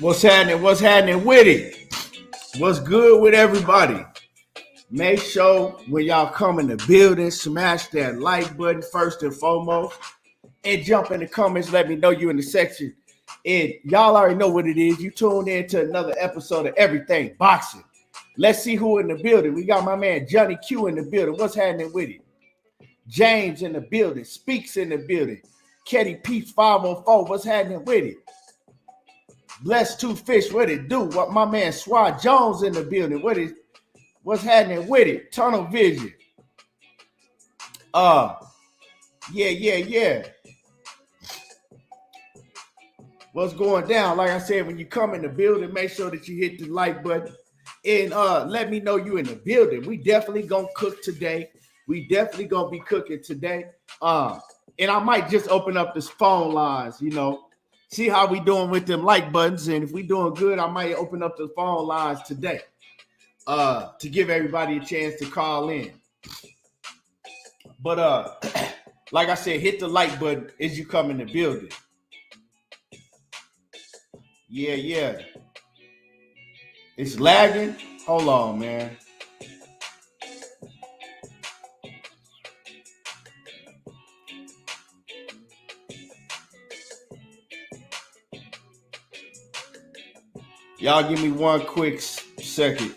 What's happening? What's happening with it? What's good with everybody? Make sure when y'all come in the building, smash that like button first and foremost, and jump in the comments. Let me know you in the section. And y'all already know what it is. You tuned in to another episode of Everything Boxing. Let's see who in the building. We got my man Johnny Q in the building. What's happening with it? James in the building. Speaks in the building. Ketty Peeps 504. What's happening with it? Blessed Two Fish, what it do? What my man Swat Jones in the building? What's happening with it? Tunnel Vision. Yeah. What's going down? Like I said, when you come in the building, make sure that you hit the like button and let me know you in the building. We definitely gonna cook today. We definitely gonna be cooking today. And I might just open up this phone lines, see how we doing with them like buttons, and if we doing good, I might open up the phone lines today to give everybody a chance to call in. But like I said, hit the like button as you come in the building. Yeah. It's lagging. Hold on, man. Y'all give me one quick second.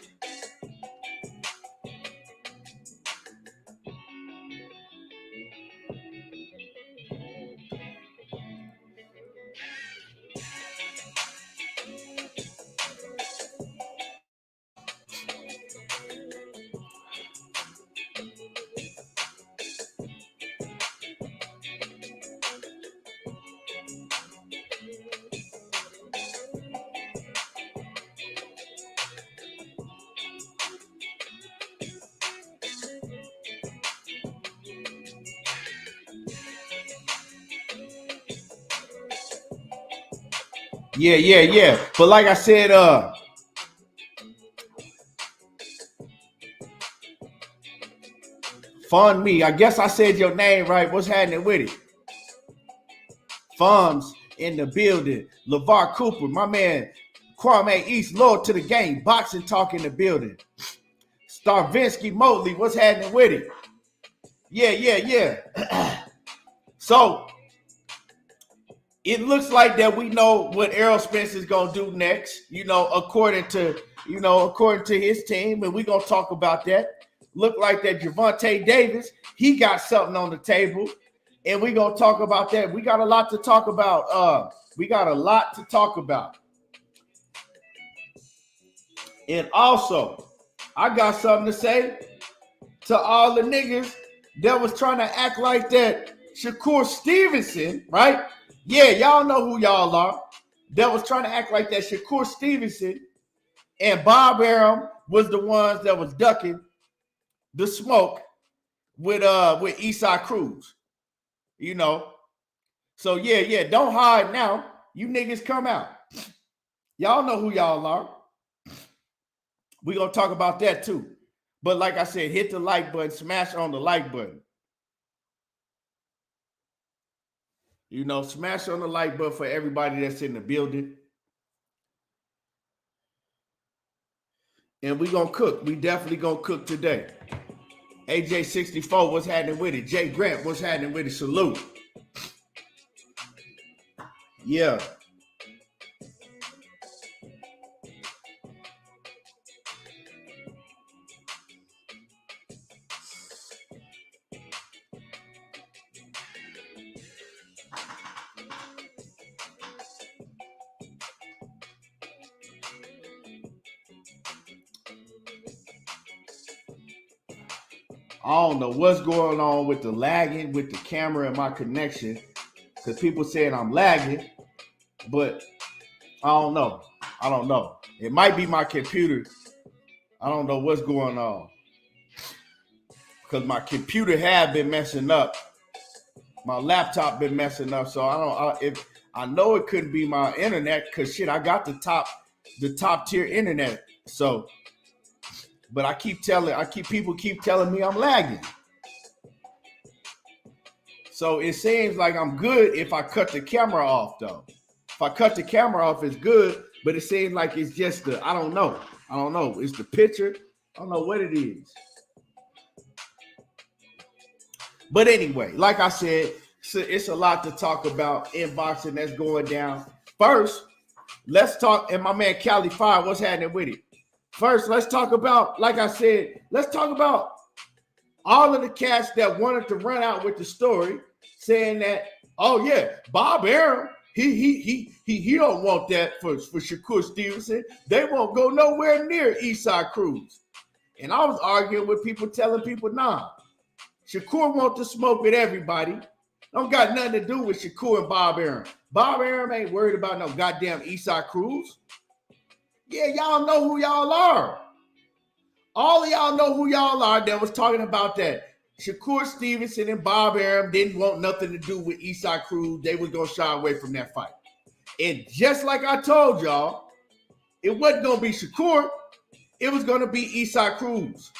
Yeah. But like I said, Fun Me. I guess I said your name right. What's happening with it? Funds in the building. LeVar Cooper, my man, Kwame East, Lord to the game. Boxing Talk in the building. Starvinsky Motley, what's happening with it? Yeah. So it looks like that we know what Errol Spence is gonna do next, according to his team, and we're gonna talk about that. Look like that Gervonta Davis, he got something on the table, and we're gonna talk about that. We got a lot to talk about. And also, I got something to say to all the niggas that was trying to act like that Shakur Stevenson, right? Yeah, y'all know who y'all are. That was trying to act like that Shakur Stevenson and Bob Arum was the ones that was ducking the smoke with Eastside Cruz. So yeah, don't hide now. You niggas come out. Y'all know who y'all are. We're gonna talk about that too. But like I said, hit the like button, smash on the like button. Smash on the like button for everybody that's in the building. And we gonna cook. We definitely gonna cook today. AJ64, what's happening with it? Jay Grant, what's happening with it? Salute. Yeah. I don't know what's going on with the lagging with the camera and my connection, because people saying I'm lagging, but I don't know. It might be my computer. I don't know what's going on, because my computer had been messing up. My laptop been messing up, so I know it couldn't be my internet, because I got the top tier internet. So, but people keep telling me I'm lagging. So it seems like I'm good if I cut the camera off, though. If I cut the camera off, it's good. But it seems like it's just the, I don't know. It's the picture. I don't know what it is. But anyway, like I said, it's a lot to talk about in boxing that's going down. First, let's talk, and my man Cali Fire, what's happening with it? First, let's talk about, like I said, let's talk about all of the cats that wanted to run out with the story saying that, oh yeah, Bob Arum, he don't want that for Shakur Stevenson. They won't go nowhere near Eastside Cruz. And I was arguing with people, telling people, nah, Shakur wants to smoke with everybody. Don't got nothing to do with Shakur and Bob Arum. Bob Arum ain't worried about no goddamn Eastside Cruz. Yeah, y'all know who y'all are. All of y'all know who y'all are that was talking about that. Shakur Stevenson and Bob Arum didn't want nothing to do with Eastside Cruz. They was going to shy away from that fight. And just like I told y'all, it wasn't going to be Shakur. It was going to be Eastside Cruz.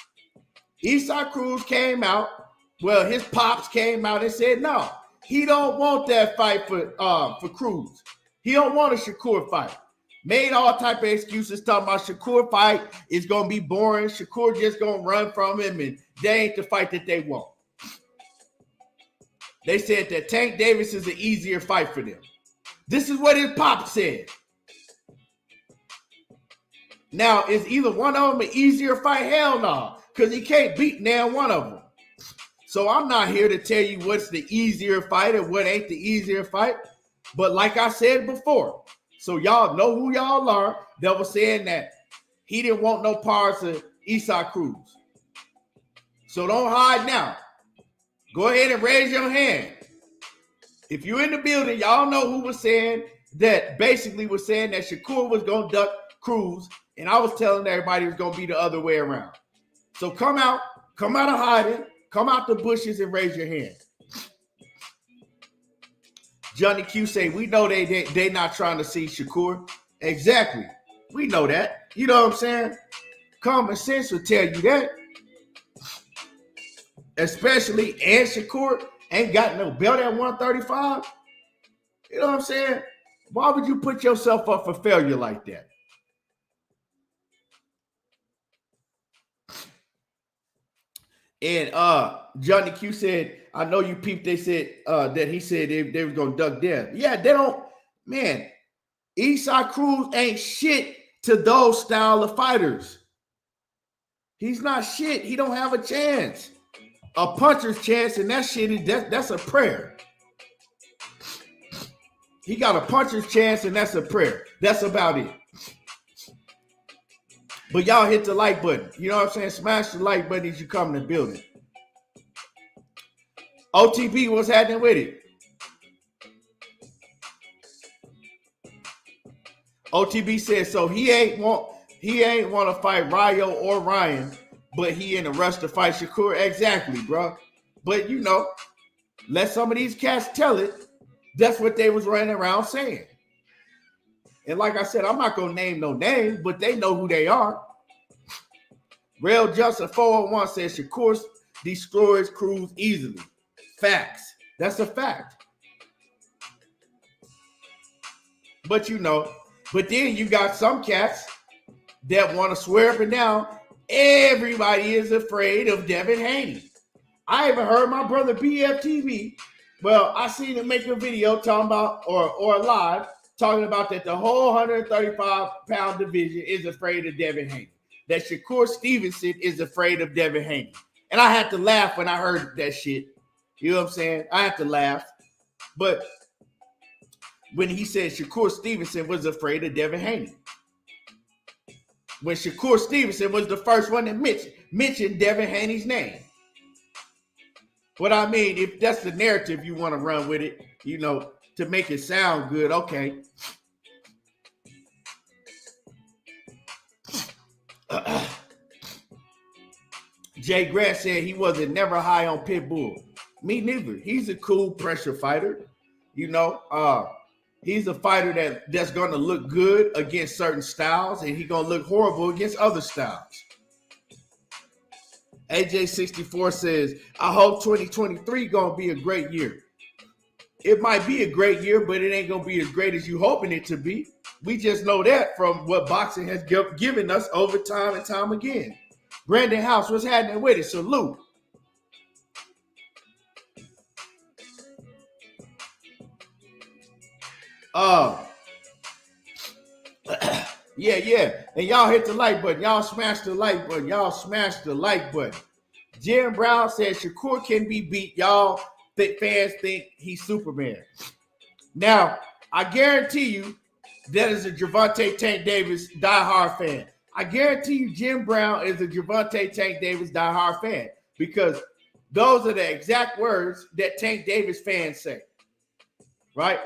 Eastside Cruz came out. Well, his pops came out and said, no, he don't want that fight for Cruz. He don't want a Shakur fight. Made all type of excuses talking about Shakur fight is going to be boring. Shakur just going to run from him, and they ain't the fight that they want. They said that Tank Davis is an easier fight for them. This is what his pop said. Now, is either one of them an easier fight? Hell no, because he can't beat now one of them. So I'm not here to tell you what's the easier fight and what ain't the easier fight. But like I said before, so y'all know who y'all are that was saying that he didn't want no parts of Eastside Cruz. So don't hide now. Go ahead and raise your hand. If you're in the building, y'all know who was saying that, basically was saying that Shakur was going to duck Cruz, and I was telling everybody it was going to be the other way around. So come out of hiding, come out the bushes and raise your hand. Johnny Q say, we know they not trying to see Shakur. Exactly. We know that. You know what I'm saying? Common sense will tell you that. Especially, and Shakur ain't got no belt at 135. You know what I'm saying? Why would you put yourself up for failure like that? And Johnny Q said, I know you peeped, they said that he said they were going to duck them. Yeah, they don't, man, Eastside Cruz ain't shit to those style of fighters. He's not shit. He don't have a chance. A puncher's chance, and that shit is that's a prayer. He got a puncher's chance, and that's a prayer. That's about it. But y'all hit the like button. You know what I'm saying? Smash the like button as you come in the building. OTB, what's happening with it? OTB says, so he ain't want to fight Ryo or Ryan, but he in a rush to fight Shakur. Exactly, bro. But you know, let some of these cats tell it. That's what they was running around saying. And like I said, I'm not going to name no names, but they know who they are. Rail Justin 401 says Shakur destroys Cruz easily. Facts. That's a fact. But you know, but then you got some cats that want to swear up and down. Everybody is afraid of Devin Haney. I even heard my brother BFTV. Well, I seen him make a video talking about, or live, talking about that the whole 135-pound division is afraid of Devin Haney. That Shakur Stevenson is afraid of Devin Haney. And I had to laugh when I heard that shit. You know what I'm saying? I had to laugh. But when he said Shakur Stevenson was afraid of Devin Haney. When Shakur Stevenson was the first one that mentioned Devin Haney's name. What I mean, if that's the narrative you want to run with it, you know, to make it sound good, okay. Jay Grant said he wasn't never high on Pitbull. Me neither. He's a cool pressure fighter. You know, he's a fighter that's going to look good against certain styles, and he's going to look horrible against other styles. AJ64 says, I hope 2023 going to be a great year. It might be a great year, but it ain't going to be as great as you hoping it to be. We just know that from what boxing has given us over time and time again. Brandon House, what's happening with it? Salute. Yeah. And y'all hit the like button. Y'all smash the like button. Y'all smash the like button. Jim Brown says Shakur can be beat. Y'all fans think he's Superman. Now, I guarantee you that is a Gervonta Tank Davis diehard fan. I guarantee you Jim Brown is a Gervonta Tank Davis diehard fan because those are the exact words that Tank Davis fans say, right?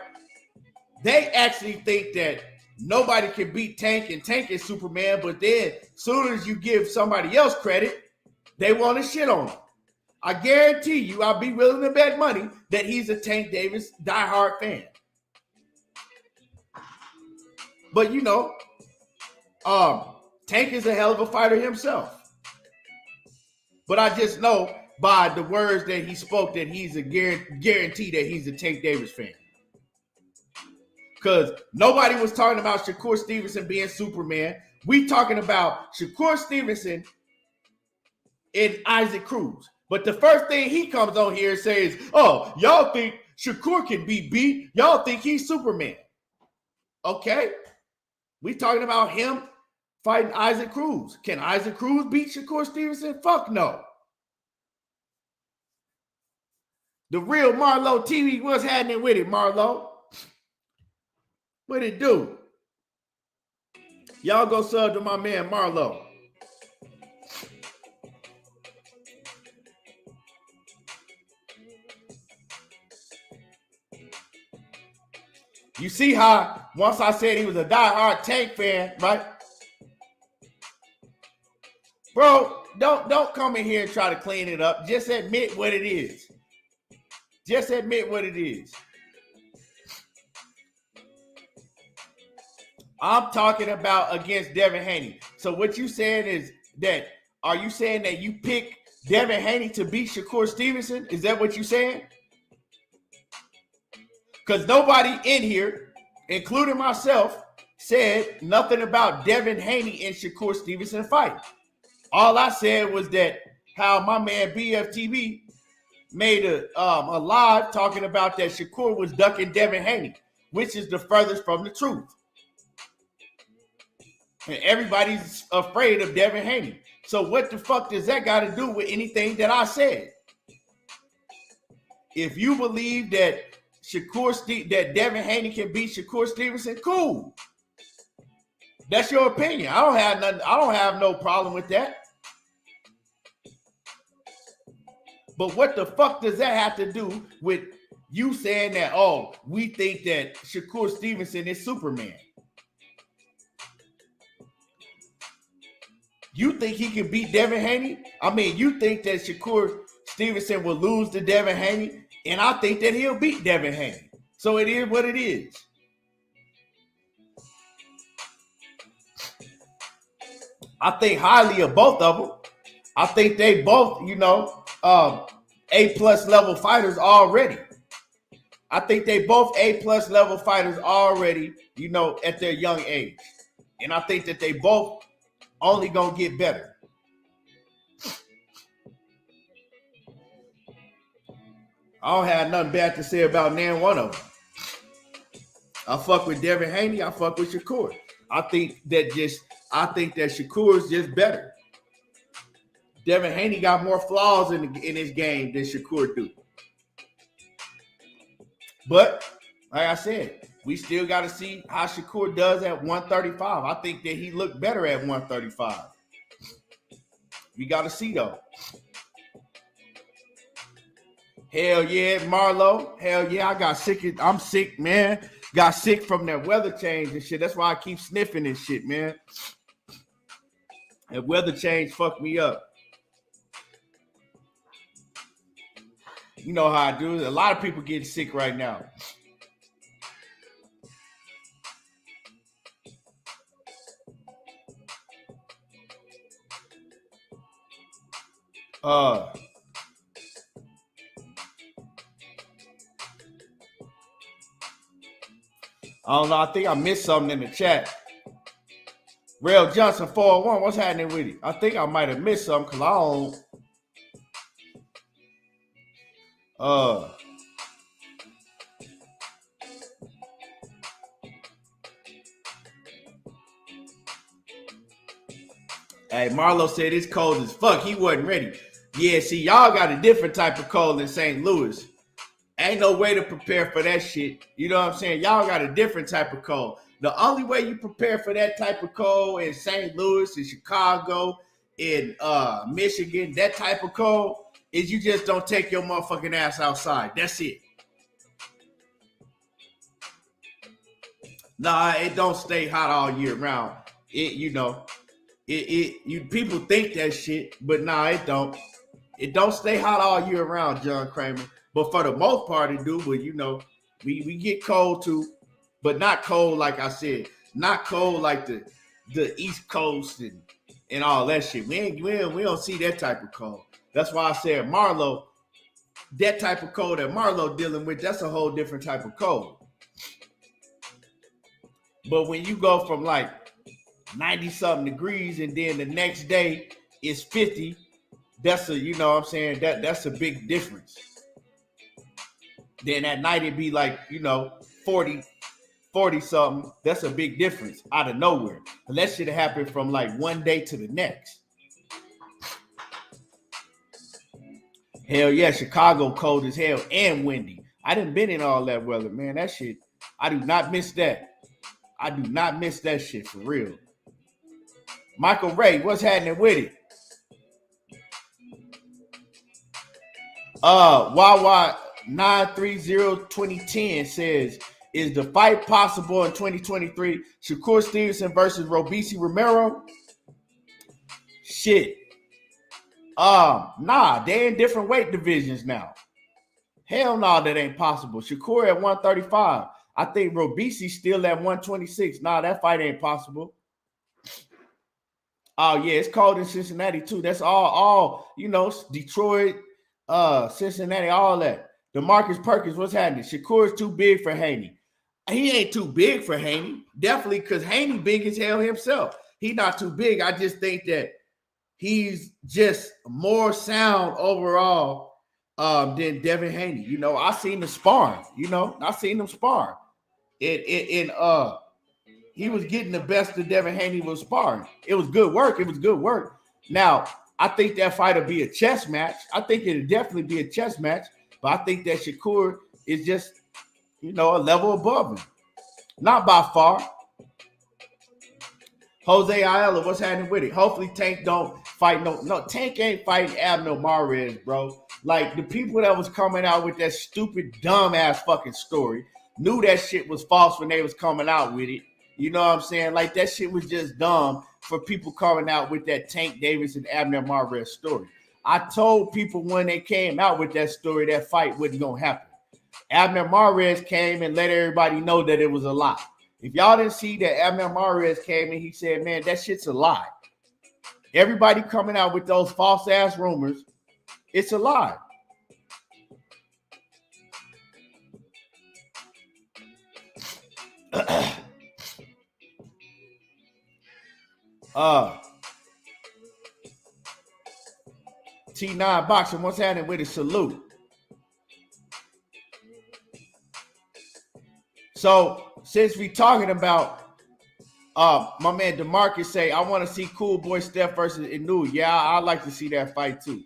They actually think that nobody can beat Tank and Tank is Superman, but then as soon as you give somebody else credit, they want to shit on him. I guarantee you, I'll be willing to bet money that he's a Tank Davis diehard fan. But you know, Tank is a hell of a fighter himself. But I just know by the words that he spoke that he's a guarantee that he's a Tank Davis fan. Because nobody was talking about Shakur Stevenson being Superman. We talking about Shakur Stevenson and Isaac Cruz. But the first thing he comes on here and says, oh, y'all think Shakur can be beat? Y'all think he's Superman. Okay. We talking about him fighting Isaac Cruz. Can Isaac Cruz beat Shakur Stevenson? Fuck no. The real Marlo TV, what's happening with it, Marlo? What it do? Y'all go sub to my man Marlo. You see how once I said he was a diehard Tank fan, right? Bro, don't come in here and try to clean it up. Just admit what it is. Just admit what it is. I'm talking about against Devin Haney. So what you saying is that, are you saying that you pick Devin Haney to beat Shakur Stevenson? Is that what you saying? Because nobody in here, including myself, said nothing about Devin Haney and Shakur Stevenson fight. All I said was that how my man BFTV made a live talking about that Shakur was ducking Devin Haney, which is the furthest from the truth. And everybody's afraid of Devin Haney. So what the fuck does that got to do with anything that I said? If you believe that that Devin Haney can beat Shakur Stevenson, cool. That's your opinion. I don't have no problem with that. But what the fuck does that have to do with you saying that, oh, we think that Shakur Stevenson is Superman? You think he can beat Devin Haney? I mean, you think that Shakur Stevenson will lose to Devin Haney? And I think that he'll beat Devin Haney. So it is what it is. I think highly of both of them. I think they both, A+ level fighters already. I think they both A+ level fighters already, at their young age. And I think that they both only gonna get better. I don't have nothing bad to say about neither one of them. I fuck with Devin Haney. I fuck with Shakur. I think that Shakur is just better. Devin Haney got more flaws in his game than Shakur do. But like I said, we still got to see how Shakur does at 135. I think that he looked better at 135. We got to see though. Hell yeah, Marlo. Hell yeah, I got sick. I'm sick, man. Got sick from that weather change and shit. That's why I keep sniffing this shit, man. That weather change fucked me up. You know how I do. A lot of people getting sick right now. I don't know. I think I missed something in the chat. Rail Johnson 401. What's happening with it? I think I might have missed something because I don't. Hey, Marlo said it's cold as fuck. He wasn't ready. Yeah, see, y'all got a different type of cold in St. Louis. Ain't no way to prepare for that shit. You know what I'm saying? Y'all got a different type of cold. The only way you prepare for that type of cold in St. Louis, in Chicago, in Michigan, that type of cold, is you just don't take your motherfucking ass outside. That's it. Nah, it don't stay hot all year round. You people think that shit, but nah, it don't. It don't stay hot all year round, John Kramer. But for the most part, it do. But we get cold too, but not cold like I said. Not cold like the East Coast and all that shit. We don't see that type of cold. That's why I said Marlo, that type of cold that Marlo dealing with, that's a whole different type of cold. But when you go from like 90-something degrees and then the next day it's 50, that's a, you know what I'm saying, that's a big difference. Then at night it'd be like, 40 something. That's a big difference out of nowhere. And that shit happened from like one day to the next. Hell yeah, Chicago cold as hell and windy. I done been in all that weather, man. That shit, I do not miss that. I do not miss that shit for real. Michael Ray, what's happening with it? Wawa 930-2010 says, is the fight possible in 2023? Shakur Stevenson versus Robeisy Romero? Shit. Nah, they in different weight divisions now. Hell no, that ain't possible. Shakur at 135. I think Robeisy still at 126. Nah, that fight ain't possible. Oh yeah, it's cold in Cincinnati too. That's all Detroit, Cincinnati, all that. DeMarcus Perkins, what's happening? Shakur's too big for Haney. He ain't too big for Haney. Definitely, because Haney big as hell himself. He not too big. I just think that he's just more sound overall than Devin Haney. I seen the sparring. I seen them spar. He was getting the best of Devin Haney was sparring. It was good work. Now, I think that fight will be a chess match. I think it'll definitely be a chess match. But I think that Shakur is just, a level above him. Not by far. Jose Ayala, what's happening with it? Hopefully Tank don't fight. No, Tank ain't fighting Abner Mares, bro. Like, the people that was coming out with that stupid, dumb-ass fucking story knew that shit was false when they was coming out with it. You know what I'm saying? Like, that shit was just dumb for people coming out with that Tank Davis and Abner Mares story. I told people when they came out with that story, that fight wasn't going to happen. Abner Mares came and let everybody know that it was a lie. If y'all didn't see that Abner Mares came and he said, man, that shit's a lie. Everybody coming out with those false-ass rumors, it's a lie. T9 Boxing, what's happening with it? Salute. So, since we talking about my man DeMarcus say, I want to see Cool Boy Steph versus Inu. Yeah, I'd like to see that fight too.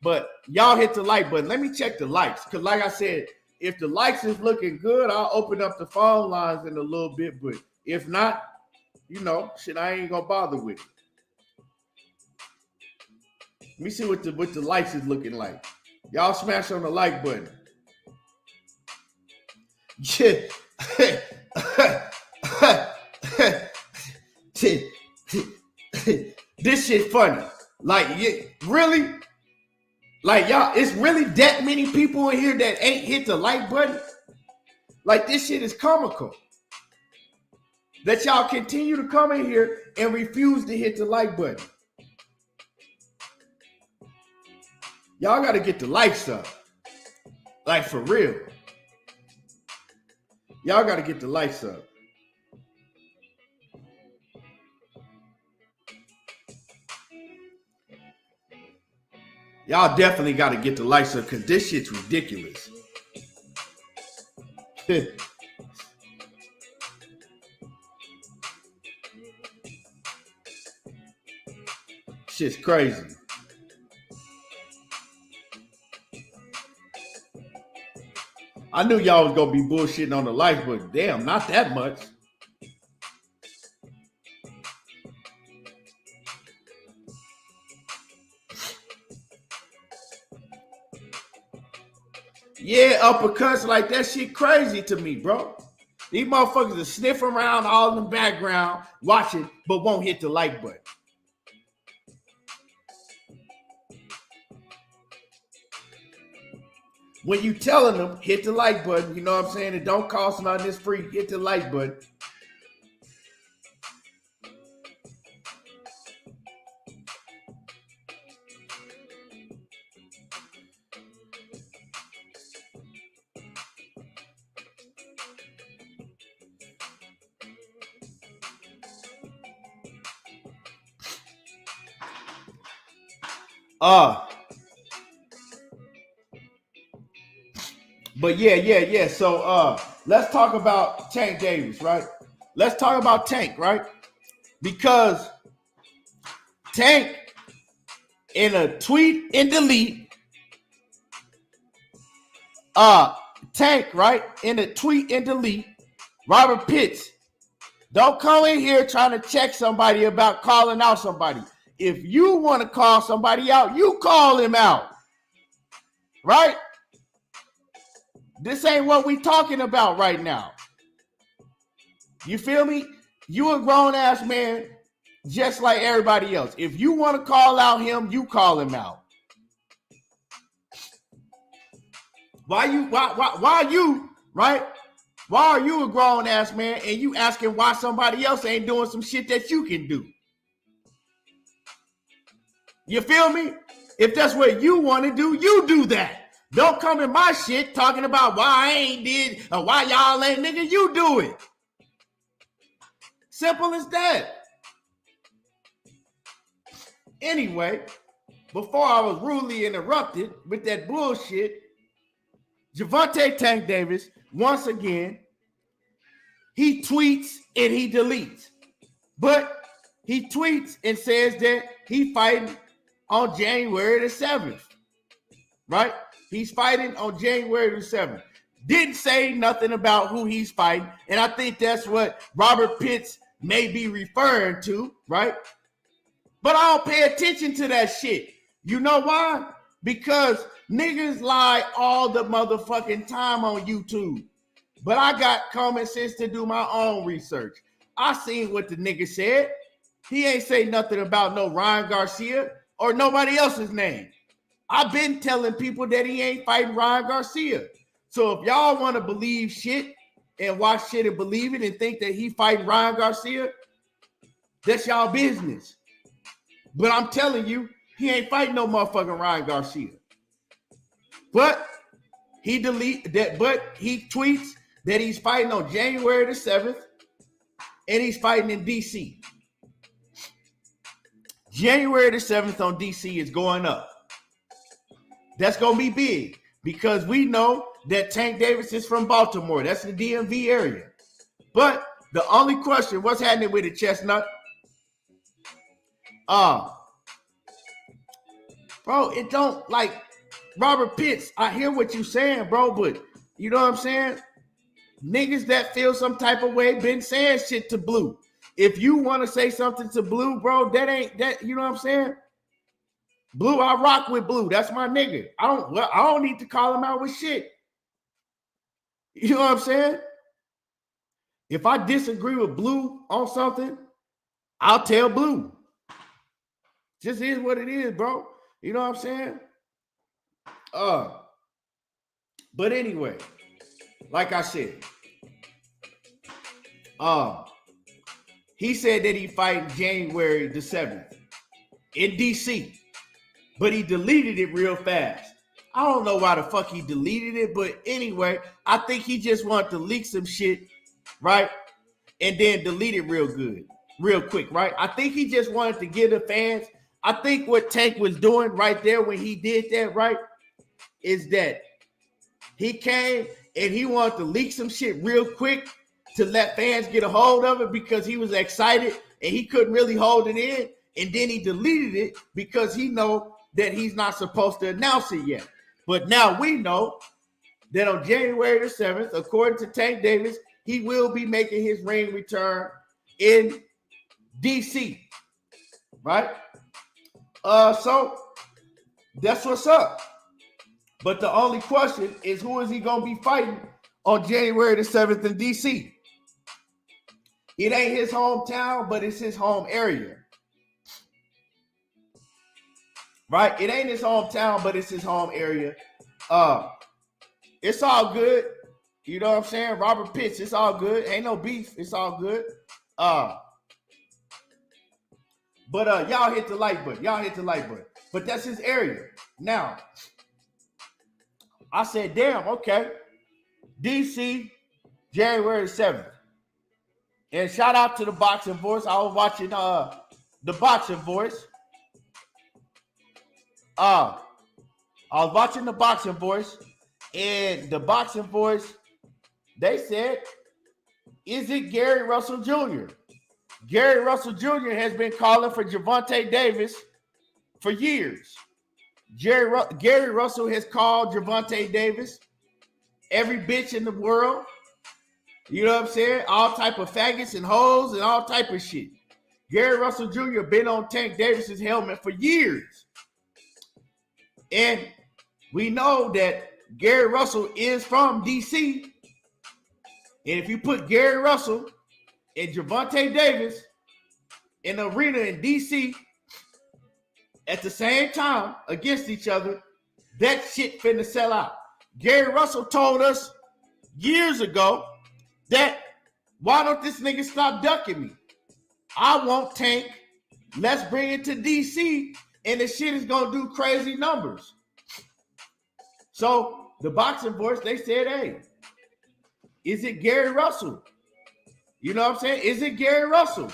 But y'all hit the like button. Let me check the likes. Because like I said, if the likes is looking good, I'll open up the phone lines in a little bit. But if not, shit, I ain't going to bother with it. Let me see what the likes is looking like. Y'all smash on the like button. Yeah. This shit funny. Like, really? Like, y'all, it's really that many people in here that ain't hit the like button? Like, this shit is comical. That y'all continue to come in here and refuse to hit the like button. Y'all got to get the likes up. Like, for real. Y'all got to get the lights up. Y'all definitely got to get the lights up because this shit's ridiculous. Shit's crazy. I knew y'all was going to be bullshitting on the lights, but damn, not that much. Yeah, uppercuts like that shit crazy to me, bro. These motherfuckers are sniffing around all in the background, watching, but won't hit the like button. When you telling them, hit the like button, you know what I'm saying? It don't cost nothing, it's free. Hit the like button. But yeah. So let's talk about Tank Davis, right? Let's talk about Tank, right? Because Tank in a tweet and delete, Tank, right? In a tweet and delete, Robert Pitts, don't come in here trying to check somebody about calling out somebody. If you want to call somebody out, you call him out. Right? This ain't what we talking about right now. You feel me? You a grown-ass man just like everybody else. If you want to call out him, you call him out. Why you, right? Why are you a grown-ass man and you asking why somebody else ain't doing some shit that you can do? You feel me? If that's what you want to do, you do that. Don't come in my shit talking about why I ain't did or why y'all ain't, nigga. You do it. Simple as that. Anyway, before I was rudely interrupted with that bullshit, Gervonta Tank Davis, once again, he tweets and he deletes. But he tweets and says that he fighting on January the 7th, right? He's fighting on January the 7th. Didn't say nothing about who he's fighting, and I think that's what Robert Pitts may be referring to, right? But I don't pay attention to that shit. You know why? Because niggas lie all the motherfucking time on YouTube. But I got common sense to do my own research. I seen what the nigga said. He ain't say nothing about no Ryan Garcia or nobody else's name. I've been telling people that he ain't fighting Ryan Garcia. So if y'all want to believe shit and watch shit and believe it and think that he fighting Ryan Garcia, that's y'all business. But I'm telling you, he ain't fighting no motherfucking Ryan Garcia. But he tweets that he's fighting on January the 7th and he's fighting in DC. January the 7th on DC is going up. That's going to be big because we know that Tank Davis is from Baltimore. That's the DMV area. But the only question, what's happening with the Chestnut? Bro, it don't, like, Robert Pitts, I hear what you saying, bro, but you know what I'm saying? Niggas that feel some type of way been saying shit to Blue. If you want to say something to Blue, bro, that ain't that, you know what I'm saying? Blue, I rock with Blue. That's my nigga. I don't need to call him out with shit. You know what I'm saying? If I disagree with Blue on something, I'll tell Blue. Just is what it is, bro. You know what I'm saying? But anyway, like I said, he said that he fighting January the 7th in DC, but he deleted it real fast. I don't know why the fuck he deleted it, but anyway, I think he just wanted to leak some shit, right? And then delete it real quick, right? I think he just wanted to give the fans. I think what Tank was doing right there when he did that, right, is that he came and he wanted to leak some shit real quick to let fans get a hold of it because he was excited and he couldn't really hold it in. And then he deleted it because he know that he's not supposed to announce it yet. But now we know that on January the 7th, according to Tank Davis, he will be making his ring return in DC, right? So that's what's up. But the only question is, who is he going to be fighting on January the 7th in DC? It ain't his hometown, but it's his home area. Right? It ain't his hometown, but it's his home area. It's all good. You know what I'm saying? Robert Pitts, it's all good. Ain't no beef. It's all good. But y'all hit the like button. Y'all hit the like button. But that's his area. Now, I said, damn, okay. DC, January 7th. And shout out to the Boxing Voice. I was watching the Boxing Voice. I was watching the Boxing Voice, and the Boxing Voice, they said, is it Gary Russell Jr.? Gary Russell Jr. has been calling for Gervonta Davis for years. Gary Russell has called Gervonta Davis every bitch in the world. You know what I'm saying? All type of faggots and hoes and all type of shit. Gary Russell Jr. been on Tank Davis's helmet for years. And we know that Gary Russell is from DC. And if you put Gary Russell and Gervonta Davis in the arena in DC at the same time against each other, that shit finna sell out. Gary Russell told us years ago that, why don't this nigga stop ducking me? I want Tank. Let's bring it to DC, and the shit is gonna do crazy numbers. So the Boxing Voice, they said, hey, is it Gary Russell? You know what I'm saying? Is it Gary Russell?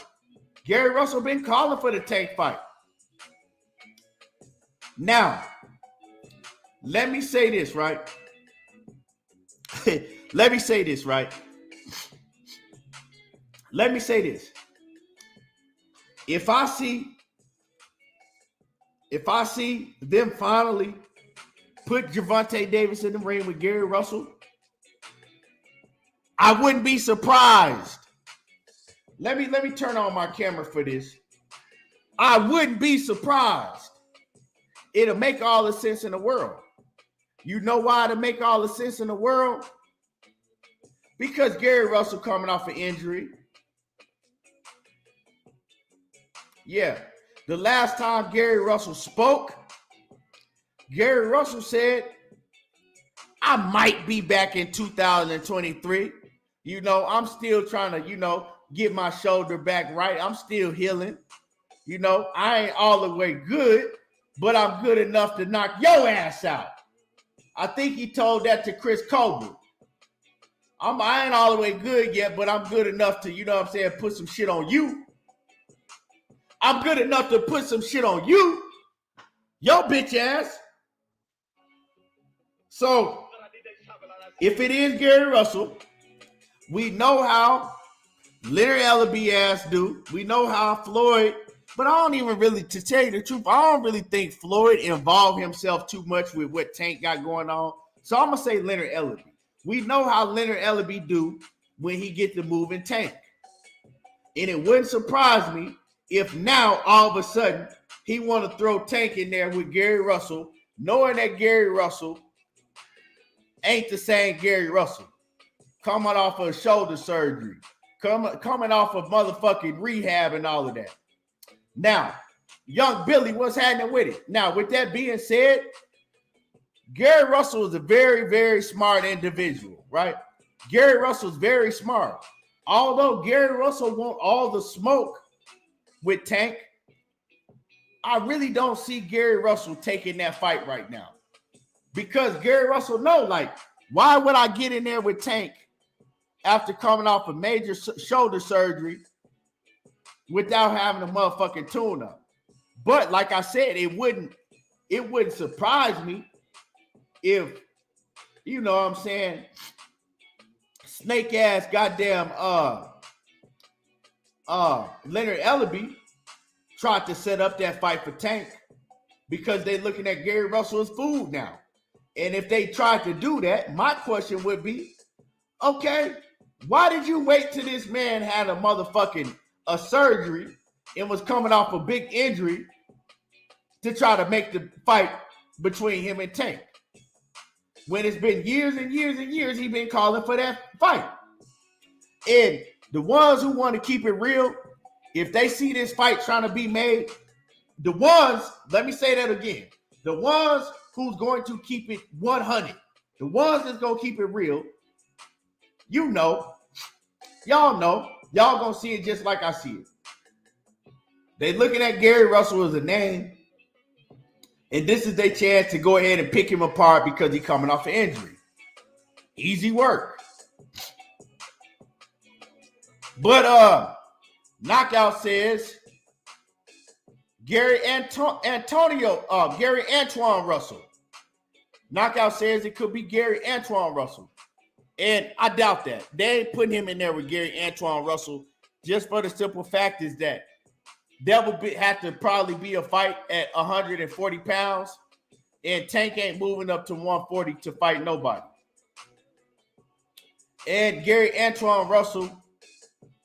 Gary Russell been calling for the Tank fight. Now, let me say this, right? Let me say this, right? Let me say this. If I see them finally put Gervonta Davis in the ring with Gary Russell, I wouldn't be surprised. Let me turn on my camera for this. I wouldn't be surprised. It'll make all the sense in the world. You know why it'll make all the sense in the world? Because Gary Russell coming off an injury. Yeah. The last time Gary Russell spoke, Gary Russell said, I might be back in 2023. You know, I'm still trying to, get my shoulder back right. I'm still healing. You know, I ain't all the way good, but I'm good enough to knock your ass out. I think he told that to Chris Colbert. I ain't all the way good yet, but I'm good enough to, put some shit on you. I'm good enough to put some shit on you, your bitch ass. So, if it is Gary Russell, we know how Leonard Ellaby ass do. We know how Floyd, but I don't even really, to tell you the truth, I don't really think Floyd involved himself too much with what Tank got going on. So I'm going to say Leonard Ellaby. We know how Leonard Ellaby do when he get to move in Tank. And it wouldn't surprise me if now all of a sudden he want to throw Tank in there with Gary Russell, knowing that Gary Russell ain't the same Gary Russell. Coming off of shoulder surgery, coming off of motherfucking rehab and all of that. Now, young Billy, what's happening with it? Now, with that being said, Gary Russell is a very, very smart individual, right? Gary Russell's very smart. Although Gary Russell want all the smoke with Tank, I really don't see Gary Russell taking that fight right now. Because Gary Russell know, like, why would I get in there with Tank after coming off a major shoulder surgery without having a motherfucking tune-up? But like I said, it wouldn't surprise me if, you know what I'm saying, snake ass goddamn Leonard Ellaby tried to set up that fight for Tank because they're looking at Gary Russell as food now. And if they tried to do that, my question would be, okay, why did you wait till this man had a motherfucking surgery and was coming off a big injury to try to make the fight between him and Tank? When it's been years and years and years, he's been calling for that fight. And the ones who want to keep it real, if they see this fight trying to be made, the ones, let me say that again, the ones who's going to keep it 100, the ones that's going to keep it real, you know, y'all going to see it just like I see it. They looking at Gary Russell as a name, and this is their chance to go ahead and pick him apart because he's coming off an injury. Easy work. But Knockout says Gary Antoine Russell. Knockout says it could be Gary Antoine Russell. And I doubt that. They ain't putting him in there with Gary Antoine Russell just for the simple fact is that there would have to probably be a fight at 140 pounds, and Tank ain't moving up to 140 to fight nobody. And Gary Antoine Russell,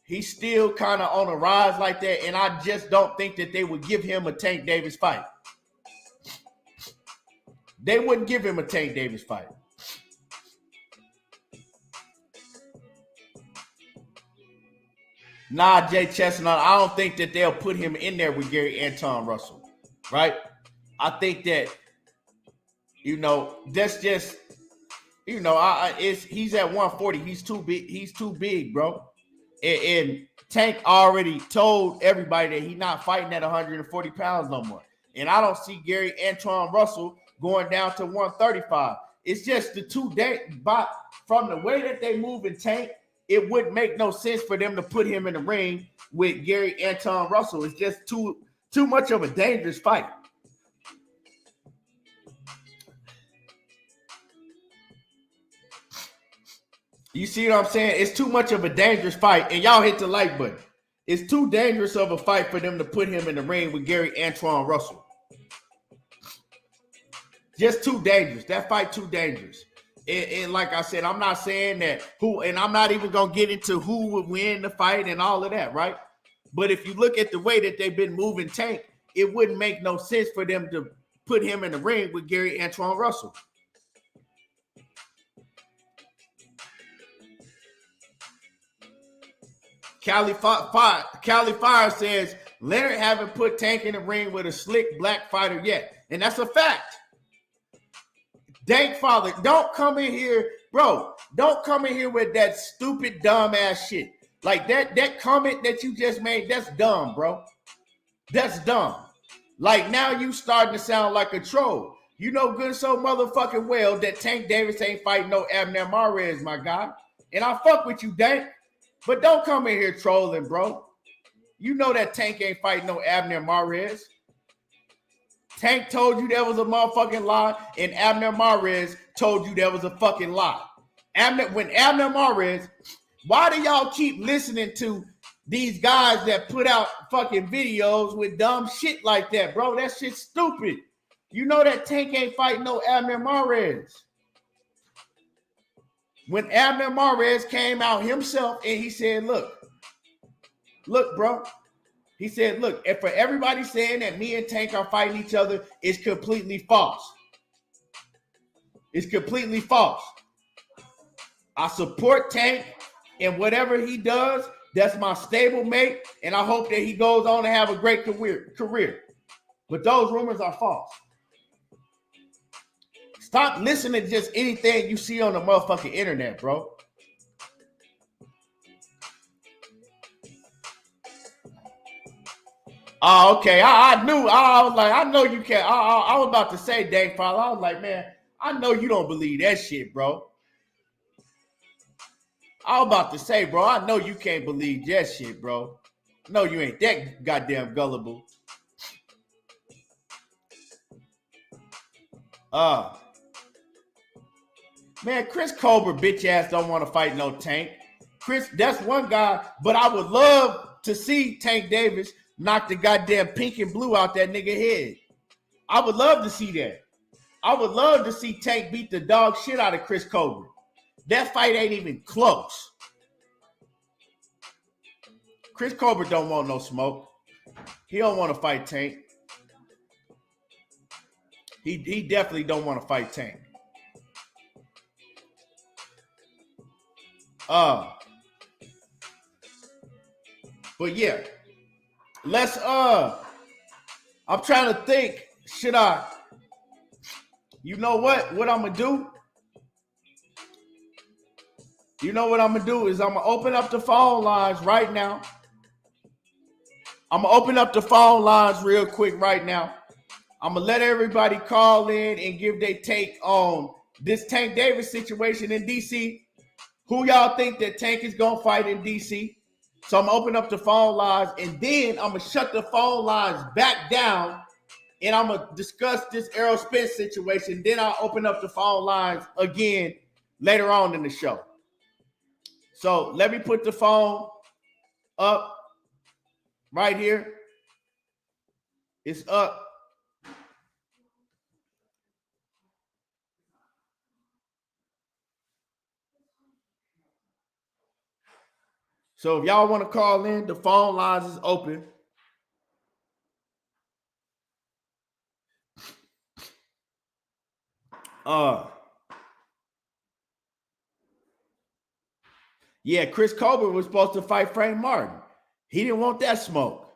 he's still kind of on a rise like that, and I just don't think that they would give him a Tank Davis fight. They wouldn't give him a Tank Davis fight. Nah, Jay Chestnut, I don't think that they'll put him in there with Gary Antoine Russell, right? I think that, you know, that's just, you know, he's at 140. He's too big. He's too big, bro. And Tank already told everybody that he's not fighting at 140 pounds no more. And I don't see Gary Antoine Russell going down to 135. It's just the two days, but from the way that they move in Tank, it wouldn't make no sense for them to put him in the ring with Gary Antoine Russell. It's just too much of a dangerous fight. You see what I'm saying? It's too much of a dangerous fight, and y'all hit the like button. It's too dangerous of a fight for them to put him in the ring with Gary Antoine Russell. Just too dangerous. That fight too dangerous. And like I said, I'm not saying that and I'm not even going to get into who would win the fight and all of that, right? But if you look at the way that they've been moving Tank, it wouldn't make no sense for them to put him in the ring with Gary Antoine Russell. Cali Fire says, Leonard haven't put Tank in the ring with a slick black fighter yet. And that's a fact. Dank Father, don't come in here, bro. Don't come in here with that stupid, dumb ass shit. Like that comment that you just made, that's dumb, bro. That's dumb. Like now you starting to sound like a troll. You know good so motherfucking well that Tank Davis ain't fighting no Abner Mares, my guy. And I fuck with you, Dank. But don't come in here trolling, bro. You know that Tank ain't fighting no Abner Mares. Tank told you that was a motherfucking lie, and Abner Mares told you that was a fucking lie. When Abner Mares, why do y'all keep listening to these guys that put out fucking videos with dumb shit like that, bro? That shit's stupid. You know that Tank ain't fighting no Abner Mares. When Abner Mares came out himself and he said, look, bro. He said, look, and for everybody saying that me and Tank are fighting each other, it's completely false. It's completely false. I support Tank and whatever he does, that's my stable mate, and I hope that he goes on to have a great career. But those rumors are false. Stop listening to just anything you see on the motherfucking internet, bro. Oh, okay. I knew. I was like, I know you can't. I was about to say, Dang Father. I was like, man, I know you don't believe that shit, bro. I was about to say, bro, I know you can't believe that shit, bro. No, you ain't that goddamn gullible. Uh, Man, Chris Colbert, bitch ass, don't want to fight no Tank. Chris, that's one guy, but I would love to see Tank Davis knock the goddamn pink and blue out that nigga head. I would love to see that. I would love to see Tank beat the dog shit out of Chris Colbert. That fight ain't even close. Chris Colbert don't want no smoke. He don't want to fight Tank. He definitely don't want to fight Tank. But yeah, let's I'm trying to think. Should I? You know what? What I'm gonna do? You know what I'm gonna do is I'm gonna open up the phone lines right now. I'm gonna open up the phone lines real quick right now. I'm gonna let everybody call in and give their take on this Tank Davis situation in DC. Who y'all think that Tank is gonna fight in DC? So I'm gonna open up the phone lines and then I'm gonna shut the phone lines back down and I'm gonna discuss this Errol Spence situation. Then I'll open up the phone lines again later on in the show. So let me put the phone up right here. It's up. So if y'all want to call in, the phone lines is open. Yeah, Chris Colbert was supposed to fight Frank Martin. He didn't want that smoke.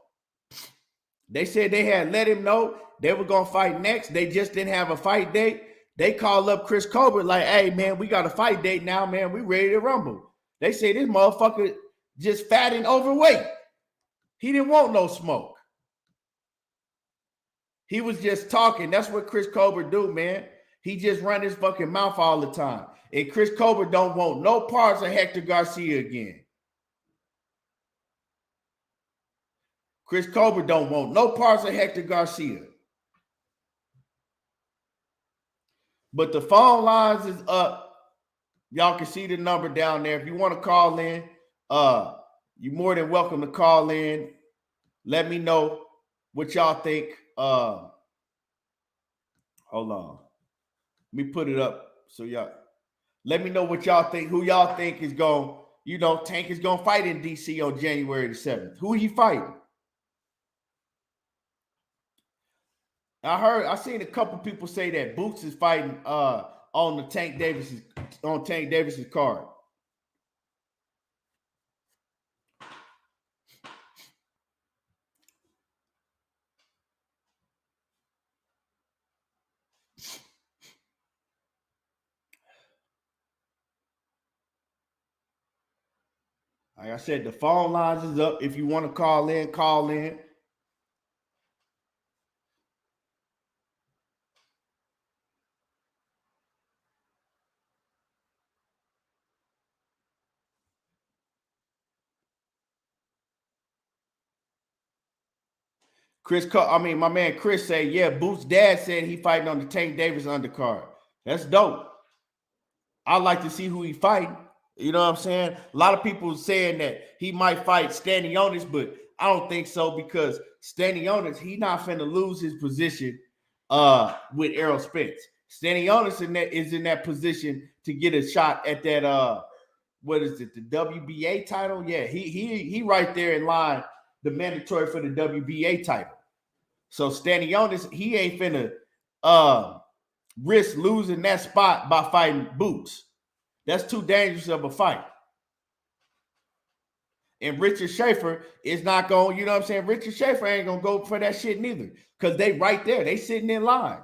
They said they had let him know they were going to fight next. They just didn't have a fight date. They called up Chris Colbert like, hey, man, we got a fight date now, man. We ready to rumble. They say this motherfucker just fat and overweight. He didn't want no smoke. He was just talking. That's what Chris Colbert do, man. He just run his fucking mouth all the time. And Chris Colbert don't want no parts of Hector Garcia again. Chris Colbert don't want no parts of Hector Garcia. But the phone lines is up. Y'all can see the number down there. If you want to call in, you're more than welcome to call in. Let me know what y'all think. Hold on. Let me put it up so y'all. Let me know what y'all think. Who y'all think is going, Tank is going to fight in DC on January the 7th. Who he fighting? I seen a couple people say that Boots is fighting on Tank Davis's card. Like I said, the phone lines is up. If you want to call in, call in. My man Chris said, yeah, Boots' dad said he fighting on the Tank Davis undercard. That's dope. I'd like to see who he fighting. You know what I'm saying? A lot of people saying that he might fight Stanionis, but I don't think so because Stanionis, he not finna lose his position with Errol Spence. Stanionis is in that position to get a shot at that what is it, the WBA title? Yeah, he right there in line, the mandatory for the WBA title. So Stanionis, he ain't finna risk losing that spot by fighting Boots. That's too dangerous of a fight. And Richard Schaefer is not going, you know what I'm saying? Richard Schaefer ain't going to go for that shit neither because they right there. They sitting in line.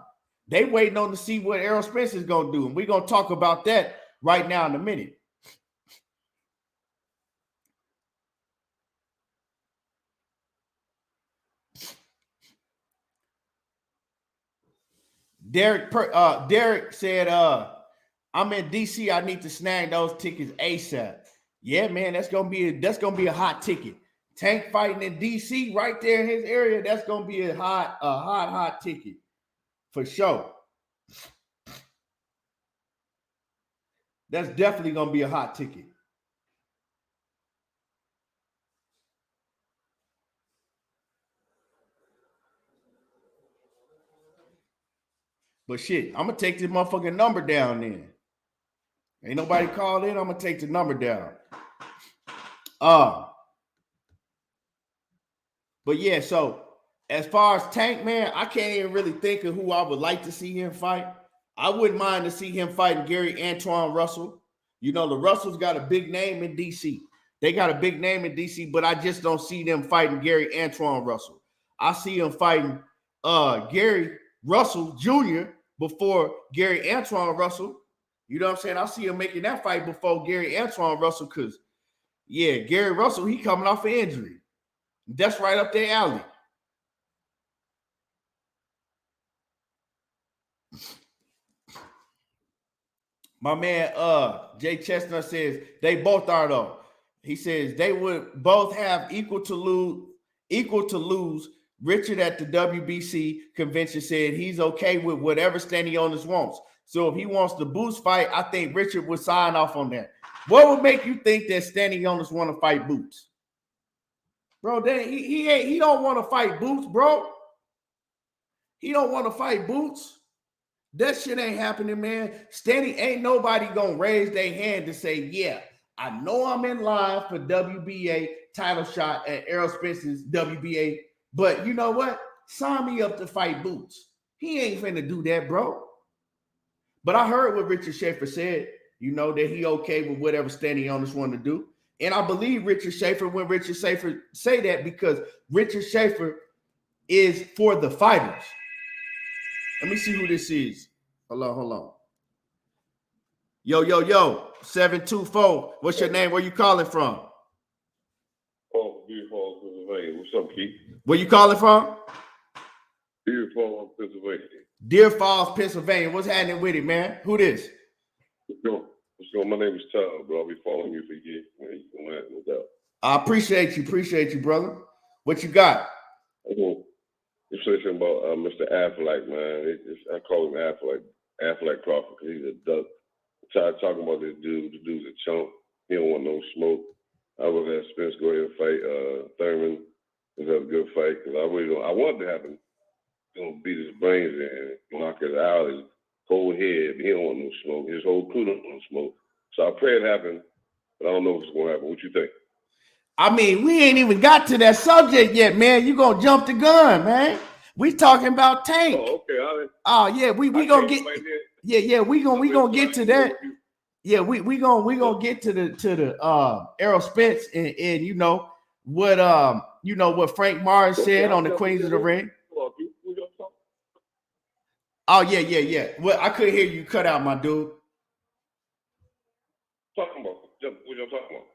They waiting on to see what Errol Spence is going to do. And we're going to talk about that right now in a minute. Derek said, I'm in DC. I need to snag those tickets ASAP. Yeah, man, that's gonna be a hot ticket. Tank fighting in DC, right there in his area. That's gonna be a hot ticket for sure. That's definitely gonna be a hot ticket. But shit, I'm gonna take this motherfucking number down then. Ain't nobody called in. I'm gonna take the number down. But yeah, so as far as Tank, man, I can't even really think of who I would like to see him fight. I wouldn't mind to see him fighting Gary Antoine Russell. You know, the Russells got a big name in DC. They got a big name in DC, but I just don't see them fighting Gary Antoine Russell. I see him fighting Gary Russell Jr. before Gary Antoine Russell. You know what I'm saying? I see him making that fight before Gary Antoine Russell because, yeah, Gary Russell, he coming off an injury. That's right up their alley. My man, Jay Chestnut says they both are though. He says they would both have equal to lose. Richard at the WBC convention said he's okay with whatever Stanionis wants. So if he wants the Boots fight, I think Richard would sign off on that. What would make you think that Stanionis want to fight Boots? Bro, he don't want to fight Boots, bro. He don't want to fight Boots. That shit ain't happening, man. Ain't nobody gonna raise their hand to say, yeah, I know I'm in line for WBA title shot at Errol Spence's WBA, but you know what? Sign me up to fight Boots. He ain't finna do that, bro. But I heard what Richard Schaefer said, you know, that he okay with whatever Stanionis want to do. And I believe Richard Schaefer when Richard Schaefer say that because Richard Schaefer is for the fighters. Let me see who this is. Hold on. Yo, 724. What's your name? Where you calling from? Oh, Deer Falls, Pennsylvania. What's up, Keith? Where you calling from? Deer Falls, Pennsylvania. Deer Falls, Pennsylvania. What's happening with it, man? Who this? What's going? My name is Tom, bro. I'll be following you for years, man. You know that, no doubt. I appreciate you, brother. What you got? You say something about Mr. Affleck, man. I call him Affleck Crawford, because he's a duck. Tired talking about this dude. The dude's a chump. He don't want no smoke. I was at Spence go ahead and fight Thurman. It was a good fight because I really don't. I wanted to have him, beat his brains in and knock his out. His whole head. He don't want no smoke. His whole crew don't want no smoke. So I pray it happen, but I don't know if it's gonna happen. What you think? I mean, we ain't even got to that subject yet, man. You gonna jump the gun, man. We talking about Tank. Oh, okay. Yeah, we gonna get. Yeah, we gonna get to that. Yeah, we gonna get to the Errol Spence and you know what Frank Martin said on the Queens of the Ring. Oh yeah. Well, I couldn't hear you cut out, my dude. Talking about what y'all talking about?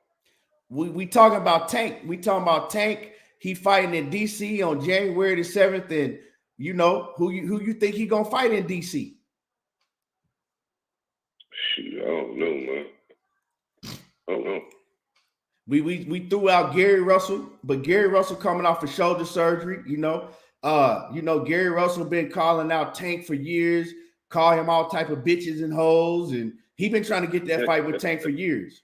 We talking about Tank. We talking about Tank. He fighting in DC on January the 7th, and you know who you think he gonna fight in DC? Shoot, I don't know, man. I don't know. We threw out Gary Russell, but Gary Russell coming off of shoulder surgery. You know, Gary Russell been calling out Tank for years, call him all type of bitches and hoes, and he been trying to get that fight with Tank for years.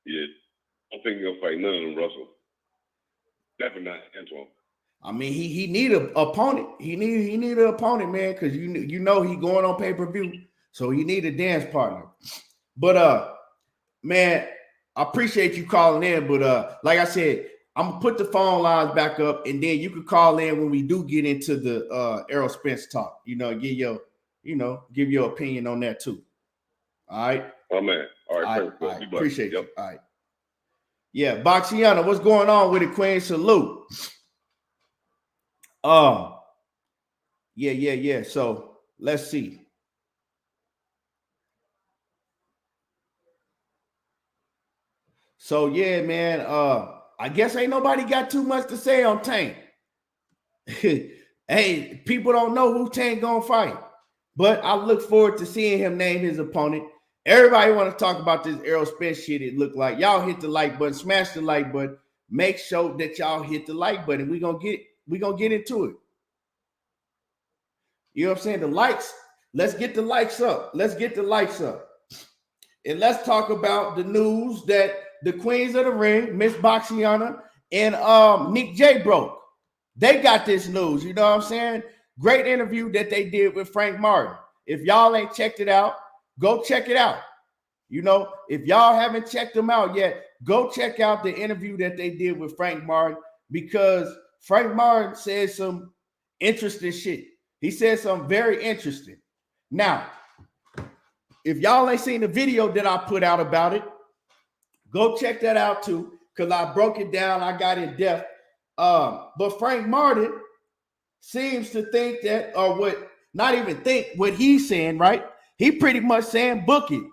Yeah, I don't think he's gonna fight none of them, Russell. Definitely not Antoine. I mean, he need an opponent. He need an opponent, man, because you know he going on pay-per-view, so he need a dance partner. But man, I appreciate you calling in. But like I said, I'm gonna put the phone lines back up, and then you can call in when we do get into the Errol Spence talk. You know, give your opinion on that too. All right. Oh man. All right. Appreciate you. All right. Yeah, Boxiana, what's going on with it, Queen? Salute. Yeah. So let's see. So yeah, man. I guess ain't nobody got too much to say on Tank. Hey, people don't know who Tank gonna fight, but I look forward to seeing him name his opponent. Everybody want to talk about this Errol Spence shit. It looked like y'all hit the like button, smash the like button. Make sure that y'all hit the like button. We gonna get into it. You know what I'm saying? The likes. Let's get the likes up. Let's get the likes up. And let's talk about the news that the Queens of the Ring, Miss Boxiana and Nick J broke. They got this news, you know what I'm saying? Great interview that they did with Frank Martin. If y'all ain't checked it out, go check it out. You know, if y'all haven't checked them out yet, go check out the interview that they did with Frank Martin, because Frank Martin said some interesting shit. He said something very interesting. Now, if y'all ain't seen the video that I put out about it, go check that out too, because I broke it down. I got in depth. But Frank Martin seems to think that, or what, not even think what he's saying, right? He pretty much saying book it.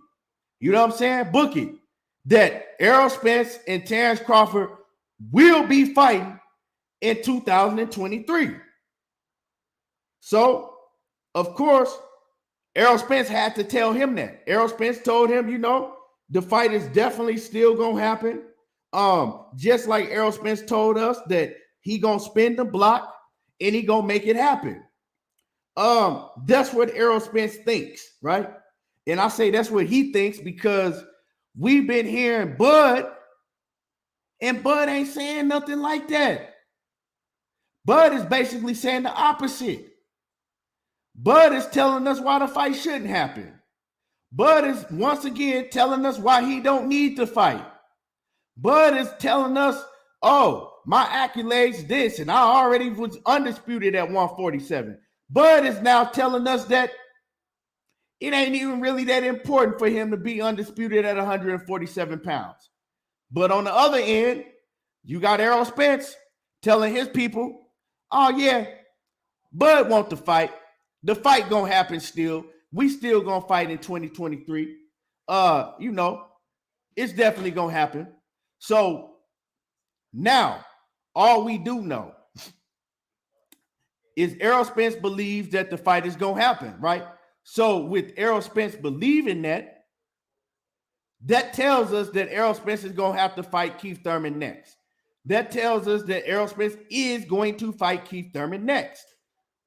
You know what I'm saying? Book it. That Errol Spence and Terence Crawford will be fighting in 2023. So, of course, Errol Spence had to tell him that. Errol Spence told him, you know, the fight is definitely still gonna happen. Just like Errol Spence told us that he gonna spin the block and he gonna make it happen. That's what Errol Spence thinks, right? And I say that's what he thinks because we've been hearing Bud, and Bud ain't saying nothing like that. Bud is basically saying the opposite. Bud is telling us why the fight shouldn't happen. Bud is once again telling us why he don't need to fight. Bud is telling us, oh, my accolades this, and I already was undisputed at 147. Bud is now telling us that it ain't even really that important for him to be undisputed at 147 pounds. But on the other end, you got Errol Spence telling his people, oh yeah, Bud want to fight. The fight gonna happen still. We still gonna fight in 2023. You know, it's definitely gonna happen. So now, all we do know is Errol Spence believes that the fight is gonna happen, right? So with Errol Spence believing that, that tells us that Errol Spence is gonna have to fight Keith Thurman next. That tells us that Errol Spence is going to fight Keith Thurman next.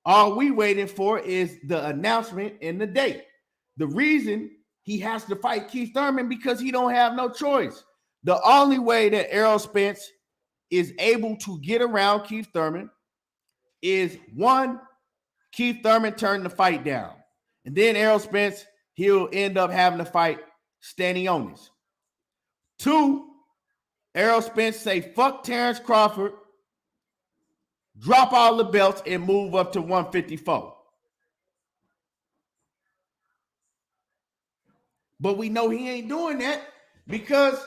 All we waiting for is the announcement and the date. The reason he has to fight Keith Thurman because he don't have no choice. The only way that Errol Spence is able to get around Keith Thurman is one, Keith Thurman turned the fight down. And then Errol Spence, he'll end up having to fight Stanionis. Two, Errol Spence say, fuck Terence Crawford, drop all the belts and move up to 154. But we know he ain't doing that because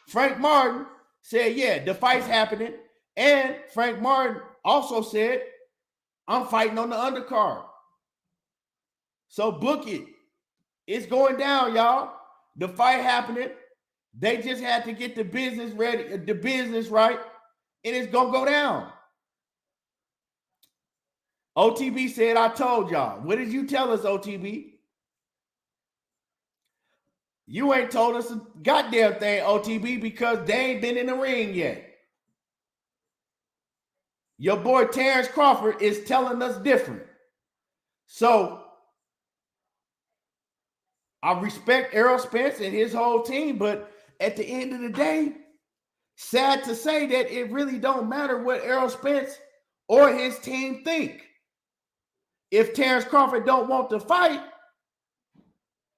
Frank Martin said, yeah, the fight's happening. And Frank Martin also said, I'm fighting on the undercard. So book it. It's going down, y'all. The fight happening. They just had to get the business ready, the business right, and it's going to go down. OTB said, I told y'all. What did you tell us, OTB? You ain't told us a goddamn thing, OTB, because they ain't been in the ring yet. Your boy Terence Crawford is telling us different. So I respect Errol Spence and his whole team, but at the end of the day, sad to say that it really don't matter what Errol Spence or his team think. If Terence Crawford don't want to fight,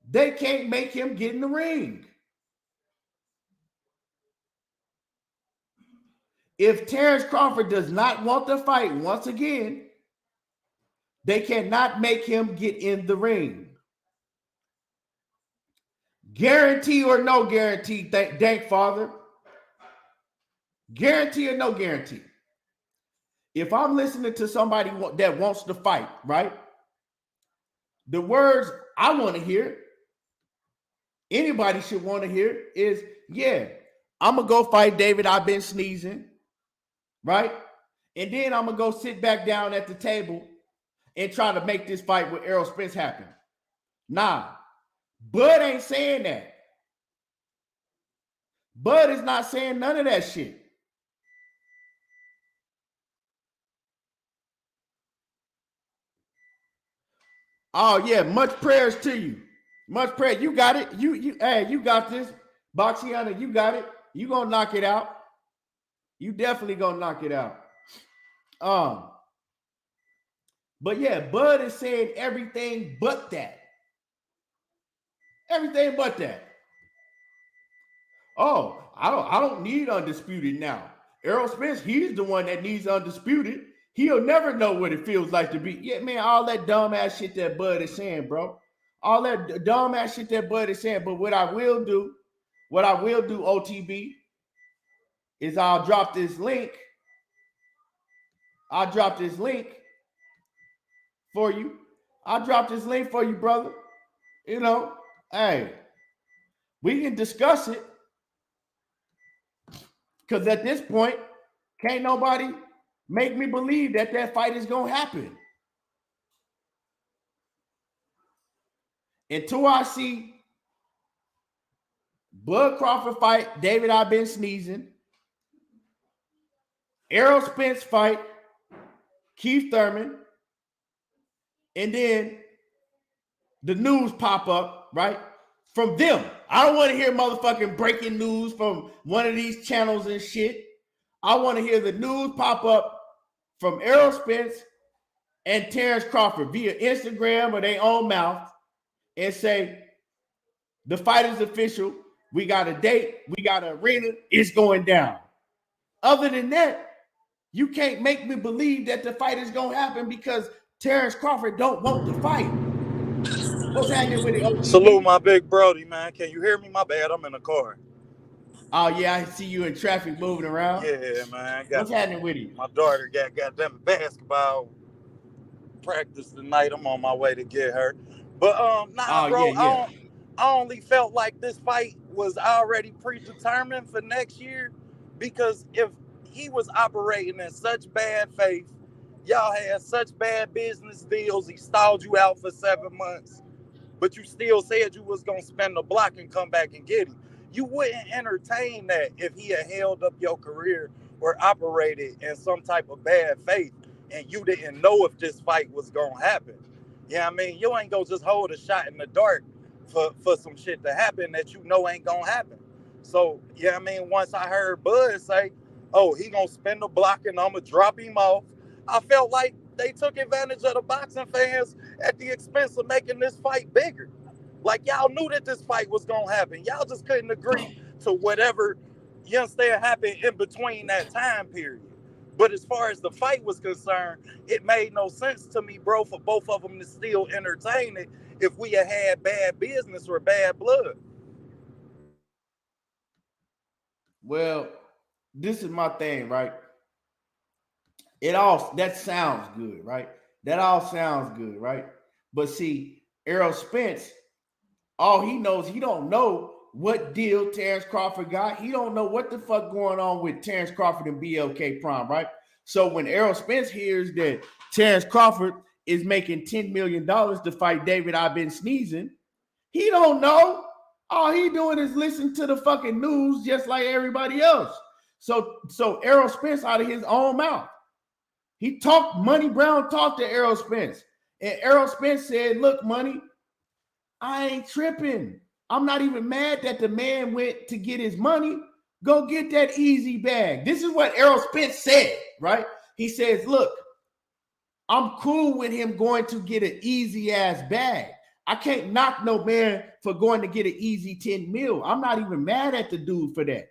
they can't make him get in the ring. If Terence Crawford does not want to fight once again, they cannot make him get in the ring. Guarantee or no guarantee, Dank Father? Guarantee or no guarantee? If I'm listening to somebody that wants to fight, right? The words I want to hear, anybody should want to hear is, yeah, I'm going to go fight David. I've been sneezing, right? And then I'm gonna go sit back down at the table and try to make this fight with Errol Spence happen. Nah, Bud ain't saying that. Bud is not saying none of that shit. Oh yeah, much prayers to you. Much prayer. You got it. Hey, you got this. Boxiana, you got it. You gonna knock it out. You definitely gonna knock it out. But yeah, Bud is saying everything but that. Everything but that. Oh, I don't need undisputed now. Errol Spence, he's the one that needs undisputed. He'll never know what it feels like to be. Yeah, man, all that dumbass shit that Bud is saying, bro. All that dumbass shit that Bud is saying. But what I will do, OTB, is I'll drop this link. I'll drop this link for you. I'll drop this link for you, brother. You know, hey, we can discuss it. Because at this point, can't nobody make me believe that that fight is going to happen. Until I see Bud Crawford fight David I've been sneezing, Errol Spence fight Keith Thurman, and then the news pop up, right? From them. I don't want to hear motherfucking breaking news from one of these channels and shit. I want to hear the news pop up from Errol Spence and Terence Crawford via Instagram or their own mouth and say, the fight is official. We got a date. We got an arena. It's going down. Other than that, you can't make me believe that the fight is going to happen because Terence Crawford don't want to fight. What's happening with it, OTB? Salute my big Brody, man. Can you hear me? My bad. I'm in the car. Oh, yeah, I see you in traffic moving around. Yeah, man. What's happening with you? My daughter got goddamn basketball practice tonight. I'm on my way to get her. But, bro, yeah. I only felt like this fight was already predetermined for next year because if he was operating in such bad faith, y'all had such bad business deals, he stalled you out for 7 months, but you still said you was going to spend the block and come back and get him. You wouldn't entertain that if he had held up your career or operated in some type of bad faith and you didn't know if this fight was going to happen. You know what I mean? You ain't going to just hold a shot in the dark for some shit to happen that you know ain't going to happen. So, you know what I mean? Once I heard Bud say, oh, he going to spend the block and I'm going to drop him off, I felt like they took advantage of the boxing fans at the expense of making this fight bigger. Like, y'all knew that this fight was going to happen. Y'all just couldn't agree to whatever, you understand, happened in between that time period. But as far as the fight was concerned, it made no sense to me, bro, for both of them to still entertain it if we had bad business or bad blood. Well, this is my thing, right? That sounds good, right? That all sounds good, right? But see, Errol Spence, all he knows, he don't know what deal Terence Crawford got. He don't know what the fuck going on with Terence Crawford and BLK Prime, right? So when Errol Spence hears that Terence Crawford is making $10 million to fight David I've been sneezing, he don't know. All he doing is listen to the fucking news just like everybody else. So Errol Spence out of his own mouth, he talked, Money Brown talked to Errol Spence. And Errol Spence said, look, Money, I ain't tripping. I'm not even mad that the man went to get his money. Go get that easy bag. This is what Errol Spence said, right? He says, look, I'm cool with him going to get an easy ass bag. I can't knock no man for going to get an easy 10 mil. I'm not even mad at the dude for that.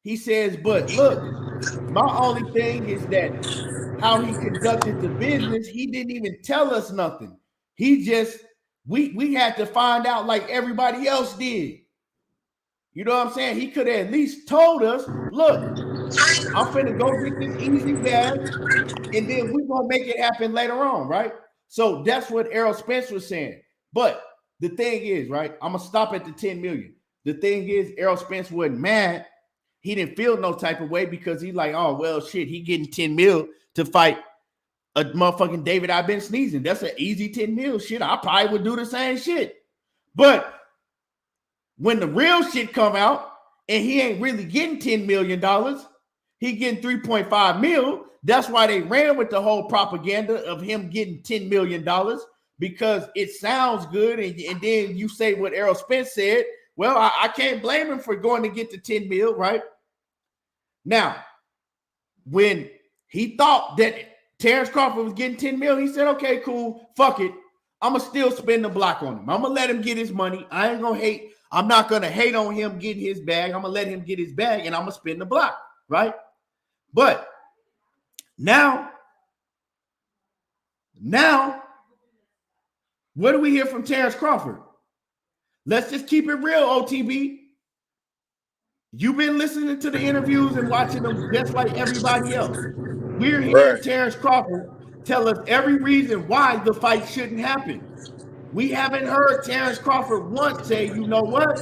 He says, but look, my only thing is that how he conducted the business, he didn't even tell us nothing. He just, we had to find out like everybody else did. You know what I'm saying? He could have at least told us, look, I'm finna go get this easy bag, and then we're gonna make it happen later on, right? So that's what Errol Spence was saying. But the thing is, right, I'm gonna stop at the 10 million. The thing is, Errol Spence wasn't mad he didn't feel no type of way because he's like, oh, well, shit, he getting 10 mil to fight a motherfucking David I've been sneezing. That's an easy 10 mil shit. I probably would do the same shit. But when the real shit come out and he ain't really getting $10 million, he getting 3.5 mil. That's why they ran with the whole propaganda of him getting $10 million because it sounds good. And then you say what Errol Spence said. Well, I can't blame him for going to get the 10 mil, right? Now, when he thought that Terence Crawford was getting 10 mil, he said, okay, cool, fuck it. I'm going to still spend the block on him. I'm going to let him get his money. I ain't going to hate. I'm not going to hate on him getting his bag. I'm going to let him get his bag, and I'm going to spend the block, right? But now, what do we hear from Terence Crawford? Let's just keep it real, OTB. You've been listening to the interviews and watching them just like everybody else. We're hearing Terence Crawford tell us every reason why the fight shouldn't happen. We haven't heard Terence Crawford once say, you know what?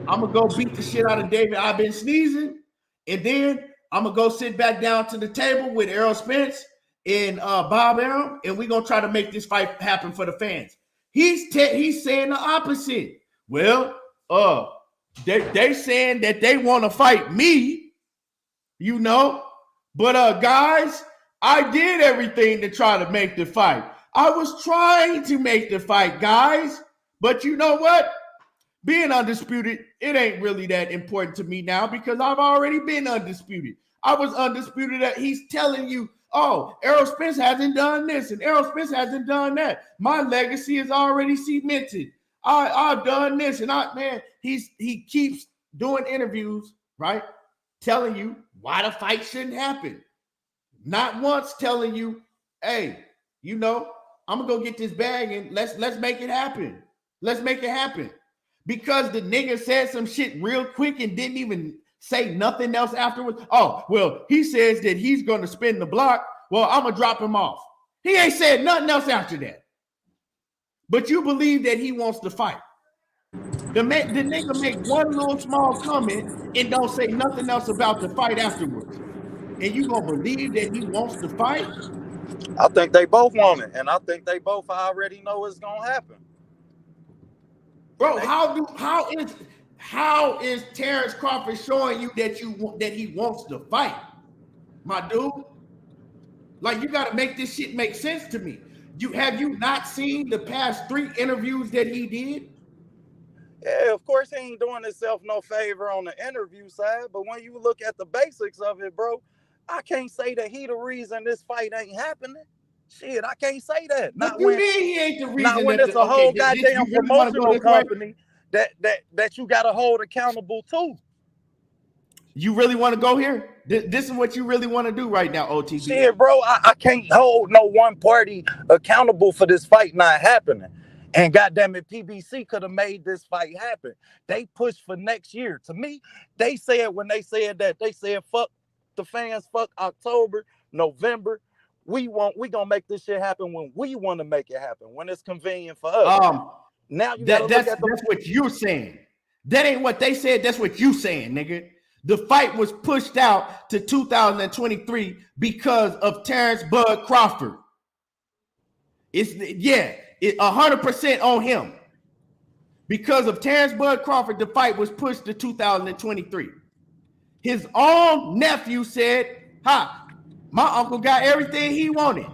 I'm going to go beat the shit out of David. I've been sneezing. And then I'm going to go sit back down to the table with Errol Spence and Bob Arum, and we're going to try to make this fight happen for the fans. He's saying the opposite. Well, they saying that they want to fight me, you know. But guys, I did everything to try to make the fight. I was trying to make the fight, guys. But you know what? Being undisputed, it ain't really that important to me now because I've already been undisputed. I was undisputed that he's telling you, oh, Errol Spence hasn't done this and Errol Spence hasn't done that. My legacy is already cemented. I've done this and he keeps doing interviews, right? Telling you why the fight shouldn't happen. Not once telling you, hey, you know, I'm gonna go get this bag and let's make it happen. Let's make it happen. Because the nigga said some shit real quick and didn't even say nothing else afterwards. Oh, well, he says that he's gonna spin the block. Well, I'm gonna drop him off. He ain't said nothing else after that. But you believe that he wants to fight. The nigga make one little small comment and don't say nothing else about the fight afterwards. And you gonna believe that he wants to fight? I think they both want it, and I think they both already know it's gonna happen. Bro, how is Terence Crawford showing you that he wants to fight, my dude? Like, you gotta make this shit make sense to me. Have you not seen the past 3 interviews that he did? Yeah, of course he ain't doing himself no favor on the interview side, but when you look at the basics of it, bro, I can't say that he the reason this fight ain't happening. Shit, I can't say that. Not when he ain't the reason. Not when it's a whole goddamn promotional company that you gotta hold accountable to. You really want to go here? This is what you really want to do right now, OTB. Shit, bro, I can't hold no one party accountable for this fight not happening. And goddamn it, PBC could have made this fight happen. They pushed for next year. To me, they said when they said that, they said fuck the fans, fuck October, November. We gonna make this shit happen when we want to make it happen, when it's convenient for us. Now you that's what you're saying. That ain't what they said. That's what you saying, nigga. The fight was pushed out to 2023 because of Terence Bud Crawford. It's 100% on him. Because of Terence Bud Crawford, the fight was pushed to 2023. His own nephew said, my uncle got everything he wanted.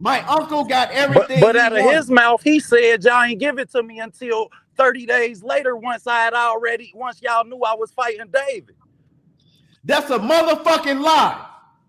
My uncle got everything but out of his mouth, he said, y'all ain't give it to me until 30 days later, once y'all knew I was fighting David. That's a motherfucking lie.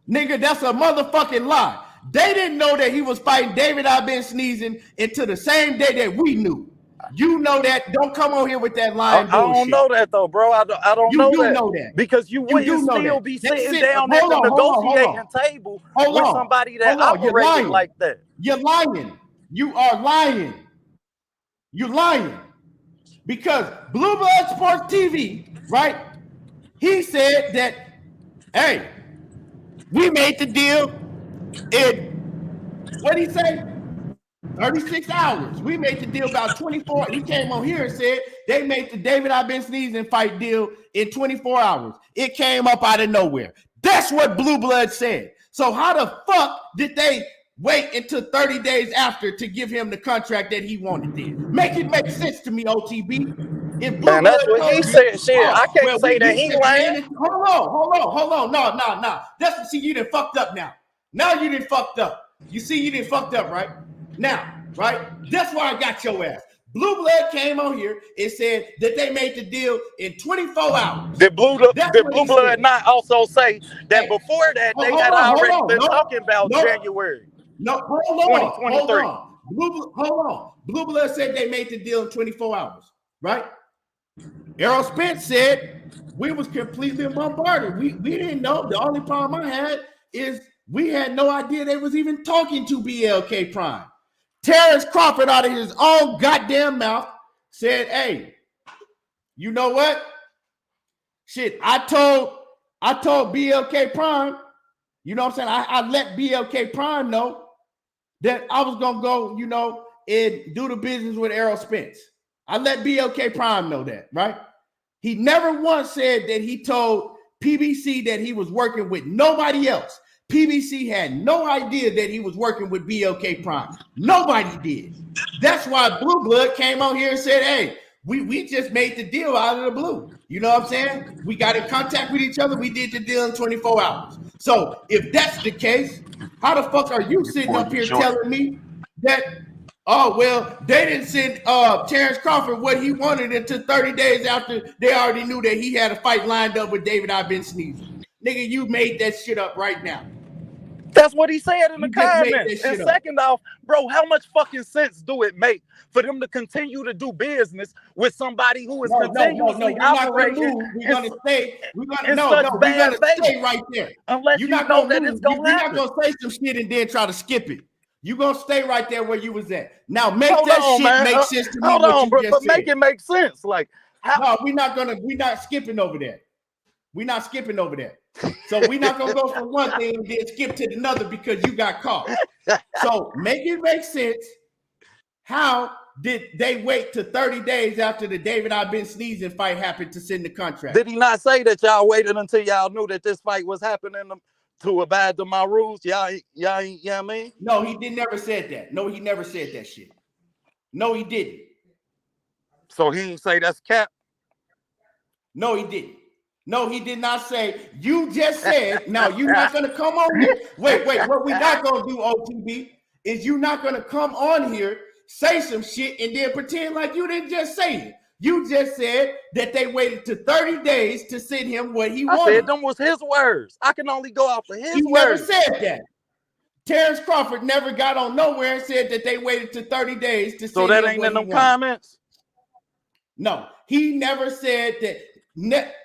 Nigga, that's a motherfucking lie. They didn't know that he was fighting David I've been sneezing until the same day that we knew. You know that. Don't come on here with that lying bullshit. I don't know that though, bro. I don't you know do that. know that. Because you wouldn't still be sitting down at the negotiating table with somebody that operated like that. You're lying. You are lying. You're lying. Because Blue Blood Sports TV, right? He said that, hey, we made the deal. And what did he say? 36 hours. We made the deal about 24. He came on here and said they made the David I've been sneezing fight deal in 24 hours. It came up out of nowhere. That's what Blue Blood said. So how the fuck did they wait until 30 days after to give him the contract that he wanted then? Make it make sense to me, OTB. If Blue Man, that's Blood what he told you, said. Shit, oh, I can't well, say that he lying. Hold on. No. That's see, you done fucked up now. Now you done fucked up. You see, you done fucked up, right? Now, right? That's why I got your ass. Blue Blood came on here and said that they made the deal in 24 hours. Did Blue Blood not also say that before that they had already been talking about January? No, hold on. Blue Blood said they made the deal in 24 hours, right? Errol Spence said we was completely bombarded. We didn't know. The only problem I had is we had no idea they was even talking to BLK Prime. Terence Crawford out of his own goddamn mouth said, hey, you know what? Shit, I told BLK Prime, you know what I'm saying? I let BLK Prime know that I was going to go, you know, and do the business with Errol Spence. I let BLK Prime know that, right? He never once said that he told PBC that he was working with nobody else. PBC had no idea that he was working with BLK Prime. Nobody did. That's why Blue Blood came on here and said, hey, we just made the deal out of the blue. You know what I'm saying? We got in contact with each other. We did the deal in 24 hours. So if that's the case, how the fuck are you sitting up here telling me that, oh, well, they didn't send Terence Crawford what he wanted until 30 days after they already knew that he had a fight lined up with David I've been sneezing. Nigga, you made that shit up right now. That's what he said in the comments. And second off, bro, how much fucking sense do it make for them to continue to do business with somebody who is continuously operating? We're gonna stay right there. Unless you know that it's gonna happen. You're not gonna say some shit and then try to skip it. You're gonna stay right there where you was at. Now make that shit make sense to me. Hold on, bro, but make it make sense. Like, no, we're not skipping over that. We're not skipping over that. So we're not gonna go from one thing and then skip to another because you got caught. So make it make sense. How did they wait to 30 days after the David I've been sneezing fight happened to send the contract? Did he not say that y'all waited until y'all knew that this fight was happening to abide to my rules? Y'all, you know what I mean? No, he never said that. No, he never said that shit. No, he didn't. So he didn't say that's cap? No, he didn't. No, he did not say. You just said, now you're not going to come on here. Wait. What we're not going to do, OTB, is you're not going to come on here, say some shit, and then pretend like you didn't just say it. You just said that they waited to 30 days to send him what he wanted. I said them was his words. I can only go off of his words. He never said that. Terence Crawford never got on nowhere and said that they waited to 30 days to send him what he wanted. So that ain't in them comments? No, he never said that.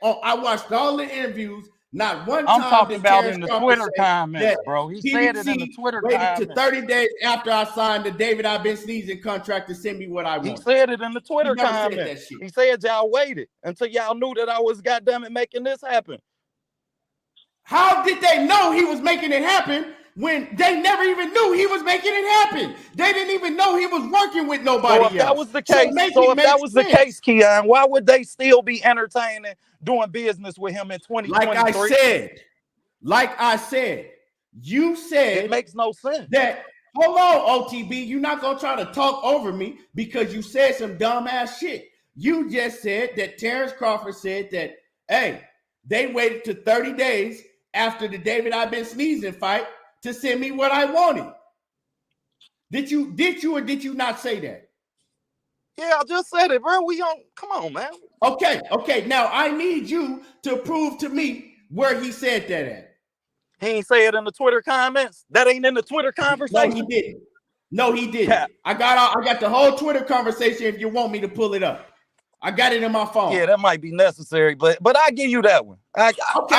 I watched all the interviews. Not one time. I'm talking about in the Twitter comments, bro. He said it in the Twitter comments. Waited to 30 days after I signed the David I've been sneezing contract to send me what I want. He said it in the Twitter comments. He said y'all waited until y'all knew that I was goddamn it making this happen. How did they know he was making it happen when they never even knew he was making it happen? They didn't even know he was working with nobody else. That was the case. So if that was the case, Keon, why would they still be entertaining doing business with him in 2023? Like I said, you said it makes no sense. That hold on, OTB, you're not gonna try to talk over me because you said some dumbass shit. You just said that Terence Crawford said that, hey, they waited to 30 days after the David I've been sneezing fight to send me what I wanted. Did you or did you not say that? Yeah, I just said it, bro. Come on, man. Okay. Now I need you to prove to me where he said that at. He ain't say it in the Twitter comments. That ain't in the Twitter conversation. No, he didn't. Yeah. I got the whole Twitter conversation if you want me to pull it up. I got it in my phone. Yeah, that might be necessary, but I give you that one. I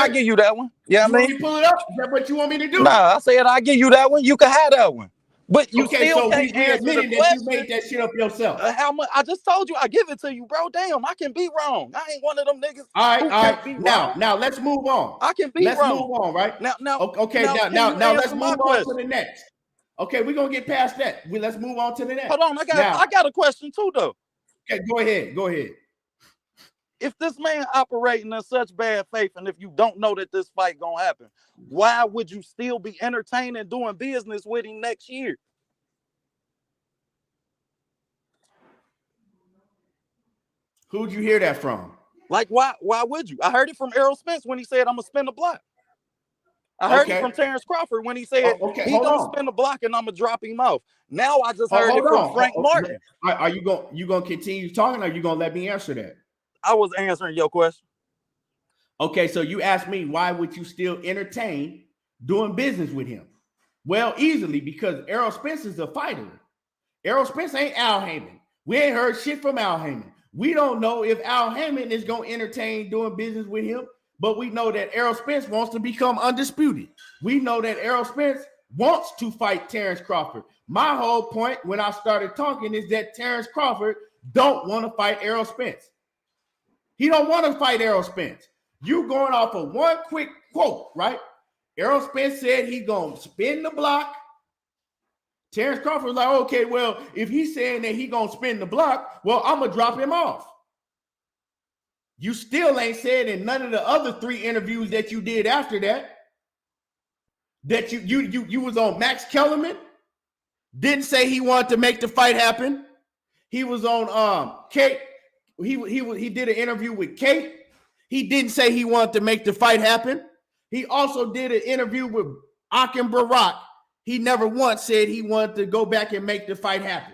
give you that one. Yeah, you want me to pull it up? Is that what you want me to do? Nah, I said I give you that one. You can have that one. But you still can't answer the question. That you made that shit up yourself. How much? I just told you I give it to you, bro. Damn, I can be wrong. I ain't one of them niggas. All right. Now let's move on. I can be wrong. Let's move on, right? Now let's move on to the next. Okay, we're gonna get past that. Let's move on to the next. Hold on, I got a question too, though. Okay, go ahead. If this man operating in such bad faith, and if you don't know that this fight gonna happen, why would you still be entertaining doing business with him next year? Who'd you hear that from? Like, why would you? I heard it from Errol Spence when he said, I'm gonna spin the block. I heard it from Terence Crawford when he said he gonna spin the block and I'm gonna drop him off. Now I just heard it from Frank Martin. Are you gonna continue talking, or are you gonna let me answer that? I was answering your question. Okay, so you asked me, why would you still entertain doing business with him? Well, easily, because Errol Spence is a fighter. Errol Spence ain't Al Heyman. We ain't heard shit from Al Heyman. We don't know if Al Heyman is going to entertain doing business with him, but we know that Errol Spence wants to become undisputed. We know that Errol Spence wants to fight Terence Crawford. My whole point when I started talking is that Terence Crawford don't want to fight Errol Spence. He don't want to fight Errol Spence. You going off of one quick quote, right? Errol Spence said he gonna spin the block. Terence Crawford was like, okay, well, if he's saying that he gonna spin the block, well, I'm gonna drop him off. You still ain't said in none of the other 3 interviews that you did after that you was on Max Kellerman. Didn't say he wanted to make the fight happen. He was on Kate. He did an interview with Kate. He didn't say he wanted to make the fight happen. He also did an interview with Akim Barak. He never once said he wanted to go back and make the fight happen.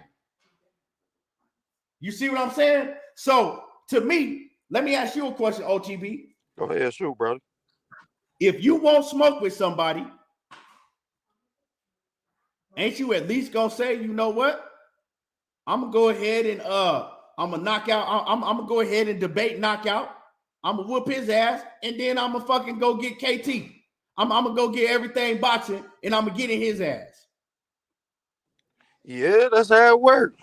You see what I'm saying? So, to me, let me ask you a question, OTB. Go ahead, shoot, brother. If you won't smoke with somebody, ain't you at least gonna say, you know what? I'm gonna go ahead and I'm gonna knock out. I'm gonna go ahead and debate knockout. I'm gonna whoop his ass, and then I'm gonna fucking go get KT. I'm gonna go get everything boxing, and I'm gonna get in his ass. Yeah, that's how it works.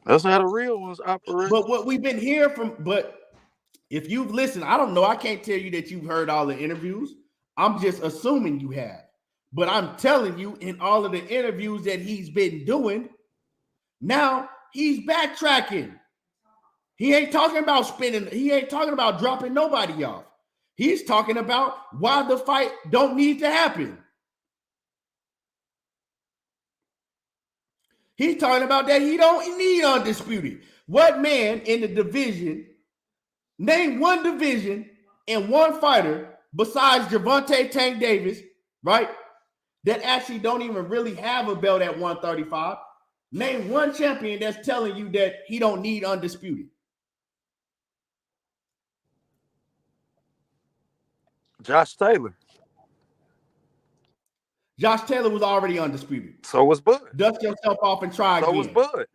That's how the real ones operate. But what we've been hearing but if you've listened, I don't know. I can't tell you that you've heard all the interviews. I'm just assuming you have. But I'm telling you, in all of the interviews that he's been doing, now he's backtracking. He ain't talking about spinning. He ain't talking about dropping nobody off. He's talking about why the fight don't need to happen. He's talking about that he don't need undisputed. What man in the division, name one division and one fighter besides Gervonta Tank Davis, right, that actually don't even really have a belt at 135. Name one champion that's telling you that he don't need undisputed. Josh Taylor. Josh Taylor was already undisputed. So was Bud. Dust yourself off and try again. So was Bud.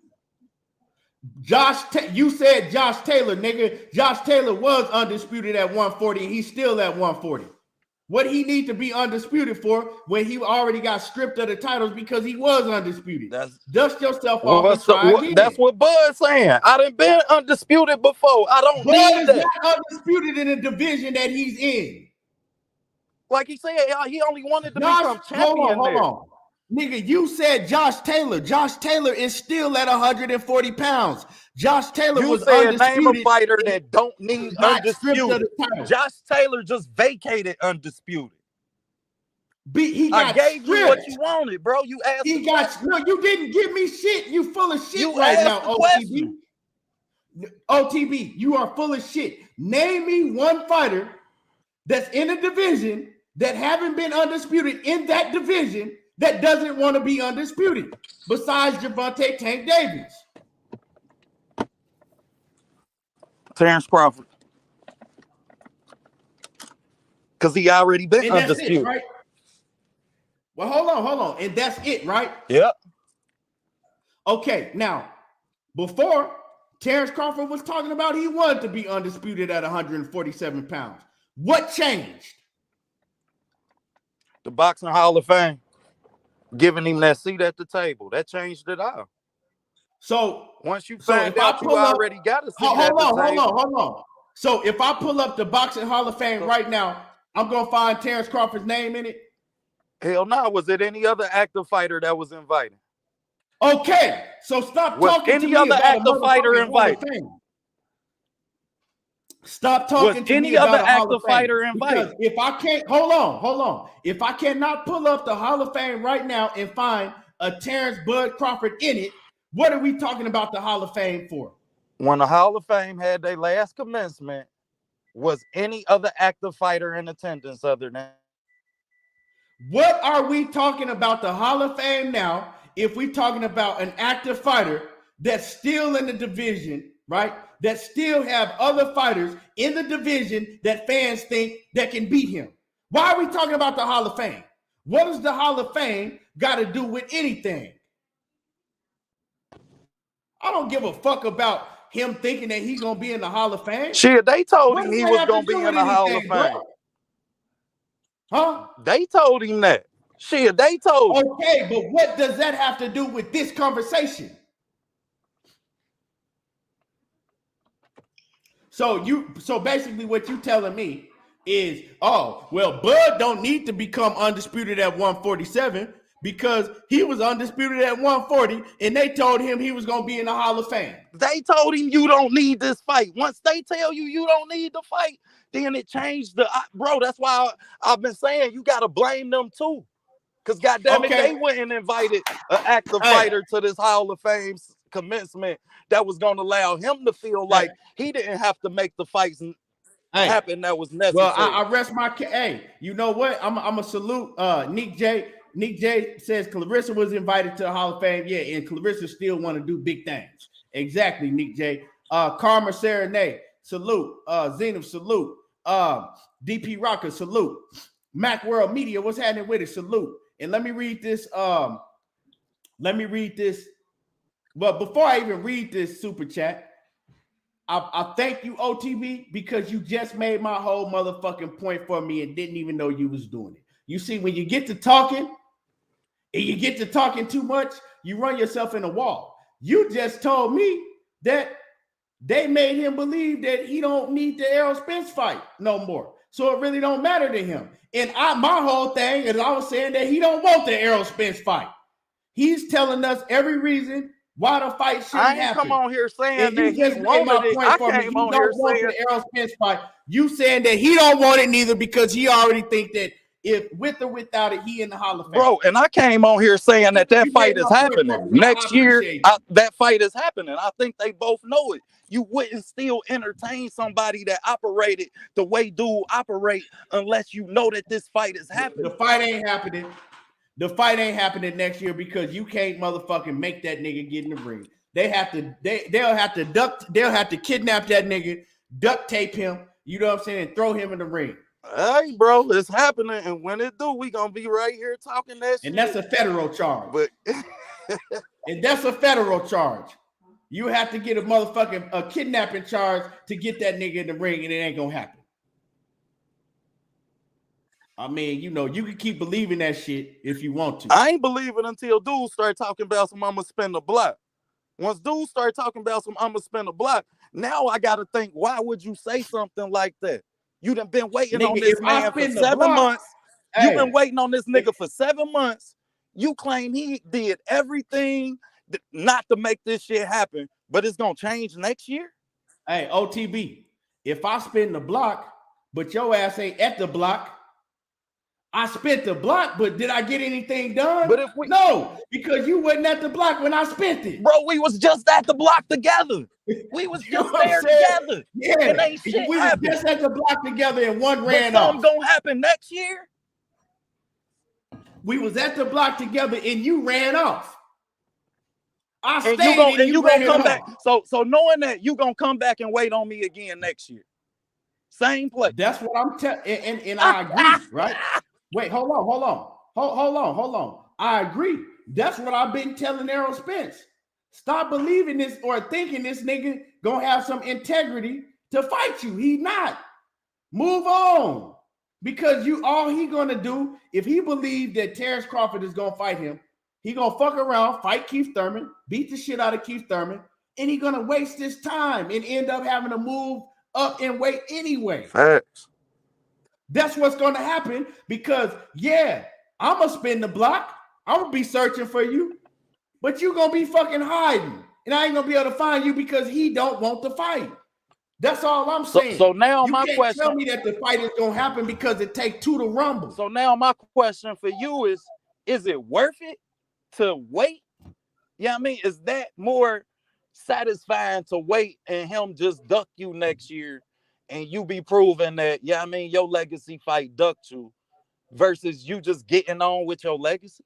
You said Josh Taylor, nigga. Josh Taylor was undisputed at 140, and he's still at 140. What he need to be undisputed for when he already got stripped of the titles because he was undisputed? Dust yourself off and try again. That's what Bud's saying. I done been undisputed before. I don't need that. Bud is not undisputed in the division that he's in. Like he said, he only wanted to become champion. Hold on. Nigga, you said Josh Taylor. Josh Taylor is still at 140 pounds. Josh Taylor was undisputed. Name a fighter that don't need undisputed. Josh Taylor just vacated undisputed. I gave you what you wanted, bro. You asked. No, you didn't give me shit. You full of shit right now, OTB. OTB, you are full of shit. Name me one fighter that's in a division that haven't been undisputed in that division that doesn't want to be undisputed besides Gervonta Tank Davis. Terence Crawford. Because he already been and undisputed. It, right? Well, hold on. And that's it, right? Yep. Okay, now, before Terence Crawford was talking about he wanted to be undisputed at 147 pounds. What changed? The Boxing Hall of Fame. Giving him that seat at the table. That changed it all. So once you find out you already got a seat at the table. Hold on. So if I pull up the Boxing Hall of Fame right now, I'm going to find Terence Crawford's name in it? Hell no. Was it any other active fighter that was invited? Okay, so stop Was talking to any me other about a active fighter motherfucking Hall of invited? Fame. Stop Was talking to me any about other a Hall of active Fame. fighter Because invited? if I can't, hold on. If I cannot pull up the Hall of Fame right now and find a Terence Bud Crawford in it, what are we talking about the Hall of Fame for? When the Hall of Fame had their last commencement, was any other active fighter in attendance other than? What are we talking about the Hall of Fame now if we're talking about an active fighter that's still in the division, right? That still have other fighters in the division that fans think that can beat him? Why are we talking about the Hall of Fame? What does the Hall of Fame got to do with anything? I don't give a fuck about him thinking that he's going to be in the Hall of Fame. Shit, they told What him does he that was have going to to do be with in the Hall of anything, Fame. bro? Huh? They told him that. Shit, they told him. Okay, but what does that have to do with this conversation? So basically what you telling me is, oh, well, Bud don't need to become undisputed at 147 because he was undisputed at 140 and they told him he was going to be in the Hall of Fame. They told him you don't need this fight. Once they tell you you don't need the fight, then it changed bro, that's why I've been saying you got to blame them too. Because goddamn it, they went and invited an active fighter to this Hall of Fame commencement that was going to allow him to feel like he didn't have to make the fights happen that was necessary. Well, I rest my case. Hey, you know what? I'm a salute Nick J. Nick J says Clarissa was invited to the Hall of Fame. Yeah, and Clarissa still want to do big things. Exactly, Nick J. Karma Serenade, salute. Zenith, salute. DP Rocker, salute. Mac World Media, what's happening with it? Salute. And let me read this. But before I even read this super chat, I thank you, OTB, because you just made my whole motherfucking point for me and didn't even know you was doing it. You see, when you get to talking and you get to talking too much, you run yourself in a wall. You just told me that they made him believe that he don't need the Errol Spence fight no more. So it really don't matter to him. And my whole thing is I was saying that he don't want the Errol Spence fight. He's telling us every reason why the fight shouldn't happen. I ain't come on here saying and that he wanted it. I came on here saying the Errol Spence fight. You saying that he don't want it neither because he already think that if with or without it, he in the Hall of Fame. Bro, and I came on here saying that fight is happening. Next year, that fight is happening. I think they both know it. You wouldn't still entertain somebody that operated the way dude operate unless you know that this fight is happening. The fight ain't happening. The fight ain't happening next year because you can't motherfucking make that nigga get in the ring. They'll have to kidnap that nigga, duct tape him, you know what I'm saying, and throw him in the ring. Hey, bro, it's happening, and when it do, we gonna be right here talking that shit. And that's a federal charge. But and that's a federal charge. You have to get a kidnapping charge to get that nigga in the ring, and it ain't gonna happen. I mean, you know, you can keep believing that shit if you want to. I ain't believing until dudes start talking about some I'ma spin the block. Once dudes start talking about some I'ma spin the block, now I gotta think, why would you say something like that? You done been waiting on this man for 7 months. You've been waiting on this nigga for 7 months. You claim he did everything not to make this shit happen, but it's gonna change next year? Hey, OTB, if I spin the block, but your ass ain't at the block, I spent the block, but did I get anything done? But no, because you wasn't at the block when I spent it. Bro, we was just at the block together. We was just there together. Yeah, and ain't shit we happened. was just at the block together and one ran off. Something gonna happen next year? We was at the block together and you ran off. I stayed and you gonna come back. So knowing that you gonna come back and wait on me again next year. Same place. That's what I'm telling, and I agree, right? Wait, hold on. I agree. That's what I've been telling Errol Spence. Stop believing this or thinking this nigga gonna have some integrity to fight you. He not. Move on. Because all he gonna do, if he believe that Terence Crawford is gonna fight him, he gonna fuck around, fight Keith Thurman, beat the shit out of Keith Thurman, and he gonna waste his time and end up having to move up in weight anyway. Facts. That's what's going to happen because, yeah, I'm going to spin the block. I'm going to be searching for you. But you going to be fucking hiding. And I ain't going to be able to find you because he don't want to fight. That's all I'm saying. So now you my can't question. tell me that the fight is going to happen because it takes 2 to rumble. So now my question for you is it worth it to wait? Yeah, I mean, is that more satisfying to wait and him just duck you next year and you be proving that, yeah, I mean, your legacy fight ducked you versus you just getting on with your legacy?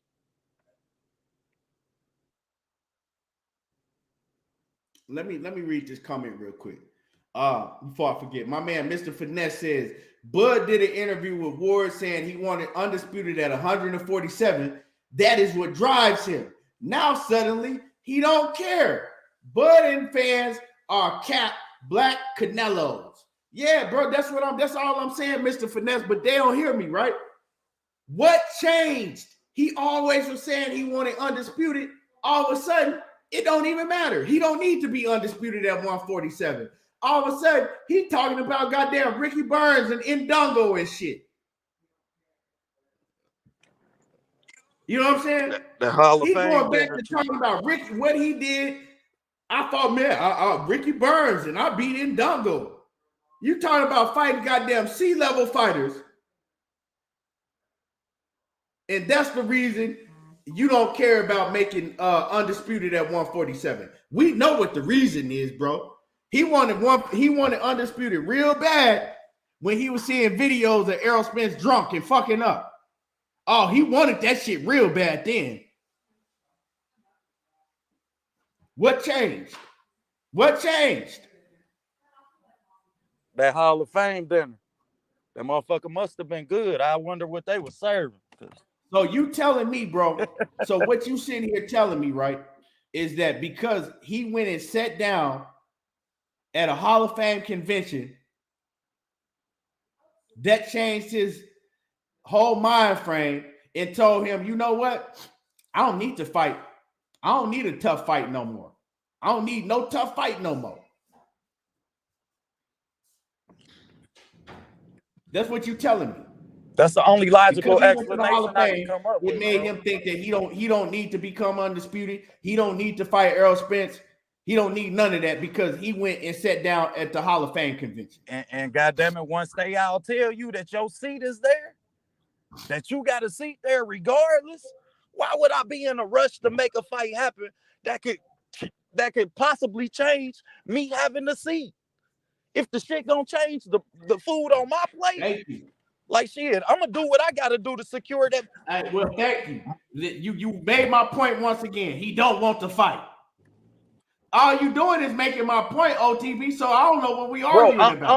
Let me read this comment real quick. Before I forget, my man Mr. Finesse says Bud did an interview with Ward saying he wanted undisputed at 147. That is what drives him. Now suddenly he don't care. Bud and fans are capped black Canelos. Yeah, bro, that's all I'm saying, Mr. Finesse, but they don't hear me, right? What changed? He always was saying he wanted undisputed. All of a sudden, it don't even matter. He don't need to be undisputed at 147. All of a sudden, he talking about goddamn Ricky Burns and Ndongo and shit. You know what I'm saying? The Hall of He Fame going back to talking about Ricky, what he did. I thought, man, Ricky Burns and I beat Ndongo. You talking about fighting goddamn C-level fighters. And that's the reason you don't care about making undisputed at 147. We know what the reason is, bro. He wanted undisputed real bad when he was seeing videos of Errol Spence drunk and fucking up. Oh, he wanted that shit real bad then. What changed? What changed? That Hall of Fame dinner. That motherfucker must have been good. I wonder what they were serving. So you telling me, bro, so what you sitting here telling me, right, is that because he went and sat down at a Hall of Fame convention, that changed his whole mind frame and told him, you know what? I don't need to fight. I don't need a tough fight no more. I don't need no tough fight no more. That's what you telling me. That's the only logical explanation I can come up with. It made him think that he don't need to become undisputed. He don't need to fight Errol Spence. He don't need none of that because he went and sat down at the Hall of Fame convention. And goddamn it, once they all tell you that your seat is there, that you got a seat there regardless, why would I be in a rush to make a fight happen that could possibly change me having a seat? If the shit gonna change the food on my plate, thank you. Like shit, I'm gonna do what I gotta do to secure that. Well, thank you. You made my point once again. He don't want to fight. All you doing is making my point, OTB. So I don't know what we arguing about.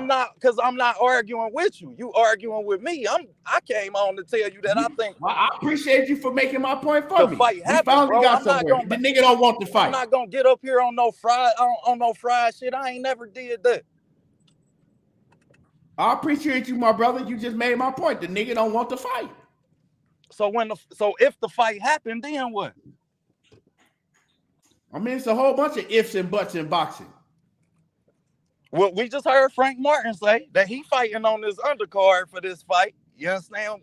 I'm not arguing with you. You arguing with me. I came on to tell you that I think. Well, I appreciate you for making my point for me. Fight happen, we finally bro. got somewhere. The nigga don't want to fight. I'm not gonna get up here on no fried shit. I ain't never did that. I appreciate you, my brother. You just made my point. The nigga don't want to fight. So if the fight happened, then what? I mean, it's a whole bunch of ifs and buts in boxing. Well, we just heard Frank Martin say that he fighting on this undercard for this fight. You understand?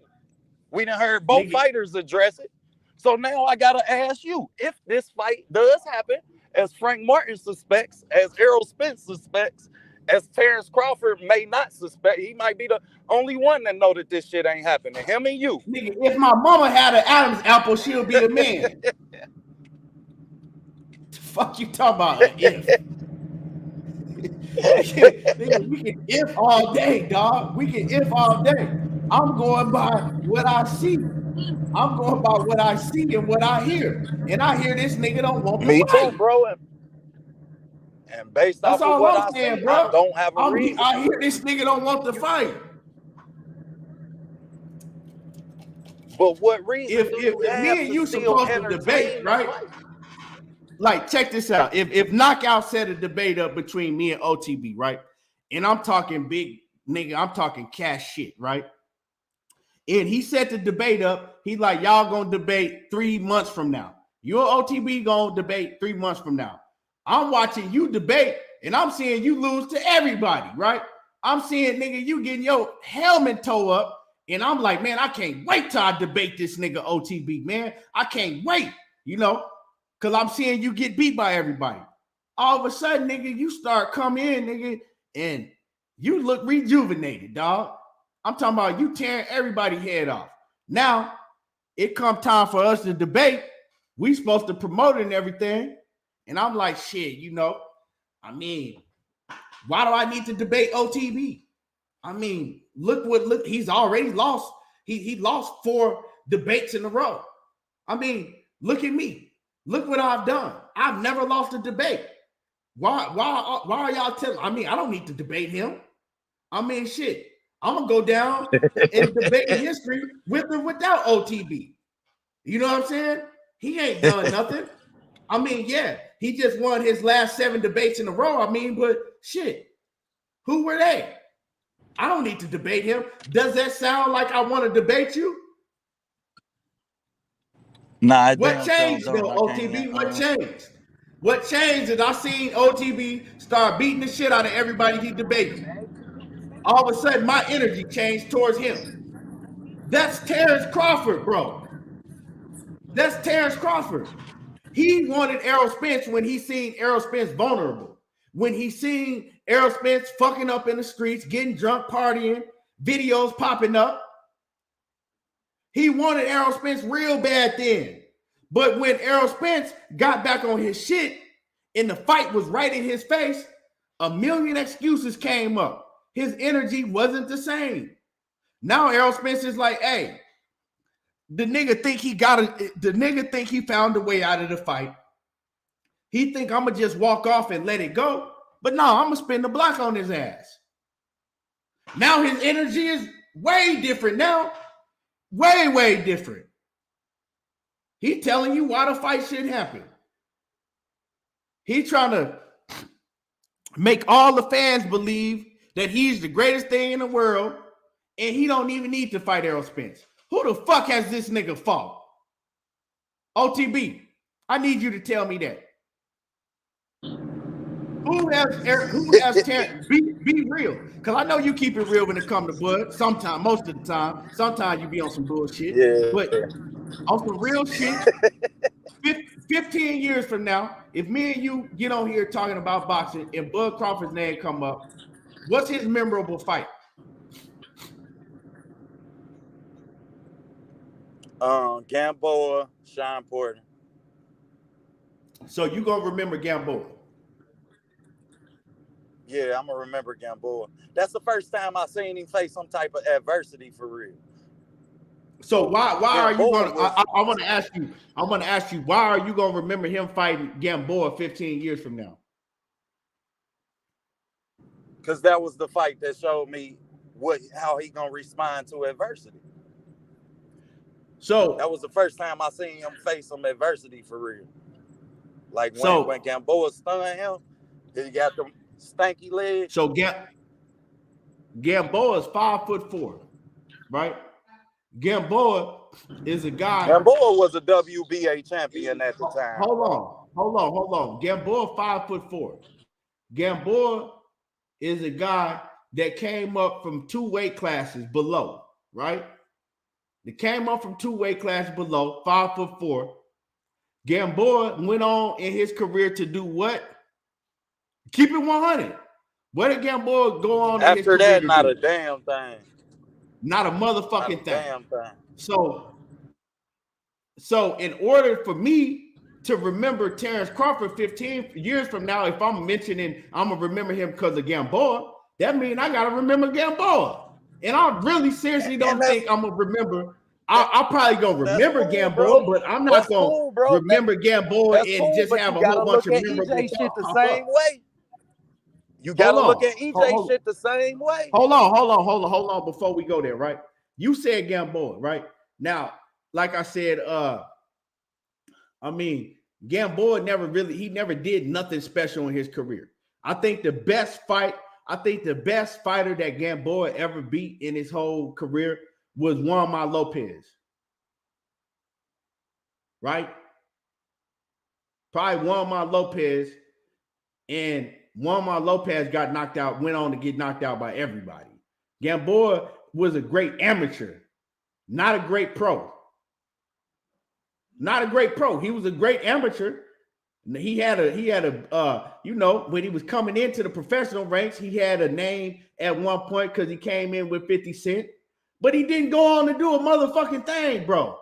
We done heard both fighters address it. So now I gotta ask you, if this fight does happen, as Frank Martin suspects, as Errol Spence suspects, as Terence Crawford may not suspect, he might be the only one that know that this shit ain't happening. Him and you. Nigga, if my mama had an Adam's apple, she'll be the man. The fuck you talking about? If. Nigga, we can if all day, dog. We can if all day. I'm going by what I see. I'm going by what I see and what I hear. And I hear this nigga don't want to fight. Me too, bro. And based off of what I'm saying, bro, I don't have a reason. I hear this nigga don't want to fight. But what reason? If me and you supposed to debate, right? Like, check this out. If Knockout set a debate up between me and OTB, right? And I'm talking big nigga, I'm talking cash shit, right? And he set the debate up. He like, y'all gonna debate 3 months from now. You and OTB gonna debate 3 months from now. I'm watching you debate, and I'm seeing you lose to everybody, right? I'm seeing, nigga, you getting your helmet toe up, And I'm like, man, I can't wait till I debate this nigga OTB, man. I can't wait, because I'm seeing you get beat by everybody. All of a sudden, nigga, you start coming in, nigga, and you look rejuvenated, dog. I'm talking about you tearing everybody's head off. Now, it come time for us to debate. We supposed to promote it and everything. And I'm like, shit, why do I need to debate OTB? Look, he's already lost. He lost 4 debates in a row. Look at me. Look what I've done. I've never lost a debate. Why are y'all telling? I don't need to debate him. Shit. I'm gonna go down in debate history with or without OTB. You know what I'm saying? He ain't done nothing. Yeah, he just won his last 7 debates in a row. But shit, who were they? I don't need to debate him. Does that sound like I want to debate you? Nah, what changed though, OTB? What changed? What changed is I seen OTB start beating the shit out of everybody he debated. All of a sudden, my energy changed towards him. That's Terence Crawford, bro. That's Terence Crawford. He wanted Errol Spence when he seen Errol Spence vulnerable. When he seen Errol Spence fucking up in the streets, getting drunk, partying, videos popping up. He wanted Errol Spence real bad then. But when Errol Spence got back on his shit and the fight was right in his face, a million excuses came up. His energy wasn't the same. Now Errol Spence is like, hey, the nigga think he found a way out of the fight. He think I'm gonna just walk off and let it go. But no, I'm gonna spin the block on his ass. Now his energy is way different now. Way, way different. He telling you why the fight should happen. He trying to make all the fans believe that he's the greatest thing in the world, and he don't even need to fight Errol Spence. Who the fuck has this nigga fought? OTB, I need you to tell me that. Who has Terence? Be real. Because I know you keep it real when it comes to Bud. Sometimes, most of the time. Sometimes you be on some bullshit. Yeah. But on some real shit, 15 years from now, if me and you get on here talking about boxing and Bud Crawford's name come up, what's his memorable fight? Gamboa, Sean Porter. So you gonna remember Gamboa? Yeah, I'm gonna remember Gamboa. That's the first time I seen him face some type of adversity for real. So why are you gonna? I want to ask you. I want to ask you, why are you gonna remember him fighting Gamboa 15 years from now? Because that was the fight that showed me how he gonna respond to adversity. So that was the first time I seen him face some adversity for real. Like when Gamboa stunned him, he got them stanky legs. So Gamboa is 5'4", right? Gamboa is a guy. Gamboa was a WBA champion at the time. Hold on. Gamboa 5'4". Gamboa is a guy that came up from 2 weight classes below, right? They came up from 2 weight classes below, 5'4". Gamboa went on in his career to do what? Keep it 100. What did Gamboa go on in his career after that? To Not do? a damn thing. Not a motherfucking thing. Damn thing. So in order for me to remember Terence Crawford 15 years from now, if I'm mentioning I'm gonna remember him because of Gamboa, that means I gotta remember Gamboa. And I really seriously don't think I'm gonna remember. I'll probably gonna remember Gamboa, but I'm not gonna remember Gamboa and just have a whole bunch of memorable shit the same way. You gotta look at EJ shit the same way. Hold on before we go there, right? You said Gamboa, right? Now, like I said, Gamboa never did nothing special in his career. I think the best fighter that Gamboa ever beat in his whole career was Juan Lopez. Right? Probably Juan Lopez, and Juan Lopez went on to get knocked out by everybody. Gamboa was a great amateur, not a great pro. Not a great pro. He was a great amateur. He had a you know, when he was coming into the professional ranks, he had a name at one point because he came in with 50 Cent, but he didn't go on to do a motherfucking thing, bro.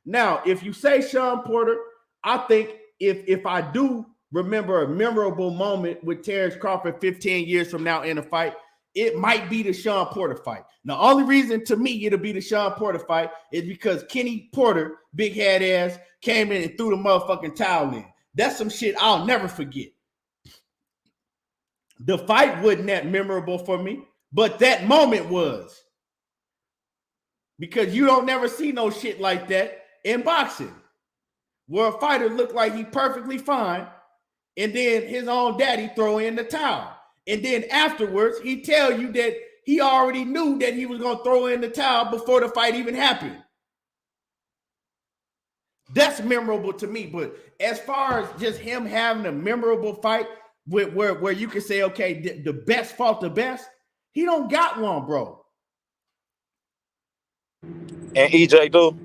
Now, if you say Sean Porter, I think if I do remember a memorable moment with Terence Crawford 15 years from now in a fight, it might be the Sean Porter fight. Now, the only reason to me it'll be the Sean Porter fight is because Kenny Porter, big head ass, came in and threw the motherfucking towel in. That's some shit I'll never forget. The fight wasn't that memorable for me, but that moment was. Because you don't never see no shit like that in boxing, where a fighter looked like he perfectly fine, and then his own daddy throw in the towel. And then afterwards, he tell you that he already knew that he was going to throw in the towel before the fight even happened. That's memorable to me. But as far as just him having a memorable fight where you can say, okay, the best fought the best, he don't got one, bro. And EJ do.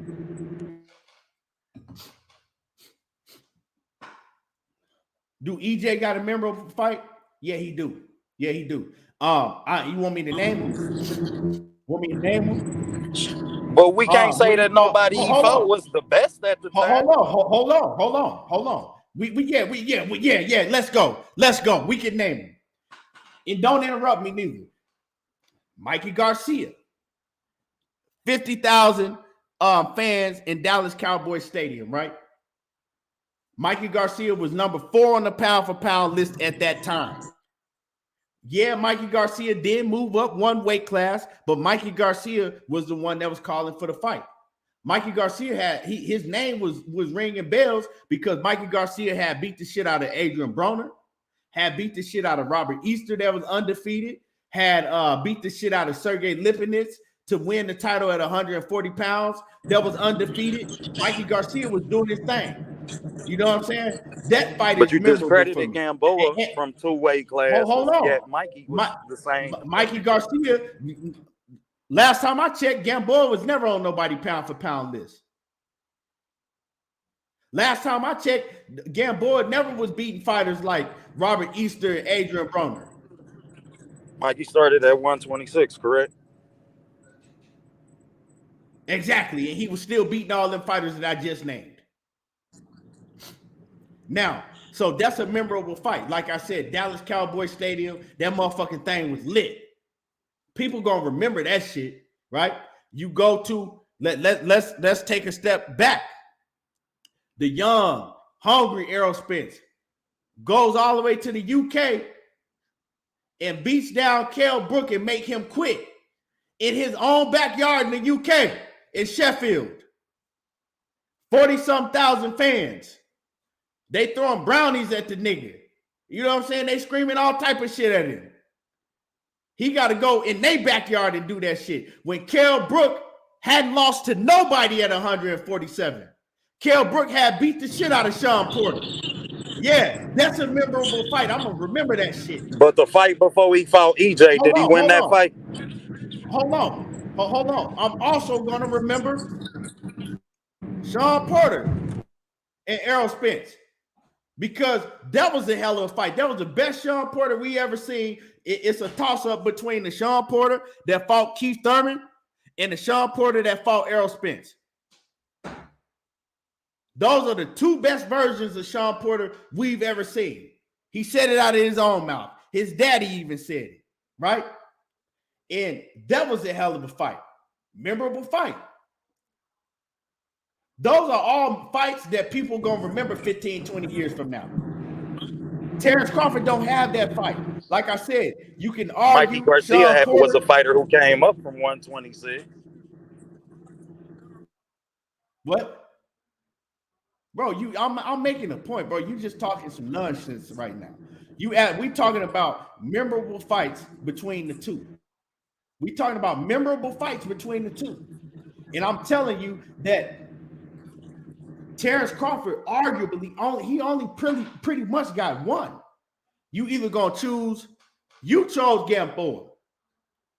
Do EJ got a memorable fight? Yeah, he do. Yeah, he do. You want me to name him? Want me to name him? But we can't say that nobody he fought was the best at the time. Hold on. Yeah. Let's go. We can name him. And don't interrupt me neither. Mikey Garcia. 50,000 fans in Dallas Cowboys Stadium, right? Mikey Garcia was number 4 on the pound-for-pound list at that time. Yeah, Mikey Garcia did move up one weight class, but Mikey Garcia was the one that was calling for the fight. Mikey Garcia his name was ringing bells because Mikey Garcia had beat the shit out of Adrian Broner, had beat the shit out of Robert Easter that was undefeated, had beat the shit out of Sergey Lipinets to win the title at 140 pounds that was undefeated. Mikey Garcia was doing his thing. You know what I'm saying? That fight but is you discredited Gamboa from 2 weight classes. Hold on. Yet Mikey was the same. Mikey Garcia, last time I checked, Gamboa was never on nobody pound for pound list. Last time I checked, Gamboa never was beating fighters like Robert Easter and Adrian Broner. Mikey started at 126, correct? Exactly, and he was still beating all them fighters that I just named. Now, so that's a memorable fight. Like I said, Dallas Cowboy Stadium, that motherfucking thing was lit. People gonna remember that shit, right? You go to let's take a step back. The young, hungry Errol Spence goes all the way to the UK and beats down Kell Brook and make him quit in his own backyard in the UK in Sheffield. 40-some thousand fans. They throwing brownies at the nigga. You know what I'm saying? They screaming all type of shit at him. He got to go in their backyard and do that shit. When Kell Brook hadn't lost to nobody at 147. Kell Brook had beat the shit out of Sean Porter. Yeah, that's a memorable fight. I'm going to remember that shit. But the fight before he fought EJ, did he win that fight? Hold on. I'm also going to remember Sean Porter and Errol Spence. Because that was a hell of a fight. That was the best Sean Porter we ever seen. It's a toss-up between the Sean Porter that fought Keith Thurman and the Sean Porter that fought Errol Spence. Those are the 2 best versions of Sean Porter we've ever seen. He said it out of his own mouth. His daddy even said it, right? And that was a hell of a fight. Memorable fight. Those are all fights that people going to remember 15, 20 years from now. Terence Crawford don't have that fight. Like I said, you can argue. Mikey Garcia was a fighter who came up from 126. What? Bro, I'm making a point, bro. You just talking some nonsense right now. We talking about memorable fights between the two. We talking about memorable fights between the two. And I'm telling you that Terence Crawford arguably only pretty much got one. You either gonna choose, you chose Gamboa.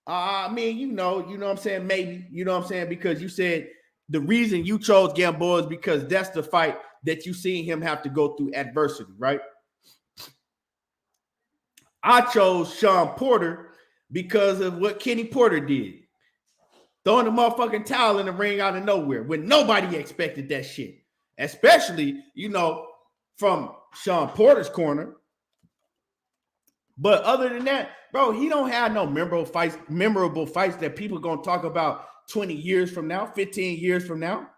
I mean, you know what I'm saying? Maybe, you know what I'm saying? Because you said the reason you chose Gamboa is because that's the fight that you seen him have to go through adversity, right? I chose Sean Porter because of what Kenny Porter did. Throwing the motherfucking towel in the ring out of nowhere when nobody expected that shit. Especially, you know, from Sean Porter's corner. But other than that, bro, he don't have no memorable fights that people gonna talk about 20 years from now, 15 years from now.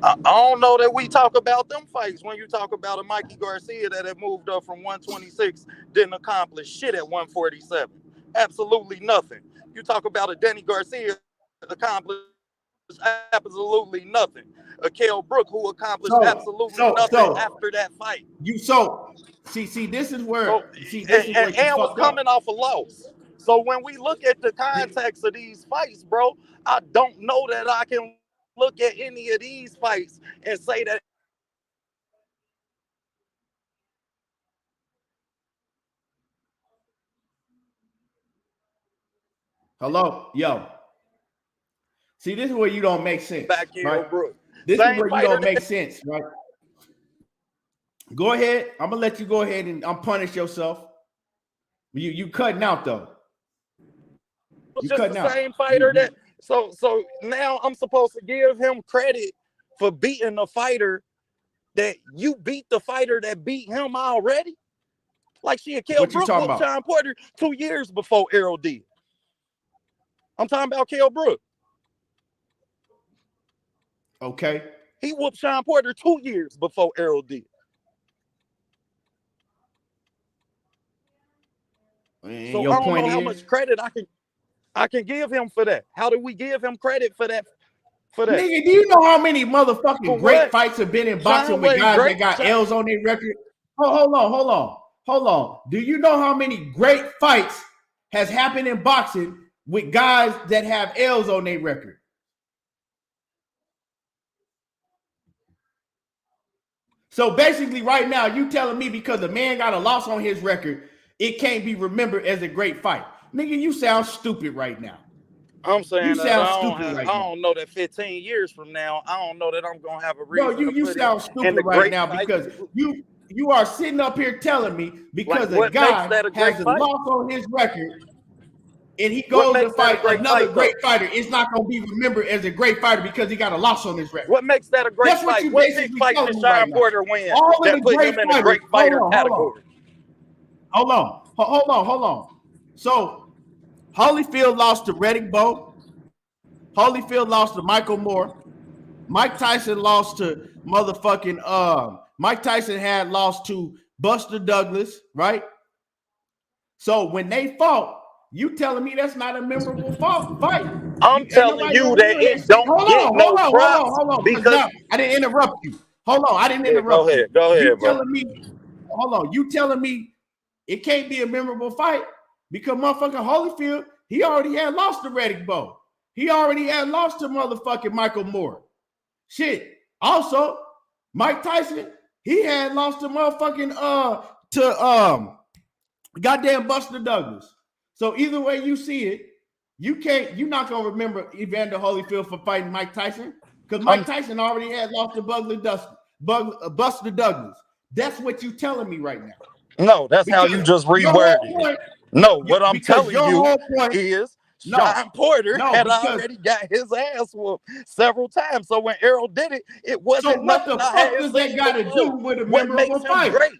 I don't know that we talk about them fights when you talk about a Mikey Garcia that had moved up from 126, didn't accomplish shit at 147. Absolutely nothing. You talk about a Danny Garcia accomplished absolutely nothing. A Kell Brook who accomplished absolutely nothing after that fight. See, this is where and was coming off a loss. So when we look at the context of these fights, bro, I don't know that I can look at any of these fights and say that. Hello, yo. See, this is where you don't make sense, right? This is where you don't make sense, right? Go ahead. I'm gonna let you go ahead and punish yourself. You cutting out though. You cutting out. Same fighter that. So now I'm supposed to give him credit for beating a fighter that you beat the fighter that beat him already. Like Kell Brook whooped Sean Porter 2 years before Errol did. I'm talking about Kell Brook. Okay. He whooped Sean Porter 2 years before Errol did. And so I don't know how much credit I can give him for that. How do we give him credit for that? Nigga, do you know how many motherfucking great fights have been in boxing with guys that got L's on their record? Hold on. Do you know how many great fights has happened in boxing with guys that have L's on their record? So basically right now, you telling me because a man got a loss on his record, it can't be remembered as a great fight. Nigga, you sound stupid right now. I'm saying I don't know that 15 years from now, I don't know that I'm going to have a reason. No, you sound stupid right now because you are sitting up here telling me because a guy has a loss on his record and he goes to fight another great fighter, it's not going to be remembered as a great fighter because he got a loss on his record. What makes that a great fight? What big fight did Sean Porter win that put him in the great fighter category? Hold on. So Holyfield lost to Riddick Bowe. Holyfield lost to Michael Moore. Mike Tyson lost to Mike Tyson had lost to Buster Douglas, right? So when they fought, you telling me that's not a memorable fight? I'm telling you that it don't get no props. Hold on. Because I didn't interrupt you. Hold on, I didn't interrupt you. Go ahead, You telling me it can't be a memorable fight because motherfucking Holyfield, he already had lost to Riddick Bowe. He already had lost to motherfucking Michael Moore. Shit. Also, Mike Tyson, he had lost to motherfucking goddamn Buster Douglas. So either way you see it, you're not gonna remember Evander Holyfield for fighting Mike Tyson because Mike Tyson already had lost to Buster Douglas. That's what you telling me right now. No, that's how you just reworded it. No, what I'm telling you is Sean Porter had already got his ass whooped several times. So when Errol did it, it wasn't so what the fuck does that got to do with a memorable fight? Great?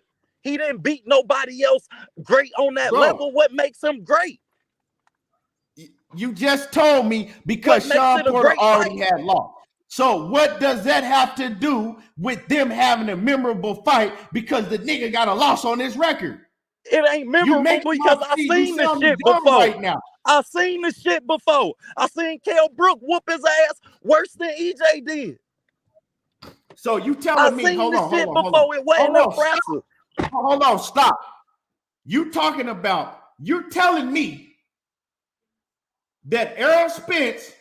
He didn't beat nobody else great on that level. What makes him great? You just told me because Sean Porter already had lost. So what does that have to do with them having a memorable fight because the nigga got a loss on his record? It ain't memorable because I seen this shit before. Right now. I seen this shit before. I seen Kell Brook whoop his ass worse than EJ did. So you telling me, hold on. It wasn't impressive. Hold on, stop. You're telling me that Errol Spence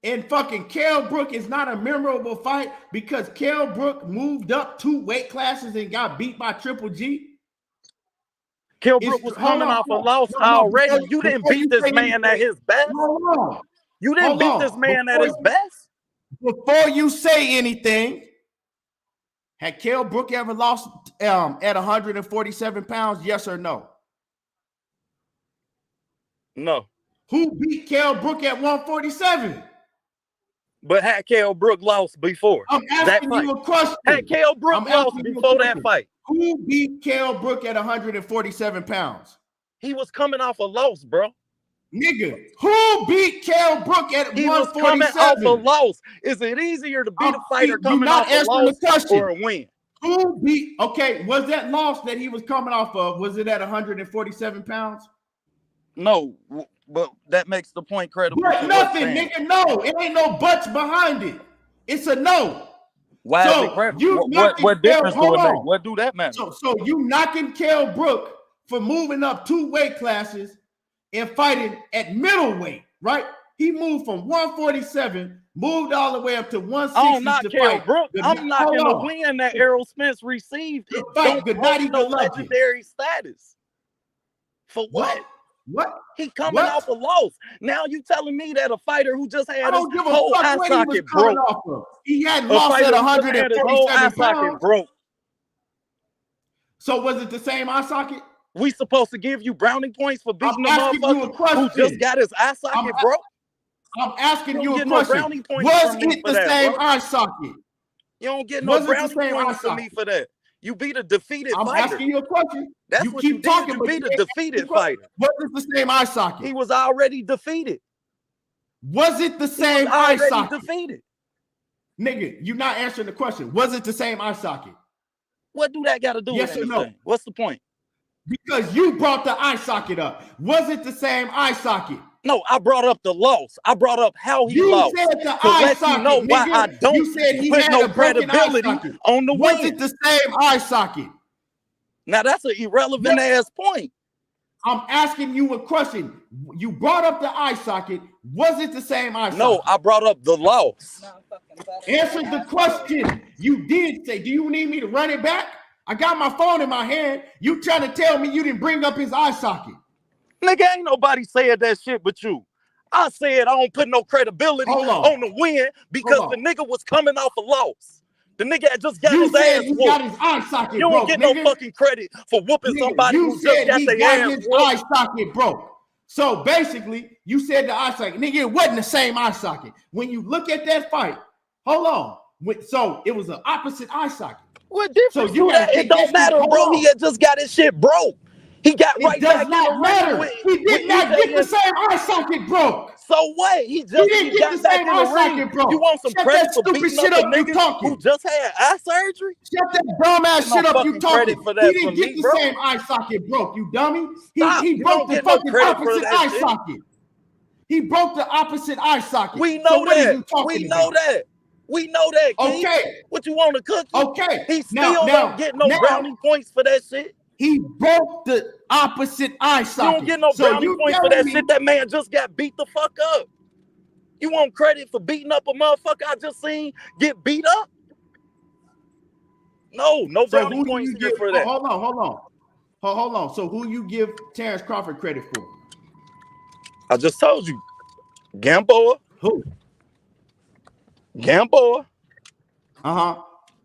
and fucking Kell Brook is not a memorable fight because Kell Brook moved up 2 weight classes and got beat by Triple G? Kell Brook was coming off a loss already. You didn't beat this man at his best. You didn't beat this man at his best. Before you say anything, had Kell Brook ever lost at 147 pounds? Yes or no? No. Who beat Kell Brook at 147? But had Kell Brook lost before? I'm asking you a question. Had Kell Brook lost before that fight? Who beat Kell Brook at 147 pounds? He was coming off a loss, bro. Nigga, who beat Kell Brook at 147? He was coming off a loss. Is it easier to beat a fighter coming off a loss or a win? Who beat? Okay, was that loss that he was coming off of? Was it at 147 pounds? No, but that makes the point credible. But nothing, nigga. No, it ain't no buts behind it. It's a no. Why is it credible? What difference do it make? What do that matter? So you knocking Kell Brook for moving up 2 weight classes and fighting at middleweight, right? He moved from 147, moved all the way up to 160 I'm not Kell Brook. I'm knocking the win that Errol Spence received. It don't hold no legendary status. For what? What? He coming off a loss. Now you telling me that a fighter who just had his whole eye socket broke. He had lost at 147 pounds. Broke. So was it the same eye socket? We supposed to give you brownie points for beating the motherfucker who just got his eye socket broke? I'm asking you a question. Was it the same eye socket? You don't get no brownie points from me for that. You beat a defeated fighter. I'm asking you a question. That's what you did. You beat a defeated fighter. Was it the same eye socket? He was already defeated. Was it the same eye socket? Defeated. Nigga, you're not answering the question. Was it the same eye socket? What do that got to do with anything? No? What's the point? Because you brought the eye socket up. Was it the same eye socket? No, I brought up the loss. I brought up how he lost. You said the eye socket. You know why I don't put no credibility on the win. Was it the same eye socket? Now that's an irrelevant ass point. I'm asking you a question. You brought up the eye socket. Was it the same eye socket? No, I brought up the loss. Answer the question. You did say, do you need me to run it back? I got my phone in my hand. You trying to tell me you didn't bring up his eye socket? Nigga, ain't nobody said that shit but you. I said I don't put no credibility on the win because the nigga was coming off a loss. The nigga had just got his ass whooped. Got his eye socket you don't get no fucking credit for whooping somebody who just got their ass his eye socket broke. So basically, you said the eye socket. Nigga, it wasn't the same eye socket. When you look at that fight, hold on. So it was an opposite eye socket. What difference? So it don't matter, bro. He had just got his shit broke. He got right back in the ring. He did not get the same eye socket broke. So what? He didn't get the same eye socket broke. You want some credit for beating up a nigga who just had eye surgery? Shut that dumb ass shit up. You talking? He didn't get the same eye socket broke. You dummy. He broke the fucking opposite eye socket. He broke the opposite eye socket. We know that. We know that. We know that. Okay. What you want to cook? Okay. He still don't get no brownie points for that shit. He broke the opposite eye socket. You don't get no brownie points for that shit. That man just got beat the fuck up. You want credit for beating up a motherfucker I just seen get beat up? No brownie points here for that. Hold on. So who you give Terence Crawford credit for? I just told you. Gamboa. Who? Gamboa.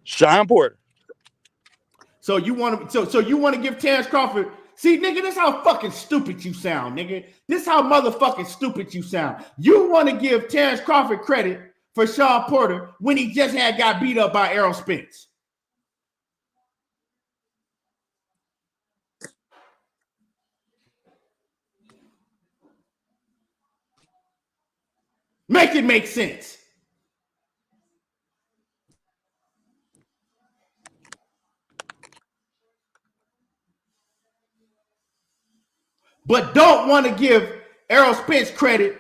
Sean Porter. So you want to give Terence Crawford? See, nigga, this how fucking stupid you sound, nigga. This how motherfucking stupid you sound. You want to give Terence Crawford credit for Sean Porter when he just got beat up by Errol Spence. Make it make sense. But don't want to give Errol Spence credit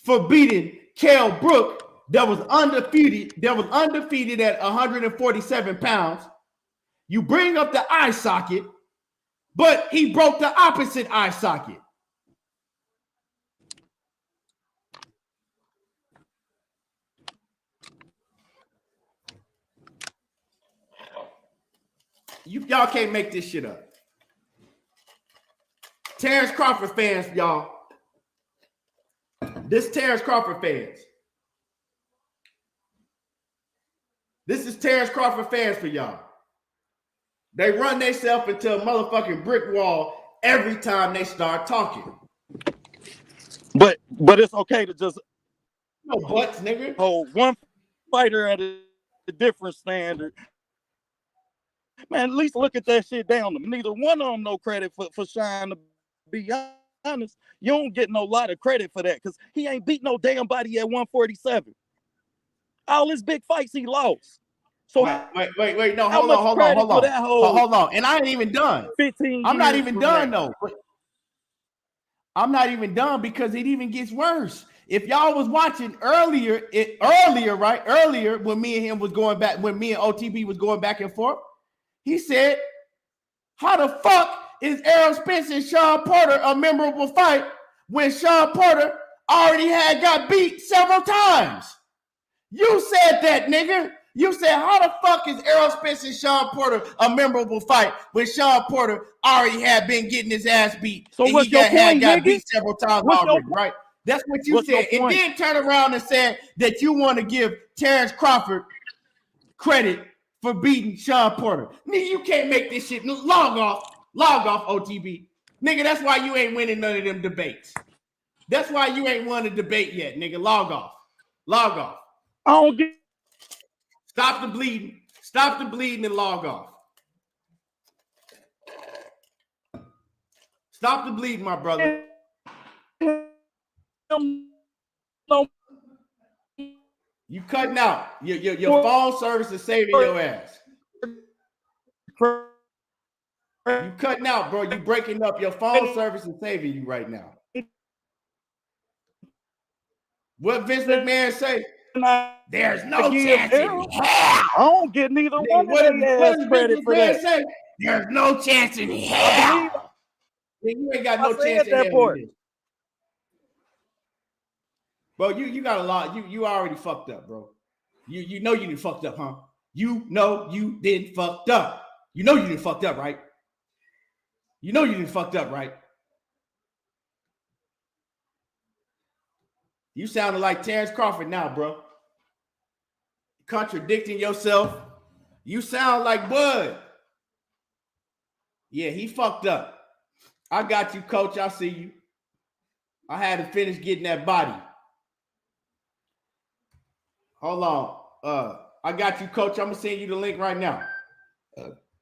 for beating Kell Brook that was undefeated at 147 pounds. You bring up the eye socket, but he broke the opposite eye socket. Y'all can't make this shit up. Terence Crawford fans, y'all. This Terence Crawford fans. This is Terence Crawford fans for y'all. They run themselves into a motherfucking brick wall every time they start talking. But it's okay to just No butts, nigga. hold one fighter at a different standard. Man, at least look at that shit down them. Neither one of them no credit for trying to be honest. You don't get no lot of credit for that because he ain't beat no damn body at 147. All his big fights he lost. So wait. No, how hold much on. credit for that whole Hold on. And I ain't even done. 15 I'm not years even from done now? though. I'm not even done because it even gets worse. If y'all was watching earlier when me and him was going back, when me and OTB was going back and forth, he said, how the fuck is Errol Spence and Sean Porter a memorable fight when Sean Porter already got beat several times? You said that, nigga. You said, how the fuck is Errol Spence and Sean Porter a memorable fight when Sean Porter already had been getting his ass beat? So and what's he your got point, beat several times already, right? That's what you said. And then turn around and said that you want to give Terence Crawford credit for beating Sean Porter. Nigga, you can't make this shit. Log off, OTB. Nigga, that's why you ain't winning none of them debates. That's why you ain't won a debate yet, nigga. Log off. I don't get. Stop the bleeding. Stop the bleeding and log off. Stop the bleeding, my brother. You cutting out. Your phone service is saving your ass. You cutting out, bro. You breaking up. Your phone service is saving you right now. What Vince McMahon say? There's no chance in hell. I don't get neither one What of does credit Vince for McMahon that. say? There's no chance in hell. You ain't got no chance in hell. Bro, you got a lot. You already fucked up, bro. You know you didn't fucked up, huh? You know you didn't fucked up. You know you didn't fucked up, right? You know you didn't fucked up, right? You sounded like Terence Crawford now, bro. Contradicting yourself. You sound like Bud. Yeah, he fucked up. I got you, coach. I see you. I had to finish getting that body. Hold on. I got you, coach. I'm gonna send you the link right now.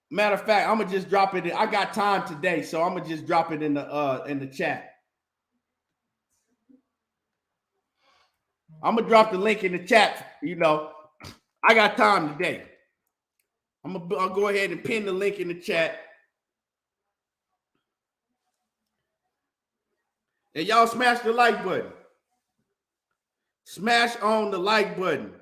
Matter of fact, I'm gonna just drop it in. I got time today, so I'm gonna just drop it in the chat. I'm gonna drop the link in the chat. You know, I got time today. I'll go ahead and pin the link in the chat. And y'all smash the like button. Smash on the like button.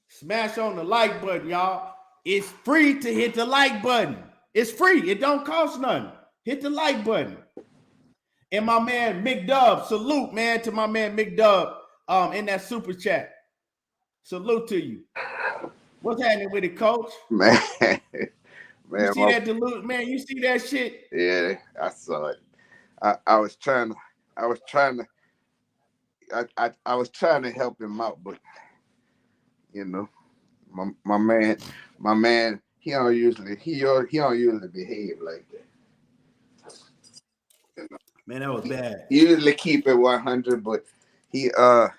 Smash on the like button, y'all. It's free to hit the like button. It's free. It don't cost nothing. Hit the like button. And my man McDub, salute, man, to my man McDub in that super chat. Salute to you. What's happening with it, coach? Man, you see that dilute, man? You see that shit? Yeah, I saw it. I was trying to help him out, but you know, my man, he don't usually behave like that. You know? Man, that was bad. He usually keep it 100, but he I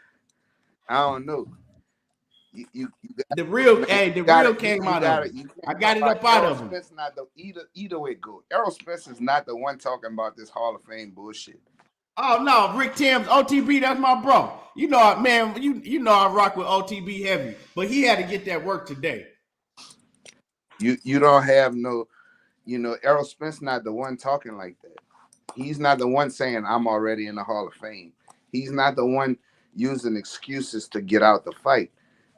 don't know. The real came out of him. I got it up out of him. Spence not either way it goes. Errol Spence is not the one talking about this Hall of Fame bullshit. Oh no, Rick Timms, OTB, that's my bro. You know, man, you know I rock with OTB heavy, but he had to get that work today. You don't have no, Errol Spence not the one talking like that. He's not the one saying I'm already in the Hall of Fame. He's not the one using excuses to get out the fight.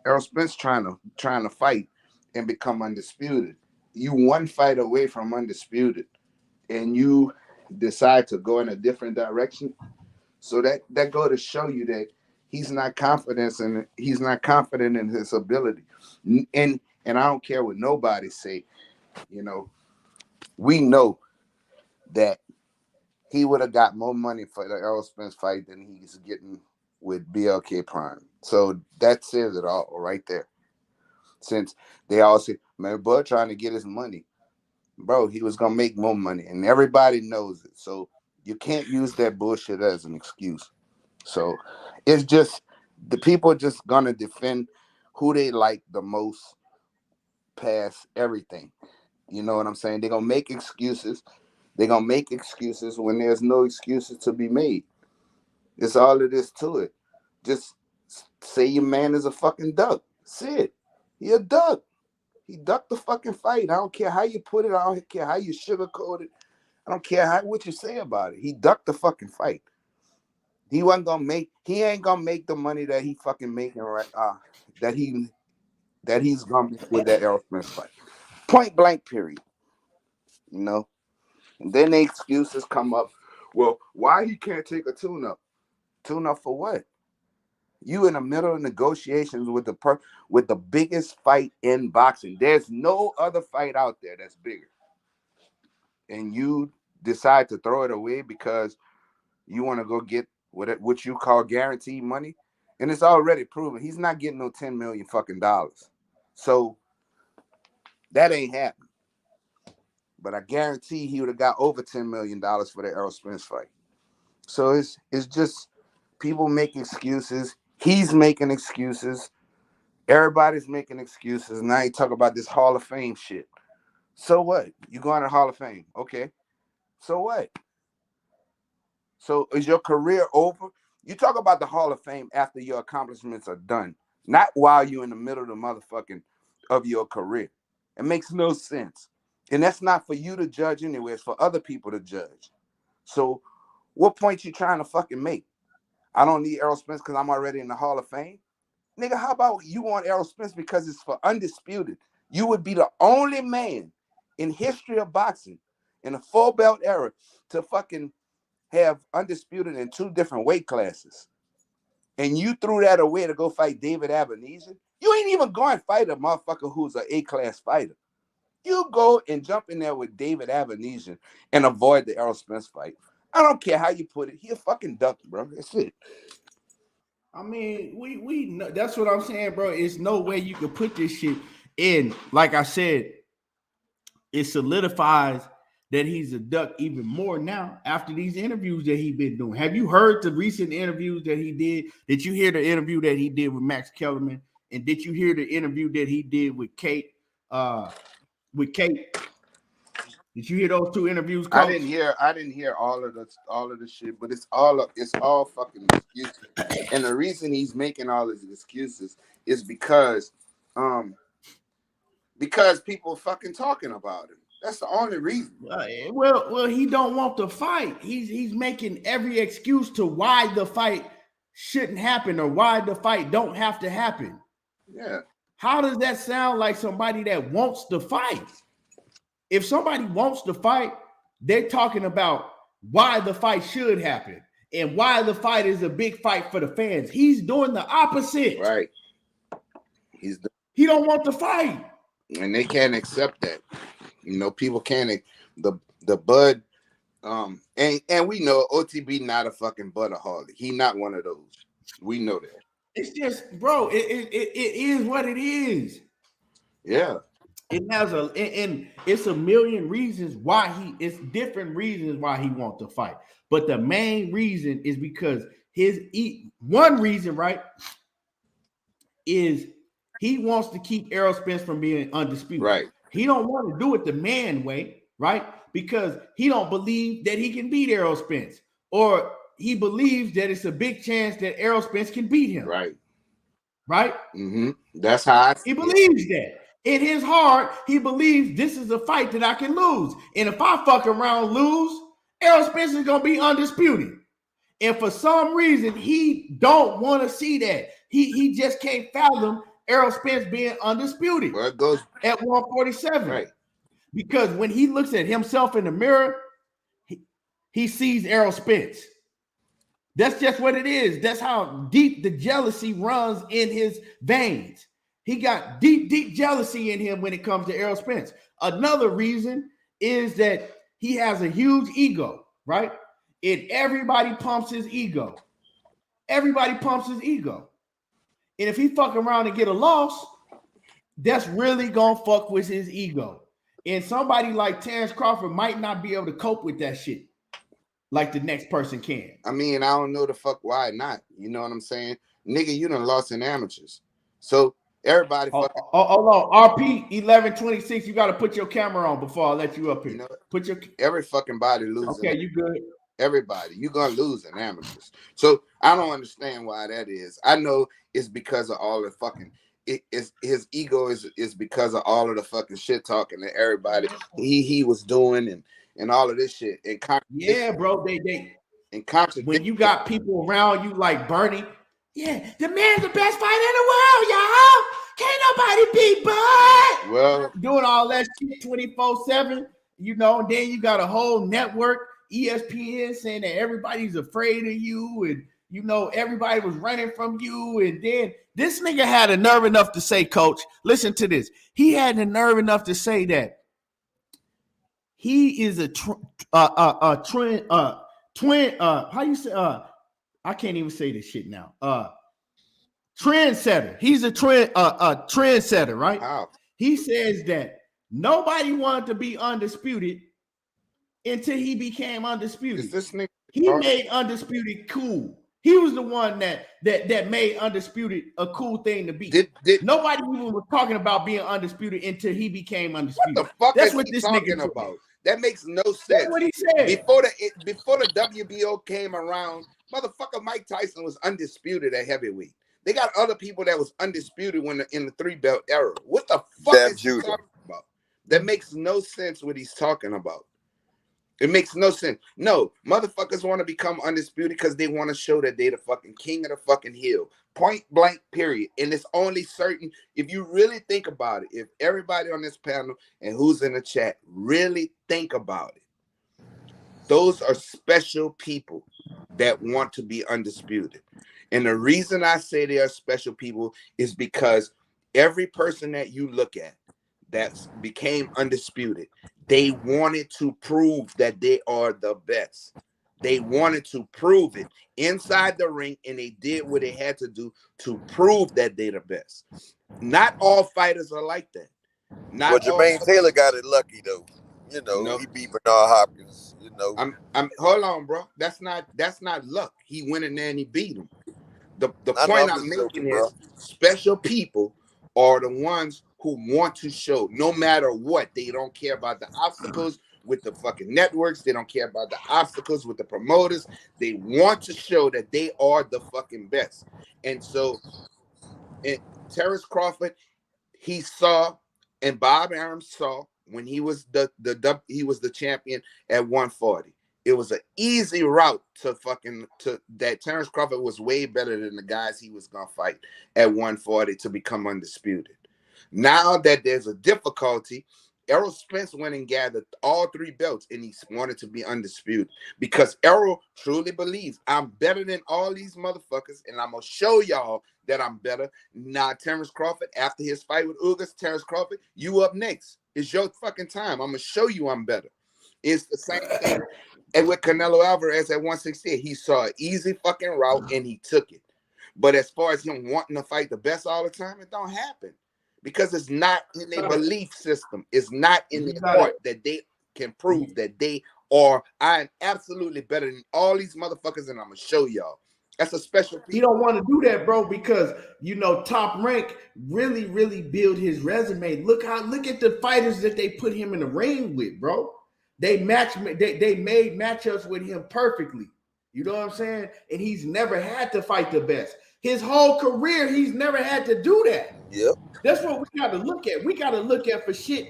Errol Spence trying to fight, and become undisputed. You one fight away from undisputed, and you decide to go in a different direction. So that go to show you that he's not confident in his ability. And I don't care what nobody say. You know, we know that he would have got more money for the Errol Spence fight than he's getting with BLK Prime. So that says it all right there. Since they all say, man, Bud trying to get his money. Bro, he was going to make more money, and everybody knows it. So you can't use that bullshit as an excuse. So it's just the people are just going to defend who they like the most past everything. You know what I'm saying? They're going to make excuses. They're going to make excuses when there's no excuses to be made. It's all it is to it. Just say your man is a fucking duck. That's it. He a duck. He ducked the fucking fight. I don't care how you put it. I don't care how you sugarcoat it. I don't care what you say about it. He ducked the fucking fight. He ain't gonna make the money that he fucking making right that he's gonna make with that Errol Spence fight. Point blank, period. You know? And then the excuses come up. Well, why he can't take a tune-up? Tune-up for what? You in the middle of negotiations with the biggest fight in boxing. There's no other fight out there that's bigger. And you decide to throw it away because you want to go get what you call guaranteed money, and it's already proven he's not getting no $10 million fucking dollars. So that ain't happening. But I guarantee he would have got over $10 million for the Errol Spence fight. So it's just people make excuses. He's making excuses. Everybody's making excuses. Now you talk about this Hall of Fame shit. So what? You going to Hall of Fame? Okay. So what? So is your career over? You talk about the Hall of Fame after your accomplishments are done, not while you're in the middle of the motherfucking of your career. It makes no sense. And that's not for you to judge anyway. It's for other people to judge. So what point you trying to fucking make? I don't need Errol Spence because I'm already in the Hall of Fame. Nigga, how about you want Errol Spence because it's for undisputed? You would be the only man in history of boxing in the full belt era to fucking have undisputed in 2 different weight classes. And you threw that away to go fight David Avenesian. You ain't even going to fight a motherfucker who's an A-class fighter. You go and jump in there with David Avenesian and avoid the Errol Spence fight. I don't care how you put it. He a fucking duck, bro. That's it. I mean, we know, that's what I'm saying, bro. It's no way you can put this shit in. Like I said, it solidifies that he's a duck even more now after these interviews that he's been doing. Have you heard the recent interviews that he did? Did you hear the interview that he did with Max Kellerman? And did you hear the interview that he did with Kate? Did you hear those 2 interviews, Coach? I didn't hear all of the shit, but it's all fucking excuses. And the reason he's making all his excuses is because people fucking talking about him. That's the only reason. Well, he don't want to fight. He's making every excuse to why the fight shouldn't happen or why the fight don't have to happen. Yeah. How does that sound like somebody that wants to fight? If somebody wants to fight, they're talking about why the fight should happen and why the fight is a big fight for the fans. He's doing the opposite. Right. He don't want to fight. And they can't accept that. You know, people can't. The Bud, and we know OTB not a fucking Budaholic. He not one of those. We know that. It's just, bro. It is what it is. Yeah. It has and it's a million reasons why it's different reasons why he wants to fight. But the main reason is because one reason, right, is he wants to keep Errol Spence from being undisputed. Right. He don't want to do it the man way, right? Because he don't believe that he can beat Errol Spence, or he believes that it's a big chance that Errol Spence can beat him. Right. Right? Mm-hmm. That's how he believes that. In his heart, he believes this is a fight that I can lose. And if I fuck around lose, Errol Spence is going to be undisputed. And for some reason, he don't want to see that. He just can't fathom Errol Spence being undisputed Well, it goes at 147. right. Because when he looks at himself in the mirror, he sees Errol Spence. That's just what it is. That's how deep the jealousy runs in his veins. He got deep jealousy in him when it comes to Errol Spence. Another reason is that he has a huge ego, right? And everybody pumps his ego. Everybody pumps his ego. And if he fuck around and get a loss, that's really gonna fuck with his ego. And somebody like Terence Crawford might not be able to cope with that shit like the next person can. I mean, I don't know the fuck why not. You know what I'm saying? Nigga, you done lost in amateurs. So everybody fucking. Hold on. RP 1126, you got to put your camera on before I let you up here. You know, put your every fucking body loses. Okay, you good. Everybody, you're gonna lose in amateurs. So I don't understand why that is. I know it's because of all the fucking his ego is because of all of the fucking shit talking that everybody he was doing and all of this shit. And yeah, bro, they and when you got people around you like Bernie, yeah, the man's the best fighter in the world, y'all. Can't nobody beat Bud. Well, doing all that shit 24/7, you know, and then you got a whole network, ESPN, saying that everybody's afraid of you, and you know, everybody was running from you. And then this nigga had a nerve enough to say, Coach, listen to this. He had the nerve enough to say that he is a twin, how you say, I can't even say this shit now. Trendsetter. He's a trendsetter, right? wow. He says that nobody wanted to be undisputed until he became undisputed. Is this nigga He made undisputed cool. He was the one that made undisputed a cool thing to be. Nobody even was talking about being undisputed until he became undisputed. What the fuck That's is what he this talking nigga about? That makes no sense. That's what he said. Before the WBO came around, motherfucker Mike Tyson was undisputed at heavyweight. They got other people that was undisputed in the 3-belt era. What the fuck is he talking about? That makes no sense what he's talking about. It makes no sense. No, motherfuckers want to become undisputed because they want to show that they the fucking king of the fucking hill. Point blank, period. And it's only certain, if you really think about it, if everybody on this panel and who's in the chat really think about it, those are special people that want to be undisputed. And the reason I say they are special people is because every person that you look at that became undisputed, they wanted to prove that they are the best. They wanted to prove it inside the ring, and they did what they had to do to prove that they're the best. Not all fighters are like that. But Jermaine Taylor got it lucky though. You know, he beat Bernard Hopkins. You know, I'm hold on, bro. That's not luck. He went in there and he beat him. The point I'm making is special people are the ones who want to show no matter what. They don't care about the obstacles with the fucking networks. They don't care about the obstacles with the promoters. They want to show that they are the fucking best. And so, Terence Crawford, he saw, and Bob Arum saw when he was the champion at 140. It was an easy route to that Terence Crawford was way better than the guys he was gonna fight at 140 to become undisputed. Now that there's a difficulty, Errol Spence went and gathered all 3 belts and he wanted to be undisputed because Errol truly believes I'm better than all these motherfuckers and I'm gonna show y'all that I'm better. Now, Terence Crawford, after his fight with Ugas, Terence Crawford, you up next. It's your fucking time. I'm gonna show you I'm better. It's the same thing. And with Canelo Alvarez at 168, he saw an easy fucking route and he took it. But as far as him wanting to fight the best all the time, it don't happen. Because it's not in their belief system. It's not in their heart that they can prove that they are, I am absolutely better than all these motherfuckers, and I'm going to show y'all. That's a special piece. He don't want to do that, bro, because, you know, Top Rank really, really build his resume. Look at the fighters that they put him in the ring with, bro. They made matchups with him perfectly. You know what I'm saying? And he's never had to fight the best. His whole career, he's never had to do that. Yep. That's what we got to look at. We got to look at for shit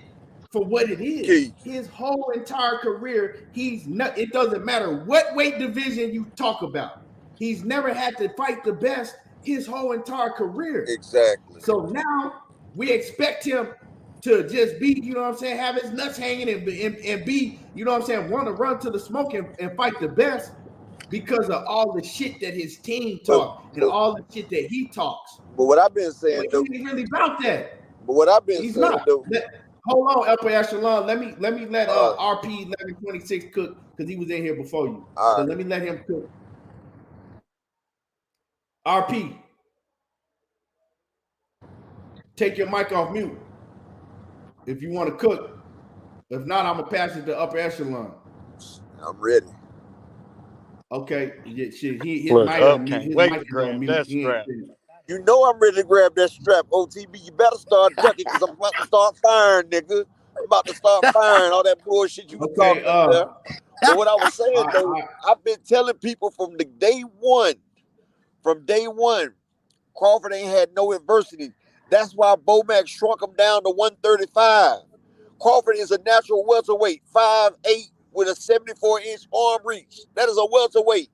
for what it is. Key. His whole entire career, it doesn't matter what weight division you talk about. He's never had to fight the best his whole entire career. Exactly. So now we expect him to just be, you know what I'm saying, have his nuts hanging and be, you know what I'm saying, want to run to the smoke and fight the best because of all the shit that his team talk and all the shit that he talks. But what I've been saying, But though, he ain't really about that. but what I've been He's saying, not. though, Hold on, upper echelon. Let me let RP 1126 cook because he was in here before you. So let me let him cook. RP, take your mic off mute if you want to cook. If not, I'm gonna pass it to upper echelon. I'm ready. Okay, yeah, shit. His Look, mic up on mute. can't His wait mic to is on grab mute. that He ain't strap. sitting. You know I'm ready to grab that strap, OTB. You better start ducking because I'm about to start firing, nigga. I'm about to start firing all that bullshit you was Okay, talking up there. But what I was saying, though, I've been telling people from day one, Crawford ain't had no adversity. That's why Bomac shrunk him down to 135. Crawford is a natural welterweight, 5'8", with a 74-inch arm reach. That is a welterweight.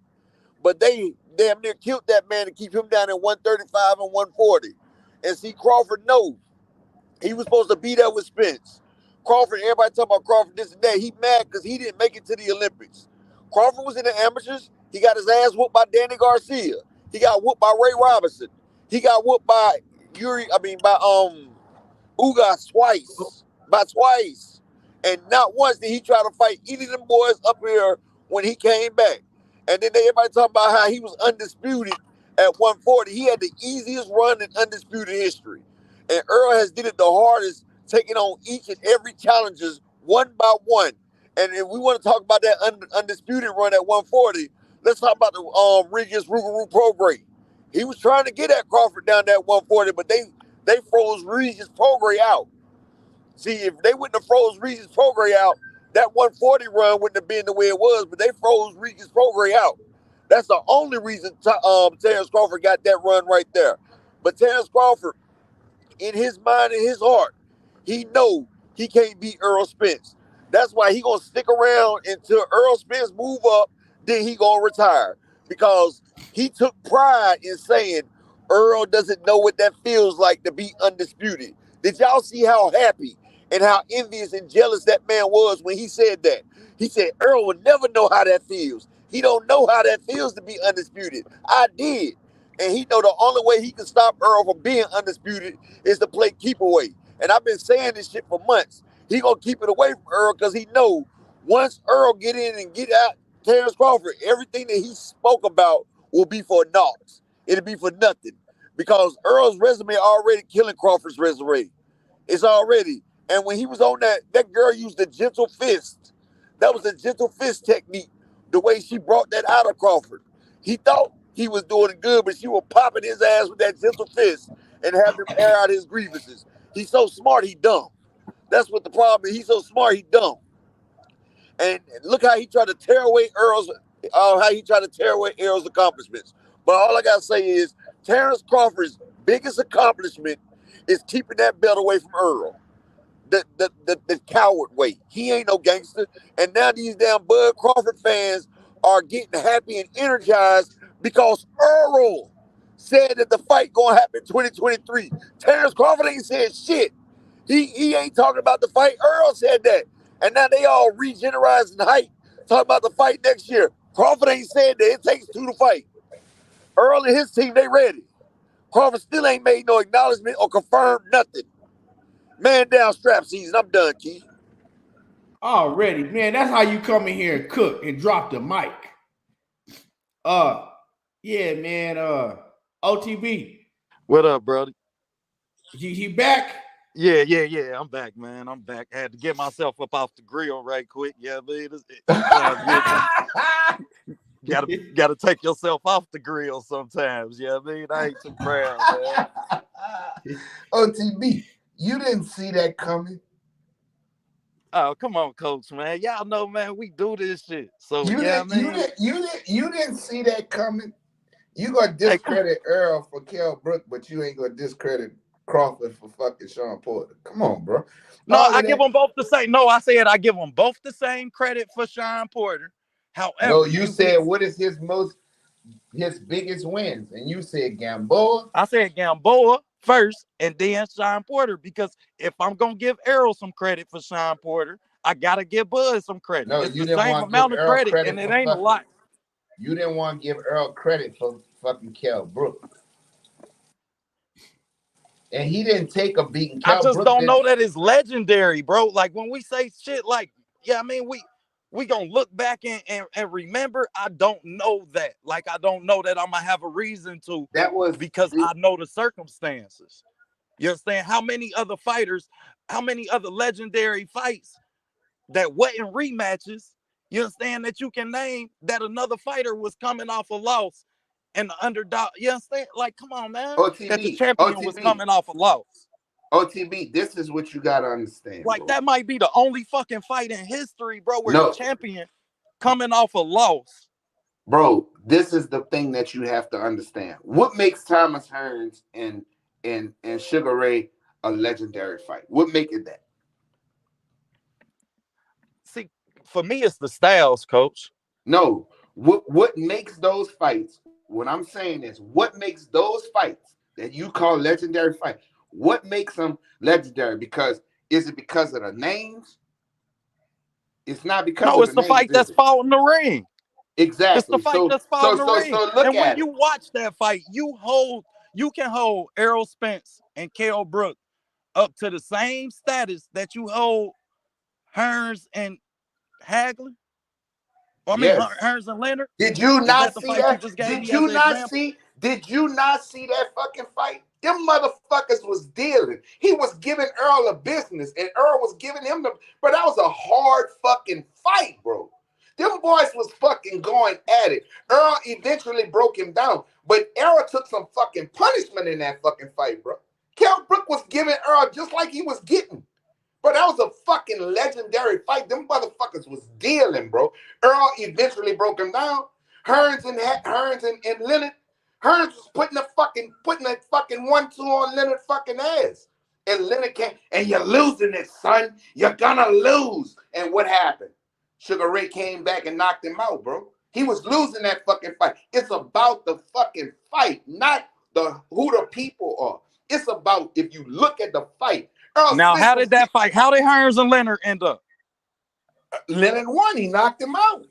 But they damn near killed that man to keep him down at 135 and 140. And see, Crawford knows. He was supposed to be there with Spence. Crawford, everybody talking about Crawford this and that. He mad because he didn't make it to the Olympics. Crawford was in the amateurs. He got his ass whooped by Danny Garcia. He got whooped by Ray Robinson. He got whooped by Ugas twice. By twice. And not once did he try to fight any of them boys up here when he came back. And then everybody talking about how he was undisputed at 140. He had the easiest run in undisputed history. And Earl has did it the hardest, taking on each and every challengers one by one. And if we want to talk about that undisputed run at 140, let's talk about the Regis Rougarou Prograis. He was trying to get at Crawford down that 140, but they froze Regis Prograis out. See, if they wouldn't have froze Regis Prograis out, that 140 run wouldn't have been the way it was, but they froze Regis Prograis out. That's the only reason Terence Crawford got that run right there. But Terence Crawford, in his mind and his heart, he know he can't beat Errol Spence. That's why he gonna stick around until Errol Spence move up, then he gonna retire. Because he took pride in saying Earl doesn't know what that feels like to be undisputed. Did y'all see how happy and how envious and jealous that man was when he said that? He said Earl would never know how that feels. He don't know how that feels to be undisputed. I did. And he know the only way he can stop Earl from being undisputed is to play keep away. And I've been saying this shit for months. He gonna keep it away from Earl because he know once Earl get in and get out Terence Crawford, everything that he spoke about will be for naught. It'll be for nothing. Because Earl's resume already killing Crawford's resume. It's already. And when he was on that girl used the gentle fist. That was a gentle fist technique, the way she brought that out of Crawford. He thought he was doing good, but she was popping his ass with that gentle fist and having him air out his grievances. He's so smart, he dumb. That's what the problem is. He's so smart, he dumb. And look how he tried to tear away Errol's accomplishments. But all I gotta say is Terence Crawford's biggest accomplishment is keeping that belt away from Earl. The coward way. He ain't no gangster. And now these damn Bud Crawford fans are getting happy and energized because Earl said that the fight gonna happen in 2023. Terence Crawford ain't said shit. He ain't talking about the fight. Earl said that. And now they all regenerizing hype, talking about the fight next year. Crawford ain't said that. It takes two to fight. Earl and his team, they ready. Crawford still ain't made no acknowledgement or confirmed nothing. Man down strap season. I'm done, Keith. Already, man. That's how you come in here and cook and drop the mic. Yeah, man. OTB. What up, brother? He back? Yeah. I'm back, man. I'm back. I had to get myself up off the grill right quick. Yeah, man. Gotta take yourself off the grill sometimes. Yeah, I mean, I ain't too proud, man. OTB, you didn't see that coming. Oh, come on, coach, man. Y'all know, man, we do this shit. So You didn't see that coming. You gonna discredit Earl for Kell Brook, but you ain't gonna discredit Crawford for fucking Sean Porter. Come on, bro. No, I give them both the same. No, I said I give them both the same credit for Sean Porter. However, no, you said what is his most his biggest wins, and you said Gamboa. I said Gamboa first, and then Sean Porter, because if I'm gonna give Errol some credit for Sean Porter, I gotta give Bud some credit. No, It's you the didn't same want to give amount of Earl credit, credit and it for ain't a fucking. lot. You didn't want to give Earl credit for fucking Kell Brook, and he didn't take a beating. I Kell just Brook don't didn't. know that it's legendary, bro. Like when we say shit like, yeah, I mean, we gonna look back and remember. I don't know that. Like, I don't know that I'm gonna have a reason to, That was because I know the circumstances. You understand? How many other fighters, how many other legendary fights that wasn't rematches, you understand, that you can name that another fighter was coming off a loss and the underdog, you understand? Like, come on, man. That the OTB. champion was coming off a loss. OTB. This is what you gotta understand, Like, bro. that might be the only fucking fight in history, bro, where the No, champion coming off a loss. bro. This is the thing that you have to understand. What makes Thomas Hearns and Sugar Ray a legendary fight? What make it that? See, for me, it's the styles, coach. No. What makes those fights? What I'm saying is, what makes those fights that you call legendary fights? What makes them legendary? Because is it because of the names? It's not because No, of it's the the names, fight is that's it? fought in the ring. It's the Exactly. fight So that's fought so in the so ring. so look And when at you it. watch that fight, you can hold Errol Spence and Kell Brook up to the same status that you hold Hearns and Hagler. I mean, Yes. Hearns and Leonard. Did you Is not that the see fight you that? just gave me as an example? Did you not see that fucking fight? Them motherfuckers was dealing. He was giving Earl a business, and Earl was giving him the. But that was a hard fucking fight, bro. Them boys was fucking going at it. Earl eventually broke him down, but Earl took some fucking punishment in that fucking fight, bro. Kell Brook was giving Earl just like he was getting. Bro, that was a fucking legendary fight. Them motherfuckers was dealing, bro. Earl eventually broke him down. Hearns and Leonard. Hearns was putting a fucking 1-2 on Leonard fucking ass. And Leonard came, and you're losing it, son. You're gonna lose. And what happened? Sugar Ray came back and knocked him out, bro. He was losing that fucking fight. It's about the fucking fight, not who the people are. It's about if you look at the fight. Earl Now, Spence how was did that fight? How did Hearns and Leonard end up? Leonard won. He knocked him out.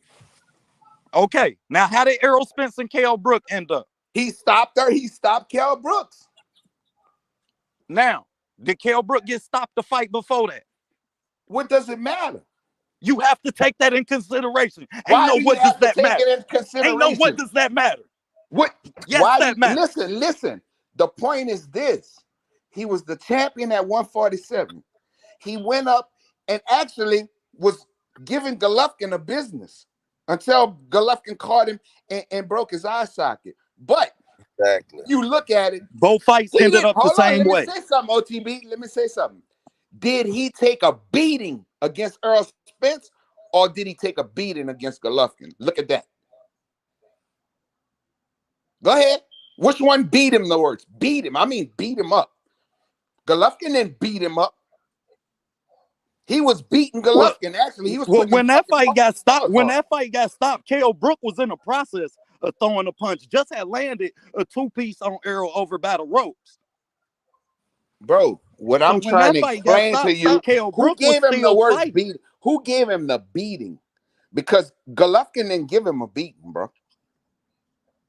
Okay. Now, how did Errol Spence and Kell Brook end up? He stopped her. He stopped Kell Brooks. Now, did Kell Brook get stopped the fight before that? What does it matter? You have to take that in consideration. Why Ain't no do you what does have to that take matter? it in consideration? Ain't no what does that matter? What? Yes, Why? that matters. Listen. The point is this: he was the champion at 147. He went up and actually was giving Golovkin a business until Golovkin caught him and broke his eye socket. But Exactly. you look at it, Both fights he ended didn't. up the Hold on, same let me way. say something, OTB. Let me say something. Did he take a beating against Errol Spence, or did he take a beating against Golovkin? Look at that. Go ahead. Which one beat him the worst? Beat him. I mean, beat him up. Golovkin didn't beat him up. He was beating Well, Golovkin. Actually, he was well, putting him fucking paws when on. that fight got stopped, Kell Brook was in the process of throwing a punch. Just had landed a 2-piece on Errol over by the ropes. Bro, what So I'm when trying that to fight got explain to stopped, you, Kell who Brook was gave him the still worst fighting. beating? Who gave him the beating? Because Golovkin didn't give him a beating, bro.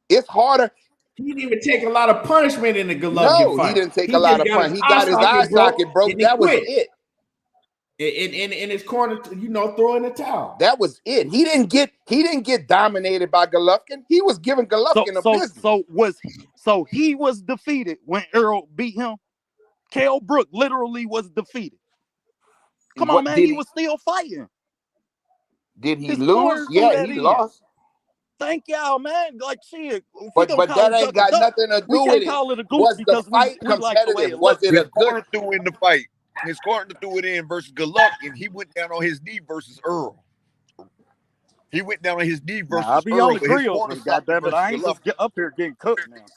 It's harder. He didn't even take a lot of punishment in the Golovkin No, he fight. didn't take a He lot just of got fun. his He eye got his eye socket broke socket broke. and he That was quit. it. In his corner, throwing the towel. That was it. He didn't get dominated by Golovkin. He was giving Golovkin a business. So he was defeated when Errol beat him. Kell Brook literally was defeated. Come on, What man, did he he was still fighting. did he His lose? corner threw Yeah, that he in. lost. Thank y'all, man. Like, shit, if we But gonna call that it ain't duck a got duck, nothing to we do with can't it. call it a goose Was the because fight we like the way competitive? it Was looked. it His a good? corner threw in the fight. His corner threw it in versus Golovkin. He went down on his knee versus Earl. He went down on his knee Nah, I'll versus be on Earl, the but his grills, corner and stopped him goddamn it, versus I ain't just Golovkin. up here getting cooked now.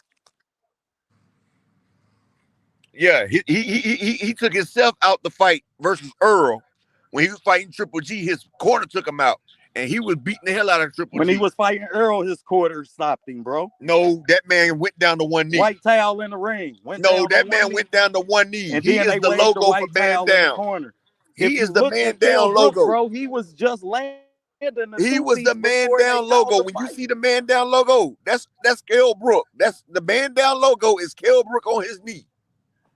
Yeah, he took himself out the fight versus Earl when he was fighting Triple G. His corner took him out, and he was beating the hell out of Triple When G. he was fighting Earl, his quarter stopped him, bro. No, that man went down to one knee. White towel in the ring. No, that man went down to one knee. And He then is they the waved the logo for white man towel in the down. corner. He If is you the looked man at Kell down Brook, logo. bro, he was just landing the He was the man before down they logo. called the When you fight. see the man down logo, that's Kell Brook. That's the man down logo is Kell Brook on his knee.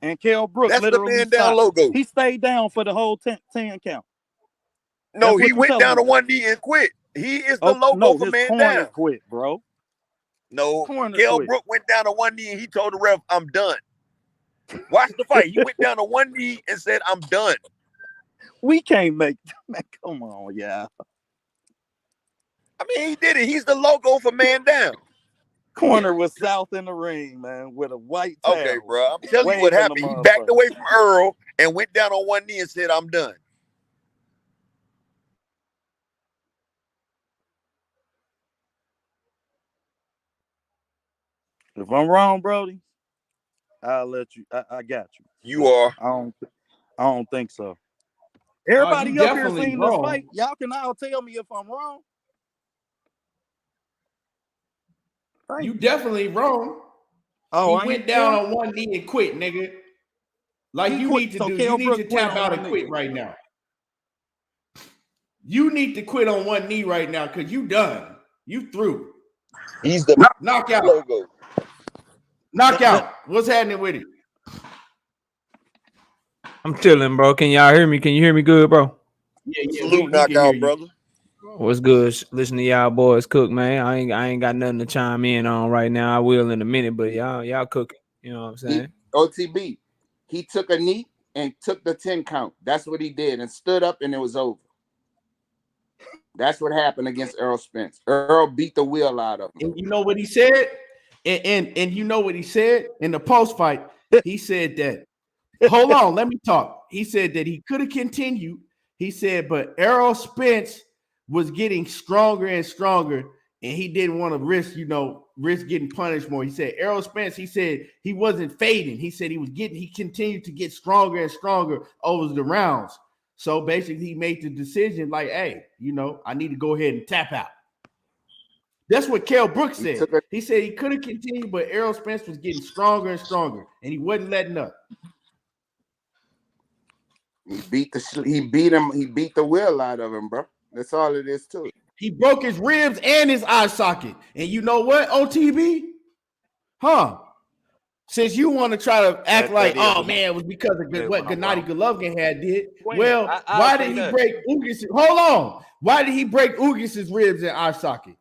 And Kell Brook That's the literally man down stopped. logo. He stayed down for the whole 10 count. No, That's he what you went telling down to me. one knee and quit. He is the Oh, logo no, for his man corner down. quit, bro. No, Corner Kell quit. Brook went down to one knee and he told the ref, "I'm done." Watch the fight. He went down to one knee and said, "I'm done." We can't make man, come on, yeah. I mean, he did it. He's the logo for man down. Corner was south in the ring, man, with a white towel. Okay, bro. I'm telling you what waving happened. the He backed motherfucker. away from Earl and went down on one knee and said, "I'm done." If I'm wrong, Brody, I'll let you. I got you. You are. I don't think so. Everybody you up here definitely seen this wrong. fight. Y'all can all tell me if I'm wrong. You definitely wrong. Oh, he went down on one knee and quit, nigga. Like He you quit. need to So do. Kell You need Brook to quit tap on out one and knee. quit right now. You need to quit on one knee right now because you done. You through. He's the Knockout. logo. Knockout. What's happening with it? I'm chilling, bro. Can y'all hear me? Can you hear me good, bro? Yeah, Salute, we can hear knockout, you. brother. What's good? Listen to y'all boys cook, man. I ain't got nothing to chime in on right now. I will in a minute, but y'all cooking. You know what I'm saying? OTB, he took a knee and took the 10 count. That's what he did, and stood up, and it was over. That's what happened against Errol Spence. Earl beat the wheel out of him. And you know what he said? And you know what he said in the post fight? He said that, hold on, let me talk. He said that he could have continued. He said, but Errol Spence was getting stronger and stronger, and he didn't want to risk getting punished more. He said Errol Spence, he said he wasn't fading. He said he continued to get stronger and stronger over the rounds. So basically, he made the decision like, hey, I need to go ahead and tap out. That's what Kell Brook said. He said he could have continued, but Errol Spence was getting stronger and stronger, and he wasn't letting up. He beat the wheel out of him, bro. That's all it is to it. He broke his ribs and his eye socket. And you know what, OTB? Since you want to try to act like, oh man, it was because of what Gennady Golovkin had did. Well, why did he break Ugas? Hold on. Why did he break Ugas' ribs and eye socket?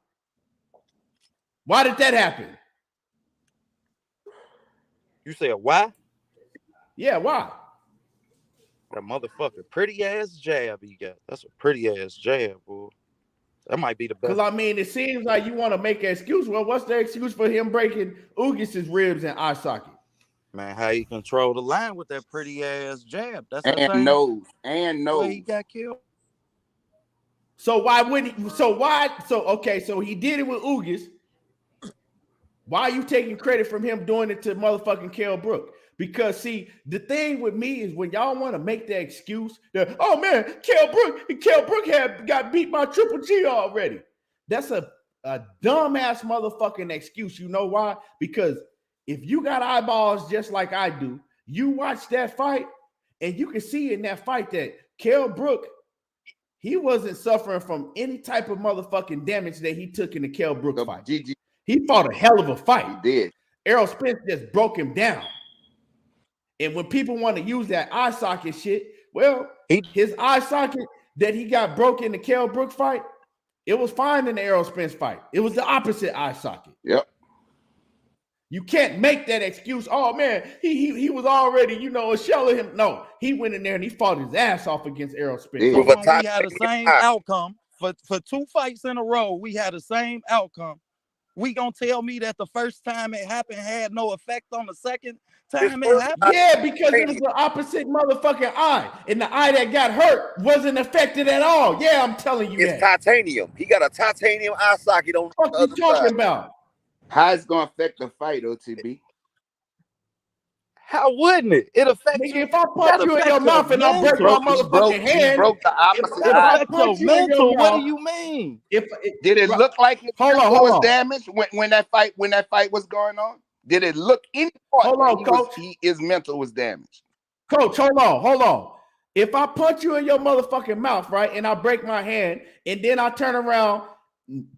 Why did that happen? You said why? Yeah, why? That motherfucker, pretty ass jab he got. That's a pretty ass jab, boy. That might be the best. Because I mean, it seems like you want to make an excuse. Well, what's the excuse for him breaking Ugas' ribs and eye socket? Man, how he control the line with that pretty ass jab? That's and nose. He got killed. So why wouldn't he? So he did it with Ugas. Why are you taking credit from him doing it to motherfucking Kell Brook? Because see, the thing with me is when y'all want to make that excuse that, oh man, Kell Brook got beat by Triple G already. That's a dumbass motherfucking excuse. You know why? Because if you got eyeballs just like I do, you watch that fight and you can see in that fight that Kell Brook, he wasn't suffering from any type of motherfucking damage that he took in the Kell Brook fight. GG. He fought a hell of a fight. He did. Errol Spence just broke him down. And when people want to use that eye socket shit, well, his eye socket that he got broke in the Kell Brook fight, it was fine in the Errol Spence fight. It was the opposite eye socket. Yep. You can't make that excuse. Oh man, he was already, a shell of him. No, he went in there and he fought his ass off against Errol Spence. Yeah. We had the same outcome for 2 fights in a row. We had the same outcome. We gonna tell me that the first time it happened had no effect on the second time it happened? Yeah, because it was the opposite motherfucking eye, and the eye that got hurt wasn't affected at all. Yeah, I'm telling you it's titanium. He got a titanium eye socket on what the fuck you talking about? How it's gonna affect the fight, OTB? How wouldn't it? It affects Nigga, if I punch that you in your affects your mouth and I break my mental. motherfucking He hand, broke the opposite That if I eye. affects punch your you in your mental. What do mouth, you mean? Did it look like his hold mental was on, damaged when that fight was going on? Did it look any part hold that on, coach. his mental was damaged? Coach, hold on. If I punch you in your motherfucking mouth, right, and I break my hand, and then I turn around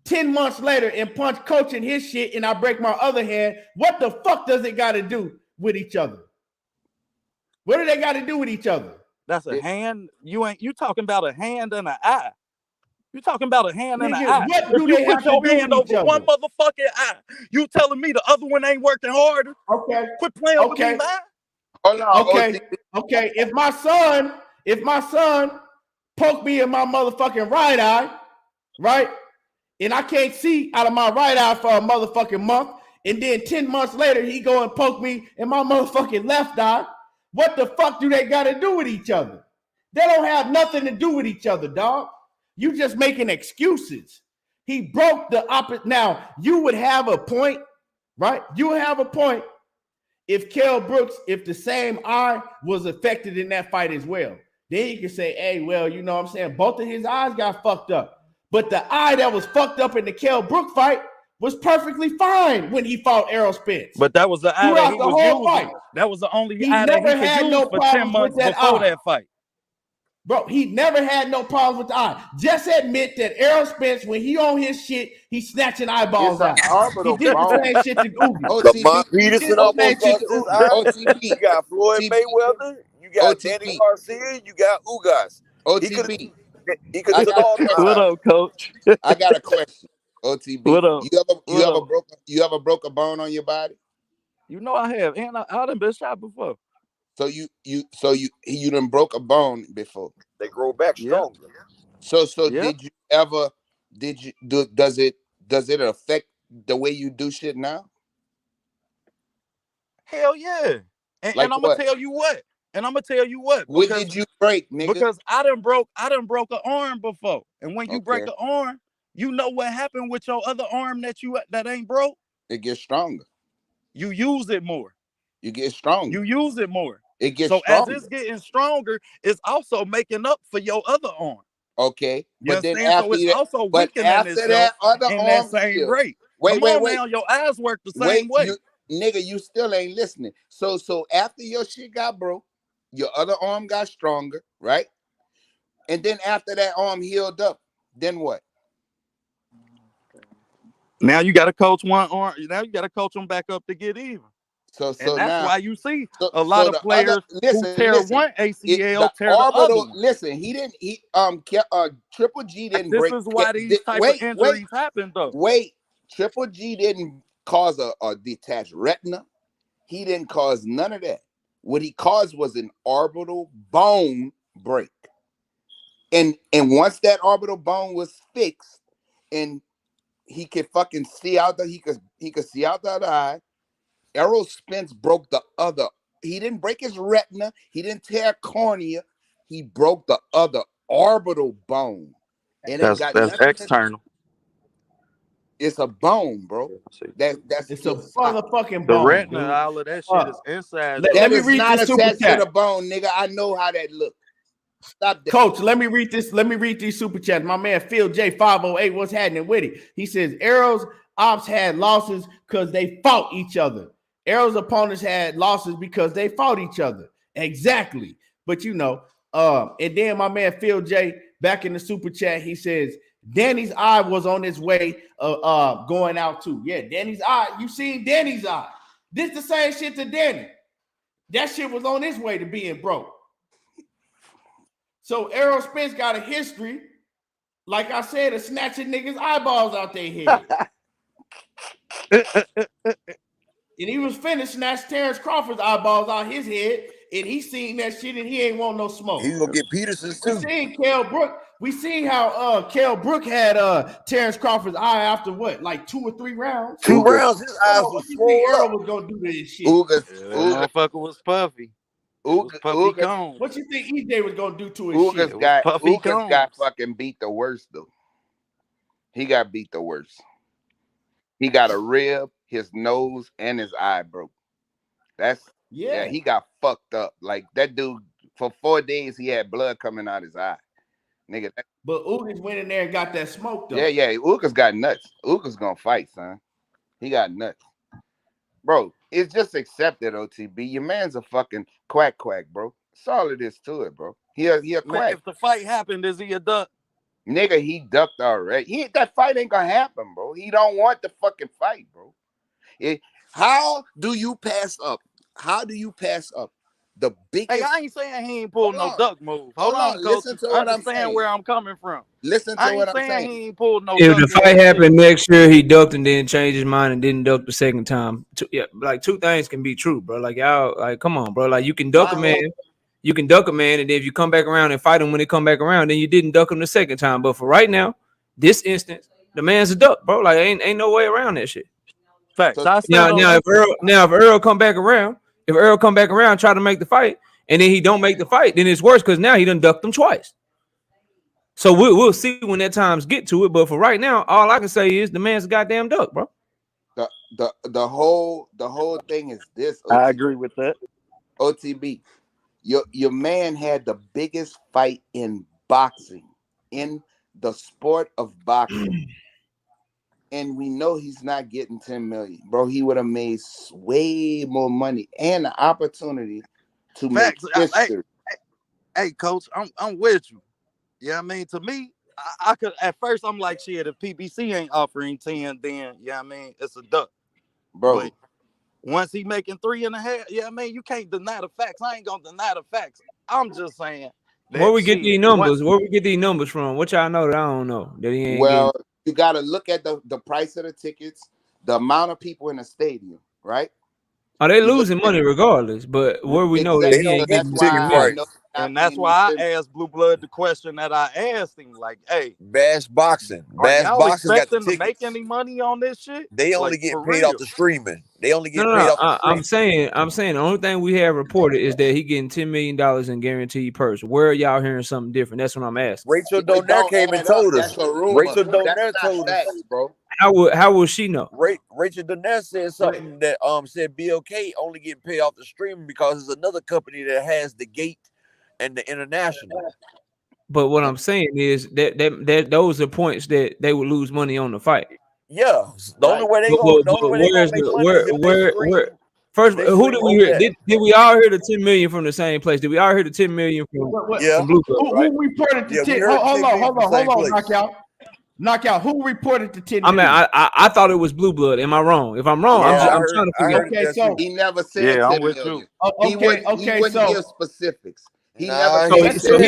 10 months later and punch Coach in his shit, and I break my other hand, what the fuck does it got to do with each other? What do they got to do with each other? That's a hand. You talking about a hand and an eye. You talking about a hand and an Nigga, eye. what If do you they put have to your do with hand each over one other? motherfucking eye, you telling me the other one ain't working harder? Okay. Quit playing with me, man. Hold on, Okay. Okay. If my son poked me in my motherfucking right eye, right? And I can't see out of my right eye for a motherfucking month. And then 10 months later, he go and poke me in my motherfucking left eye. What the fuck do they got to do with each other? They don't have nothing to do with each other, dog. You just making excuses. He broke the opposite. Now, you would have a point, right? You would have a point if Kell Brooks, if the same eye was affected in that fight as well. Then you can say, hey, well, you know what I'm saying? Both of his eyes got fucked up. But the eye that was fucked up in the Kell Brook fight was perfectly fine when he fought Errol Spence. But that was the eye that throughout he the was whole using. fight. That was the only He eye that he never could had use no for 10 problems months with that before eye. that fight. Bro, he never had no problems with the eye. Just admit that Errol Spence, when he on his shit, he's snatching eyeballs It's an out. orbital He did the bone. same shit to Ugas. Lamont OTB, He did Peterson the same almost shit lost to his Ugas. eye. OTB, You got Floyd OTB, Mayweather. You got Danny OTB, Garcia. You got Ugas. OTB. He could I have took got a all them What question. eyes. up, coach? I got a question. OTB. What up? What up? You ever broke a bone on your body? You know I have. And I done been shot before. So you done broke a bone before. They grow back Yeah. stronger. So Yeah. does it affect the way you do shit now? Hell yeah. And Like I'm gonna what? tell you what. And I'm gonna tell you what. What did you break, nigga? Because I done broke an arm before. And when you break Okay. an arm, you know what happened with your other arm that ain't broke? It gets stronger. You use it more. You get stronger. You use it more. It gets So as stronger. it's getting stronger, it's also making up for your other arm. Okay. You But then understand? So after it's that, also but weakening after itself that other in that arm same healed. rate. Wait. Now, your eyes work the same way. You still ain't listening. So after your shit got broke, your other arm got stronger, right? And then after that arm healed up, then what? Now you got to coach one arm. Now you got to coach them back up to get even. So And that's now, why you see so, a lot so of the other players who tear one ACL, tear the other one. listen, Triple G didn't This break. is why these type of injuries happen, though. Wait. Triple G didn't cause a detached retina. He didn't cause none of that. What he caused was an orbital bone break. And once that orbital bone was fixed, and he could fucking see out he could see out the other eye. Errol Spence broke the other. He didn't break his retina. He didn't tear cornea. He broke the other orbital bone. And That's external. It's a bone, bro. That's It's a motherfucking The bone, retina, dude. all of that shit is inside. Let me is read not this super attached to chat. the bone, nigga. I know how that look. Stop that. Coach, let me read this. Let me read these super chats. My man Phil J508, what's happening with it? He says Arrow's ops had losses because they fought each other. Arrow's opponents had losses because they fought each other. Exactly. But you know, and then my man Phil J back in the super chat, he says Danny's eye was on its way going out too. Yeah, Danny's eye. You seen Danny's eye. This the same shit to Danny. That shit was on its way to being broke. So Errol Spence got a history, like I said, of snatching niggas' eyeballs out their head. And he was finished snatch Terence Crawford's eyeballs out his head, and he seen that shit and he ain't want no smoke. He's gonna get Peterson's too. We seen Kell Brook. We seen how Kell Brook had Terence Crawford's eye after what, like 2 or 3 rounds? 2 rounds, his eyes was swollen Errol up. was gonna do this shit. That motherfucker was puffy. Puffy cones. What you think EJ was gonna do to his shit? Ugas got fucking beat the worst though. He got beat the worst. He got a rib, his nose, and his eye broke. That's Yeah. he got fucked up. Like that dude for 4 days, he had blood coming out his eye, nigga. But Ugas went in there and got that smoke though. Yeah. Ugas got nuts. Ugas gonna fight, son. He got nuts, bro. It's just accepted, OTB. Your man's a fucking quack, bro. That's all it is to it, bro. He a Man, quack. if the fight happened, is he a duck? Nigga, he ducked already. That fight ain't gonna happen, bro. He don't want the fucking fight, bro. How do you pass up? How do you pass up the biggest? Hey, I ain't saying he ain't pulled no duck move. Hold on, on, listen coach. to what I'm Understand saying. where I'm coming from. Listen to I ain't what I'm saying saying. he ain't pulled no If duck the fight happened next year, he ducked and then changed his mind and didn't duck the second time. Like two things can be true, bro. Like y'all, like come on, bro. Like you can duck a man, and then if you come back around and fight him when they come back around, then you didn't duck him the second time. But for right now, this instance, the man's a duck, bro. Like ain't no way around that shit. Facts. Now if Errol come back around, try to make the fight, and then he don't make the fight, then it's worse because now he done ducked them twice. So we'll see when that times get to it. But for right now, all I can say is the man's a goddamn duck, bro. The whole thing is this. I agree with that. OTB, your man had the biggest fight in boxing, in the sport of boxing. And we know he's not getting 10 million, bro. He would have made way more money and the opportunity to Facts. make history. Hey, coach, I'm with you. Yeah, I mean, to me, I could at first I'm like, shit, if PBC ain't offering 10, then I mean, it's a duck. Bro. But once he making 3.5, I mean, you can't deny the facts. I ain't gonna deny the facts. I'm just saying. Where we get these numbers? Where we get these numbers from? What y'all know that I don't know that he ain't getting. You got to look at the price of the tickets, the amount of people in the stadium, right? Are they losing money regardless? But where we know that he ain't getting ticket price. And that's why I asked Blue Blood the question that I asked him, like, hey, Bash Boxing. Bash Boxing got the tickets. To make any money on this shit? They only get paid off the streaming. They only get paid off the streaming. I'm saying the only thing we have reported is that he getting $10 million in guaranteed purse. Where are y'all hearing something different? That's what I'm asking. Rachel Donaire came and told us. Rachel Donaire told us. Bro. How will she know? Rachel Donaire said something that said BOK only getting paid off the streaming because there's another company that has the gate and the international. But what I'm saying is that those are points that they would lose money on the fight. Yeah, the only way they gonna make money where first, who did we hear? Did we all hear the 10 million from the same place? Did we all hear the 10 million from Blue Blood, right? Who reported the 10? Hold on, knockout. Who reported the 10 million? I mean, I thought it was Blue Blood. Am I wrong? If I'm wrong, I'm trying to figure out. Okay, so he never said 10 million. He wouldn't give specifics. He never said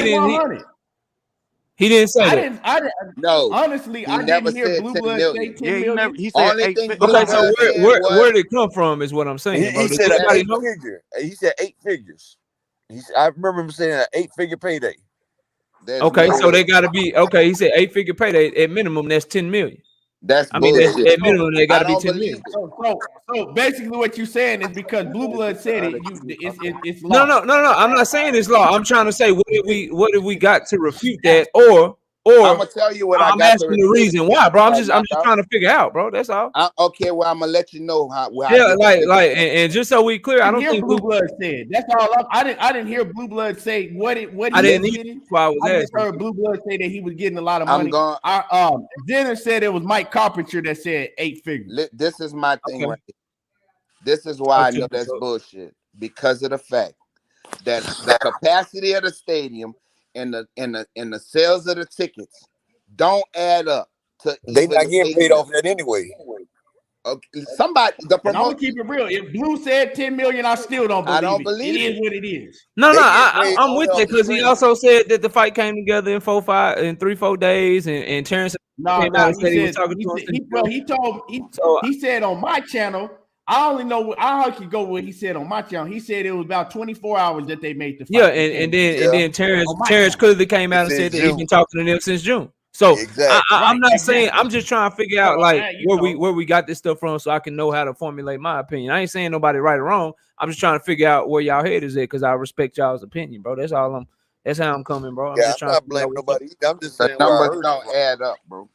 he didn't say that. No. Honestly, I didn't hear Blue Blood say 10 million. He said only thing. Okay, so where did it come from is what I'm saying. He said an 8 figure. He said 8 figures. I remember him saying an 8-figure payday. Okay, so they got to be okay. He said 8-figure payday. At minimum, that's 10 million. That's bullshit. At minimum, they got to be 10 million. So basically, what you're saying is because Blue Blood said it, it's law. No. I'm not saying it's law. I'm trying to say what did we got to refute that, or I'm gonna tell you what I'm asking the reason why, bro. I'm just trying to figure out, bro. That's all. Okay, well, I'm gonna let you know how. And just so we clear, I don't think Blue Blood said. That's all. I didn't hear Blue Blood say what he I didn't hear. I just heard Blue Blood say that he was getting a lot of money. Jenner said it was Mike Carpenter that said 8 figures. This is my thing right here. This is why I know that's bullshit, because of the fact that the capacity of the stadium and the sales of the tickets don't add up to. They not getting paid off that anyway. Okay, somebody I'm gonna keep it real. If Blue said 10 million, I still don't believe it. I don't believe it. It is what it is. No, I'm with you because he also said that the fight came together in 3-4 days, and Terence came out and said he was talking to him. He said on my channel. I only know I could go what he said on my channel. He said it was about 24 hours that they made the fight. Yeah, and then Terence clearly came out and said that he's been talking to them since June. So I'm not saying, I'm just trying to figure out where we got this stuff from so I can know how to formulate my opinion. I ain't saying nobody right or wrong. I'm just trying to figure out where y'all head is at because I respect y'all's opinion, bro. That's all that's how I'm coming, bro. I'm not blaming nobody. I'm just saying the numbers don't add up, bro.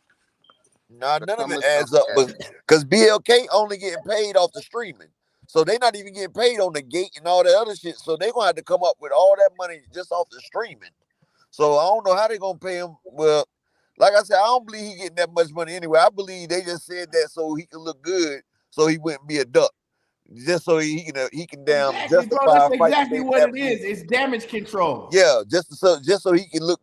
Nah, none of it adds up, but because BLK only getting paid off the streaming. So they not even getting paid on the gate and all that other shit. So they gonna have to come up with all that money just off the streaming. So I don't know how they gonna pay him. Well, like I said, I don't believe he getting that much money anyway. I believe they just said that so he can look good, so he wouldn't be a duck, just so he can damn Exactly, bro. justify That's a fight exactly David what it Avenese. is. It's damage control. Yeah, just so he can look,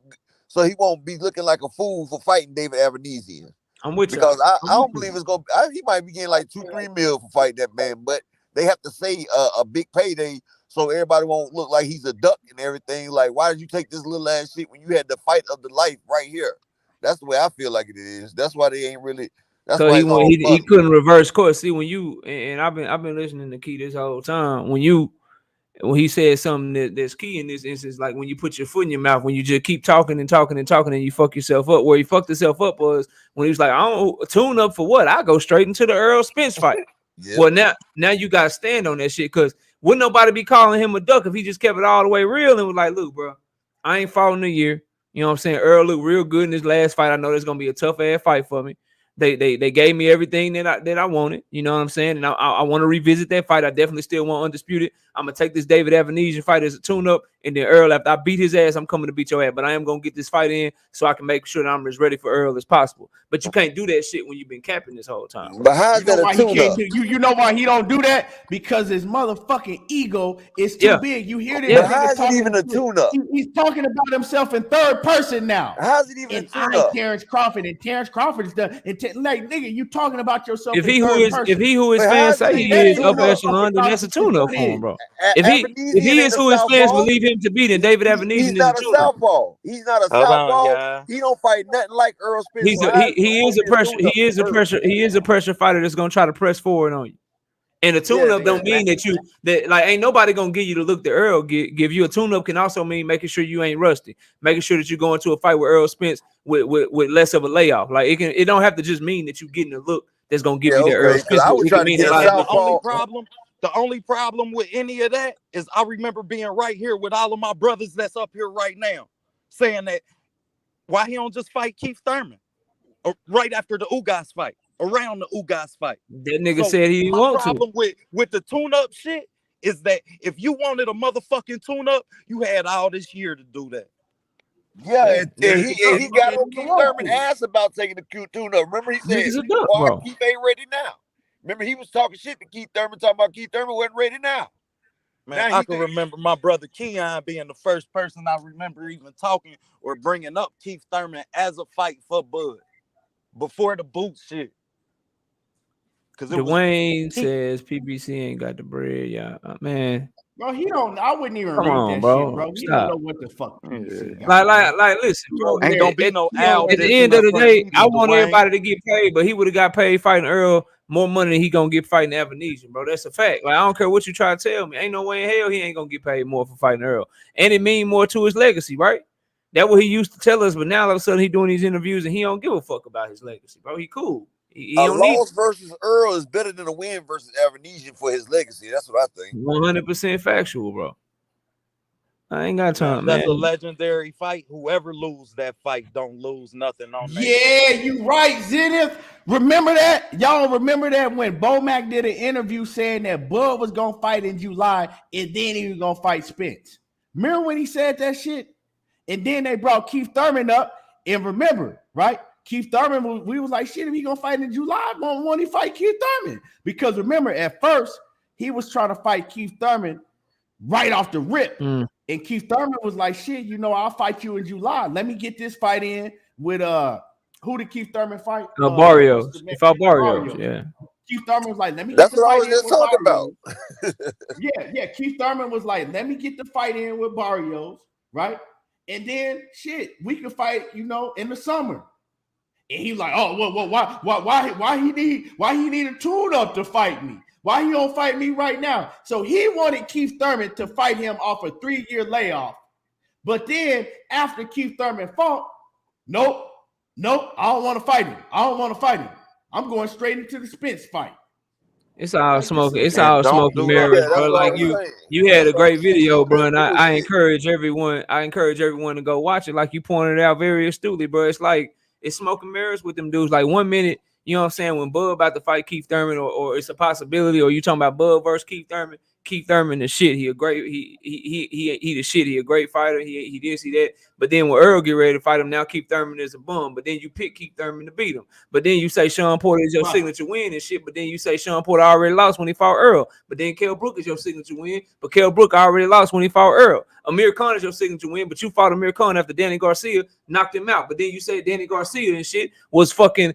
so he won't be looking like a fool for fighting David Avenese. I'm with you. Because I don't believe it's gonna. He might be getting like 2-3 mil for fighting that man, but they have to say a big payday so everybody won't look like he's a duck and everything. Like, why did you take this little ass shit when you had the fight of the life right here? That's the way I feel like it is. That's why they ain't really. That's why he couldn't reverse course. See, when you and I've been listening to Key this whole time. When he said something that's key in this instance, like when you put your foot in your mouth, when you just keep talking and talking and talking, and you fuck yourself up. Where he fucked himself up was when he was like, "I don't tune up for what? I go straight into the Errol Spence fight." Yep. Well, now you gotta stand on that shit, because wouldn't nobody be calling him a duck if he just kept it all the way real and was like, "Look, bro, I ain't fought in a year. You know what I'm saying? Earl looked real good in his last fight. I know there's gonna be a tough ass fight for me. They gave me everything that I wanted. You know what I'm saying? And I want to revisit that fight. I definitely still want undisputed. I'm gonna take this David Avenese fight as a tune-up, and then Earl, after I beat his ass, I'm coming to beat your ass. But I am gonna get this fight in so I can make sure that I'm as ready for Earl as possible. But you can't do that shit when you've been capping this whole time. But how's that a tune-up? You know why he don't do that? Because his motherfucking ego is too big. You hear this? But how's it even a tune-up? He's talking about himself in third person now. How's it even a tune-up? Terence Crawford, and Terence Crawford is done. Like, nigga, you talking about yourself if in he third person. If he who his fans say he is upper echelon, then that's a tune-up for him, bro. If he is who his fans believe him to be, then David Avenese he's not a southpaw. He's not a southpaw. He don't fight nothing like Errol Spence. He is a pressure fighter that's gonna try to press forward on you. And a tune-up don't mean that like ain't nobody gonna give you the look that Earl give you. A tune-up can also mean making sure you ain't rusty, making sure that you go into a fight with Errol Spence with less of a layoff. Like it don't have to just mean that you getting a look that's gonna give you the Errol Spence. I was trying to get the only problem with any of that is I remember being right here with all of my brothers that's up here right now saying that why he don't just fight Keith Thurman or right after the Ugas fight, around the Ugas fight. That nigga said he didn't want to. The problem with the tune-up shit is that if you wanted a motherfucking tune-up, you had all this year to do that. Yeah, and he got on Keith Thurman ass about taking the tune-up. Remember he said, "Why Keith ain't ready now?" Remember he was talking shit to Keith Thurman, talking about Keith Thurman wasn't ready now. Man, I can remember my brother Keon being the first person I remember even talking or bringing up Keith Thurman as a fight for Bud before the boot shit. Dwayne says PBC ain't got the bread, yeah, man. Bro, he don't. I wouldn't even Come read on, that bro. shit, bro. He Stop. don't know what the fuck. Like, listen, bro. Ain't gonna be no Al. At the end of the day, I want everybody to get paid, but he would have got paid fighting Earl more money than he gonna get fighting Avenese, bro. That's a fact. Like, I don't care what you try to tell me. Ain't no way in hell he ain't gonna get paid more for fighting Earl, and it mean more to his legacy, right? That's what he used to tell us, but now all of a sudden he doing these interviews and he don't give a fuck about his legacy, bro. He cool. He a loss versus Earl is better than a win versus Avenese for his legacy. That's what I think. 100% factual, bro. I ain't got time, man. That's a legendary fight. Whoever lose that fight don't lose nothing on that. Yeah, you right, Zenith. Remember that? Y'all remember that when Bomac did an interview saying that Bud was gonna fight in July and then he was gonna fight Spence. Remember when he said that shit? And then they brought Keith Thurman up. And remember, right? Keith Thurman, we was like, shit, if he gonna fight in July, won't he fight Keith Thurman? Because remember, at first, he was trying to fight Keith Thurman right off the rip. And Keith Thurman was like, shit, I'll fight you in July. Let me get this fight in with who did Keith Thurman fight? Barrios. He fought Barrios, yeah. Keith Thurman was like, let me get the fight in. That's what I was just talking about. yeah. Keith Thurman was like, let me get the fight in with Barrios, right? And then shit, we could fight, in the summer. And he like, oh, well, why he need a tune-up to fight me? Why he don't fight me right now? So he wanted Keith Thurman to fight him off a 3-year layoff. But then after Keith Thurman fought, nope, I don't want to fight him. I'm going straight into the Spence fight. It's all smoking. It's all smoking mirrors, bro. Like you had a great video, bro. And I encourage everyone. To go watch it. Like you pointed out very astutely, bro. It's like it's smoking mirrors with them dudes. Like 1 minute you know what I'm saying, when Bud about to fight Keith Thurman, or it's a possibility, or you talking about Bud versus Keith Thurman the shit. He a great he the shit. He a great fighter. He this, he that. But then when Earl get ready to fight him, now Keith Thurman is a bum. But then you pick Keith Thurman to beat him. But then you say Sean Porter is your signature win and shit. But then you say Sean Porter already lost when he fought Earl. But then Kell Brook is your signature win. But Kell Brook already lost when he fought Earl. Amir Khan is your signature win. But you fought Amir Khan after Danny Garcia knocked him out. But then you say Danny Garcia and shit was fucking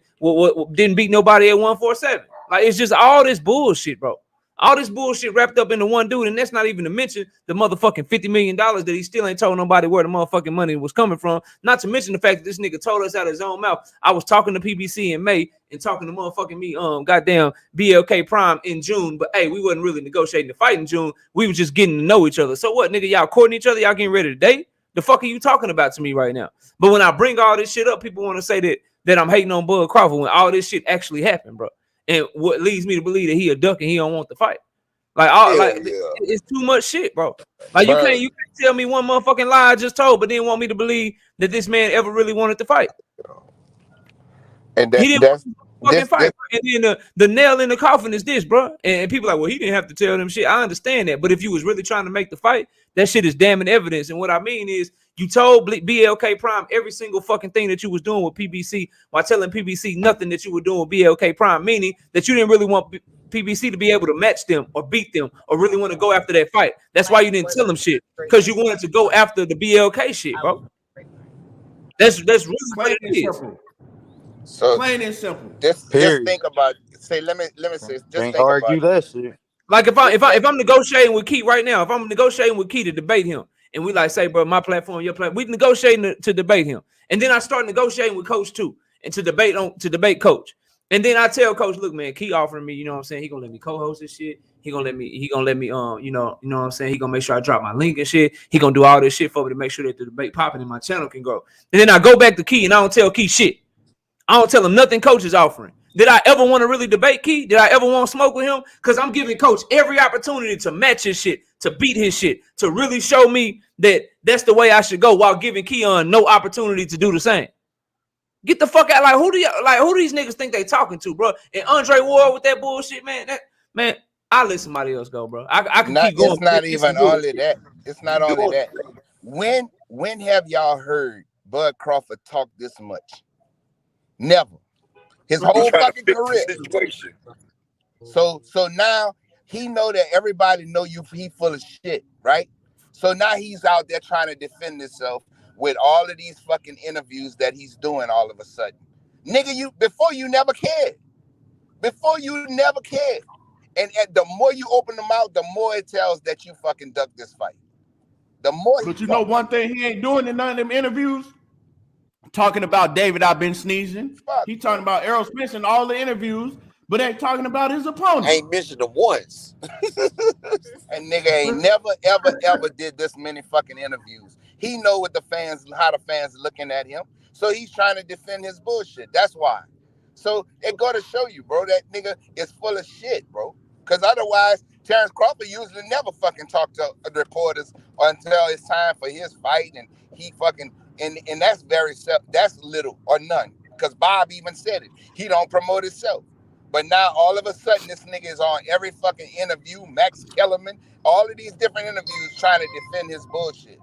didn't beat nobody at 147. Like, it's just all this bullshit, bro. All this bullshit wrapped up into one dude, and that's not even to mention the motherfucking $50 million that he still ain't told nobody where the motherfucking money was coming from. Not to mention the fact that this nigga told us out of his own mouth. I was talking to PBC in May and talking to motherfucking me, goddamn BLK Prime in June, but hey, we wasn't really negotiating the fight in June. We was just getting to know each other. So what, nigga, y'all courting each other? Y'all getting ready to date? The fuck are you talking about to me right now? But when I bring all this shit up, people want to say that I'm hating on Bud Crawford when all this shit actually happened, bro. And what leads me to believe that he a duck and he don't want to fight. Like, it's too much shit, bro. Like, you can't tell me one motherfucking lie I just told, but then want me to believe that this man ever really wanted to fight. And he didn't fucking fight. And then the nail in the coffin is this, bro. And people are like, well, he didn't have to tell them shit. I understand that, but if you was really trying to make the fight, that shit is damning evidence. And what I mean is, you told BLK Prime every single fucking thing that you was doing with PBC while telling PBC nothing that you were doing with BLK Prime, meaning that you didn't really want PBC to be able to match them or beat them or really want to go after that fight. That's why you didn't tell them shit, because you wanted to go after the BLK shit, bro. That's really what it is. So plain and simple. Just think about. Let me say. Just can't think argue about that shit. Like if I'm negotiating with Key right now, if I'm negotiating with Key to debate him, and we like say, bro, my platform, your platform, we negotiating to debate him, and then I start negotiating with Coach too, and to debate Coach, and then I tell Coach, look, man, Key offering me, you know what I'm saying, he gonna let me co-host this shit, he gonna let me, you know what I'm saying, he gonna make sure I drop my link and shit, he gonna do all this shit for me to make sure that the debate popping and my channel can grow, and then I go back to Key and I don't tell Key shit, I don't tell him nothing Coach is offering. Did I ever want to really debate Key? Did I ever want to smoke with him? Because I'm giving Coach every opportunity to match his shit, to beat his shit, to really show me that that's the way I should go, while giving Keon no opportunity to do the same. Get the fuck out! Like who do these niggas think they talking to, bro? And Andre Ward with that bullshit, man. I let somebody else go, bro. I can keep going. It's not even only that. It's not only that. When have y'all heard Bud Crawford talk this much? Never. His whole fucking career. So now he know that everybody know he full of shit, right? So now he's out there trying to defend himself with all of these fucking interviews that he's doing all of a sudden. Nigga, before you never cared. And the more you open the mouth, the more it tells that you fucking duck this fight. The more. But you know one thing he ain't doing in none of them interviews? Talking about David, I've been sneezing. He talking about Errol Spence in all the interviews, but ain't talking about his opponent. Ain't mentioned him once. And nigga ain't never, ever did this many fucking interviews. He know how the fans looking at him. So he's trying to defend his bullshit. That's why. So it go to show you, bro, that nigga is full of shit, bro. Because otherwise, Terence Crawford usually never fucking talk to the reporters until it's time for his fight, and he fucking and that's that's little or none. Because Bob even said it. He don't promote himself. But now all of a sudden this nigga is on every fucking interview, Max Kellerman, all of these different interviews trying to defend his bullshit.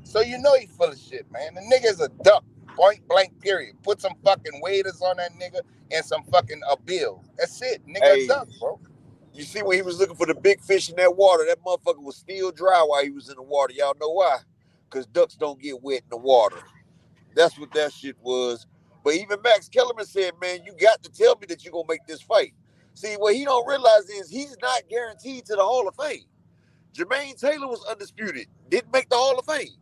So you know he's full of shit, man. The nigga is a duck, point blank, period. Put some fucking waiters on that nigga and some fucking a bill. That's it. Nigga a duck, bro. You see when he was looking for the big fish in that water, that motherfucker was still dry while he was in the water. Y'all know why? Because ducks don't get wet in the water. That's what that shit was. But even Max Kellerman said, man, you got to tell me that you're going to make this fight. See, what he don't realize is he's not guaranteed to the Hall of Fame. Jermaine Taylor was undisputed. Didn't make the Hall of Fame.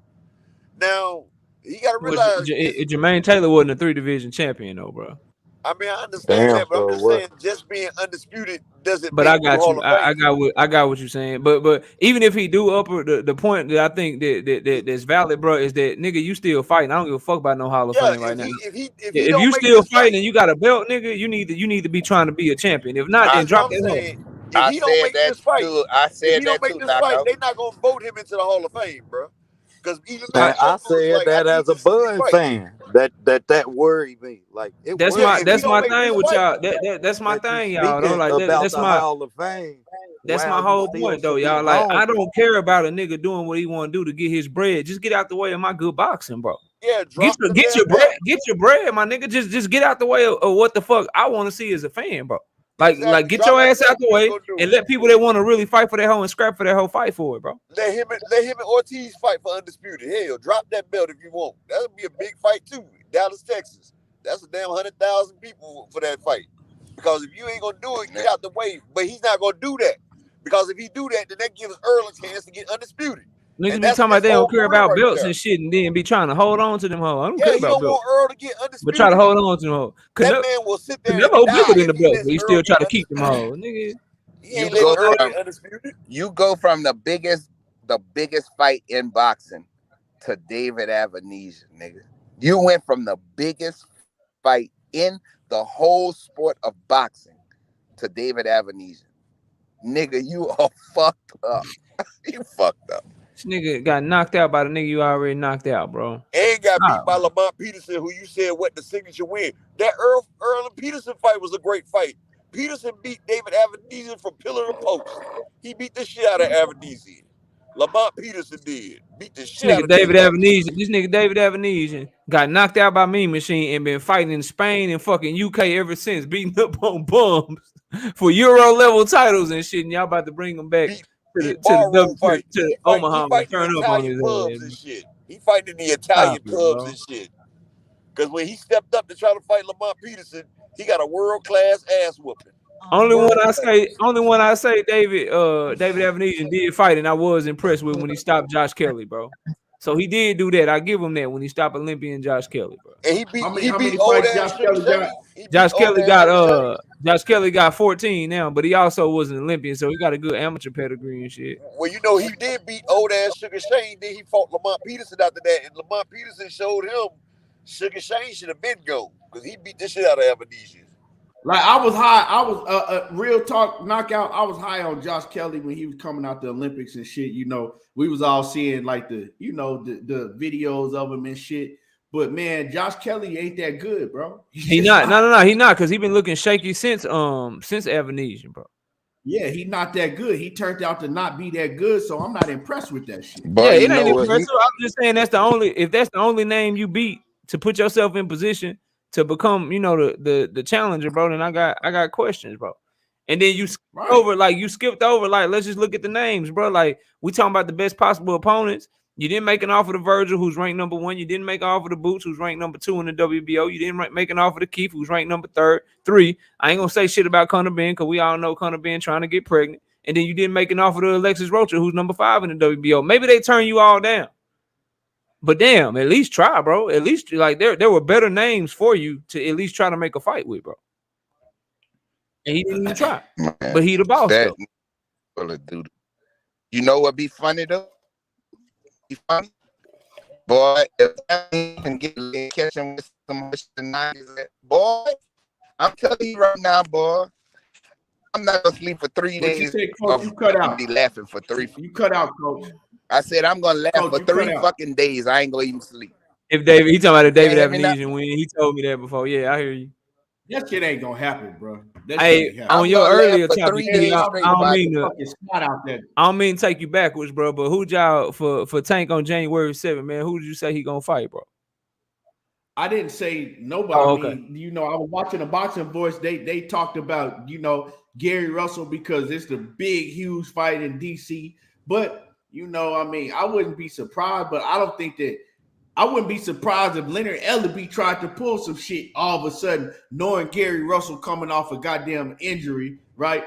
Now, he got to realize... Jermaine Taylor wasn't a 3-division champion, though, bro. I mean, I understand that, but I'm just saying just being undisputed doesn't but make I got the Hall you. of Fame. I got what you're saying. But even if he do upper, the point that I think that's valid, bro, is that nigga, you still fighting. I don't give a fuck about no Hall of Fame right now. If you still fighting and you got a belt, nigga, you need to be trying to be a champion. If not, then drop that home. If he don't make this fight, they're not gonna vote him into the Hall of Fame, bro. Because even Man, Matt I Trump was Uh, said like, I that need as a to see this Bud fight. fan. That worried me. Like it that's Yeah, my worried if he that's me don't my make thing this with fight, y'all. That's my that you thing, y'all. Though, speaking like about that's the my Hall of Fame. That's Wow, my you whole still point, though, sitting y'all. Like, I hungry. don't care about a nigga doing what he want to do to get his bread. Just get out the way of my good boxing, bro. yeah, Get drop your the get damn your bread, belt. get your bread, my nigga. Just get out the way of what the fuck I want to see as a fan, bro. Like Exactly. get Drop your the ass out belt. the You ain't way gonna do and it. let people that want to really fight for that hoe and scrap for that hoe fight for it, bro. Let him and Ortiz fight for undisputed. Hell, drop that belt if you want. That'll be a big fight too. Dallas, Texas. That's a damn 100,000 people for that fight. Because if you ain't gonna do it, get out the way. But he's not gonna do that. Because if he do that, then that gives Earl a chance to get undisputed. Niggas And be that's talking about his they don't whole care career about right belts there. and shit, and then be trying to hold on to them hoes. I don't care Yeah, he about don't belts, want Earl to get but try to undisputed. hold on to them hoes. That man will sit there and Canelo bigger die than if the he belt, lets but he Earl still try get to keep them undisputed. hoes, nigga. He You ain't letting go Earl from get undisputed. you go from the biggest fight in boxing to David Avenesian, nigga. You went from the biggest fight in the whole sport of boxing to David Avenesian. Nigga, you are fucked up. You fucked up. This nigga got knocked out by the nigga you already knocked out, bro. And got beat Stop. by Lamont Peterson, who you said what the signature win. That Earl and Peterson fight was a great fight. Peterson beat David Avenesian from pillar to post. He beat the shit out of Avenesian. Lamont Peterson did. Beat the shit out of David Avenesian. This nigga David Avenesian got knocked out by Mean Machine and been fighting in Spain and fucking UK ever since, beating up on bums for Euro level titles and shit. And y'all about to bring him back Beat barroom to fights. He Omaha and fighting the turn up on Italian his pubs and ass. shit. He fighting in the Italian Stop it, pubs bro. and shit. Because when he stepped up to try to fight Lamont Peterson, he got a world class ass whooping. Only one I World say David Avenesian did fight, and I was impressed with when he stopped Josh Kelly, bro. So he did do that. I give him that when he stopped Olympian Josh Kelly, bro. And How he many beat old fights ass Josh Sugar Kelly got? Shane. He beat old ass Sugar Shane. Josh Kelly got 14 now, but he also was an Olympian, so he got a good amateur pedigree and shit. Well, you know, he did beat old ass Sugar Shane. Then he fought Lamont Peterson after that. And Lamont Peterson showed him Sugar Shane should have been go. Because he beat the shit out of Avenesian. Like I was high, I was real talk knockout. I was high on Josh Kelly when he was coming out the Olympics and shit. You know, we was all seeing like the videos of him and shit. But man, Josh Kelly ain't that good, bro. He not, no, he not, because he been looking shaky since Avenesian, bro. Yeah, he not that good. He turned out to not be that good, so I'm not impressed with that shit. Boy, Yeah, you it ain't know what? impressive. I'm just saying if that's the only name you beat to put yourself in position to become, the challenger, bro, then I got questions, bro. And then you skipped over, like, let's just look at the names, bro. Like, we talking about the best possible opponents. You didn't make an offer to Virgil, who's ranked number 1. You didn't make an offer to Boots, who's ranked number 2 in the WBO. You didn't make an offer to Keith, who's ranked number 3. I ain't gonna say shit about Conor Ben, because we all know Conor Ben trying to get pregnant. And then you didn't make an offer to Alexis Rocha, who's number 5 in the WBO. Maybe they turn you all down. But damn, at least try, bro. At least, like, there were better names for you to at least try to make a fight with, bro. And he didn't even try. Man, but he the boss, that though. Dude. You know what be funny, though? Be funny? Boy, if that can get catching with some tonight, boy, I'm telling you right now, boy, I'm not gonna sleep for 3 days. You say, Coach, you cut out. Be laughing for 3. You cut out, Coach. I said I'm gonna laugh Coach, for 3 fucking days. I ain't gonna even sleep. He talking about a David hear me now? Avenesian win. He told me that before. Yeah, I hear you. That shit ain't gonna happen, bro. That shit Hey, ain't happen. on your gonna laugh earlier for topic, 3 days I straight, don't buddy. mean to, Fucking spot out there. I don't mean to take you backwards, bro. But who'd y'all for Tank on January 7th, man? Who did you say he gonna fight, bro? I didn't say nobody. Oh, okay. I mean, I was watching a Boxing Voice. They talked about, Gary Russell because it's the big, huge fight in DC. But, I mean, I wouldn't be surprised, but I don't think that I wouldn't be surprised if Leonard Ellerbe tried to pull some shit all of a sudden, knowing Gary Russell coming off a goddamn injury, right?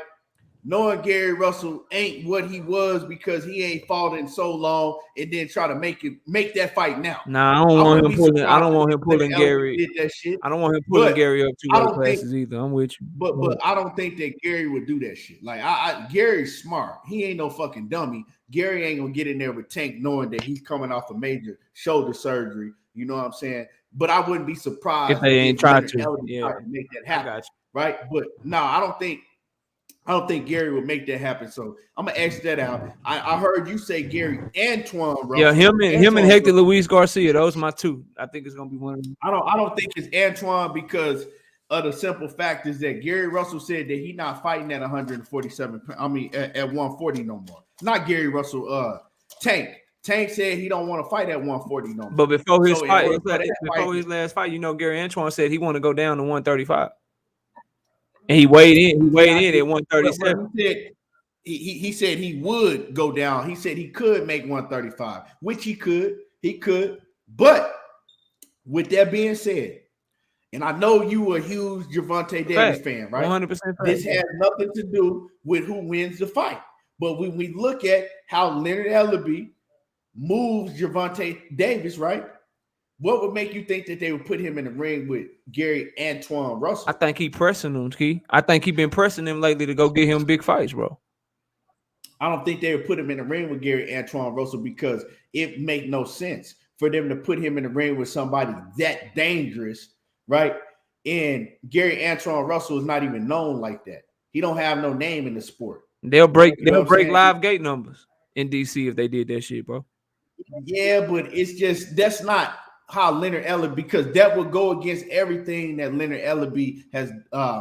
Knowing Gary Russell ain't what he was because he ain't fought in so long, and then try to make that fight now. Nah, I don't want him pulling Gary. Did that shit. I don't want him pulling Gary up 2 weight classes either. I'm with you. But I don't think that Gary would do that shit. Like Gary's smart. He ain't no fucking dummy. Gary ain't gonna get in there with Tank knowing that he's coming off a major shoulder surgery. You know what I'm saying? But I wouldn't be surprised if they ain't tried to make that happen. Right? But no, I I don't think Gary would make that happen. So I'm gonna X that out. I heard you say Gary Antoine Russell. Yeah, him and Antoine Hector Russell. Luis Garcia. Those are my two. I think it's gonna be one of them. I don't think it's Antoine because of the simple fact is that Gary Russell said that he's not fighting at 147. I mean at 140 no more. Not Gary Russell. Tank. Tank said he don't want to fight at 140 no more. But before his fight, before his last fight, Gary Antoine said he want to go down to 135. And he weighed in. He weighed in at 137. He said he would go down. He said he could make 135, which he could. He could. But with that being said, and I know you a huge Gervonta Davis fan, right? 100%. This has nothing to do with who wins the fight. But when we look at how Leonard Ellaby moves Gervonta Davis, right? What would make you think that they would put him in the ring with Gary Antoine Russell? I think he pressing him, Key. I think he been pressing him lately to go get him big fights, bro. I don't think they would put him in the ring with Gary Antoine Russell because it make no sense for them to put him in the ring with somebody that dangerous, right? And Gary Antoine Russell is not even known like that. He don't have no name in the sport. They'll break live gate numbers in DC if they did that shit, bro. Yeah, but it's just that's not how Leonard Ellaby, because that would go against everything that Leonard Ellaby has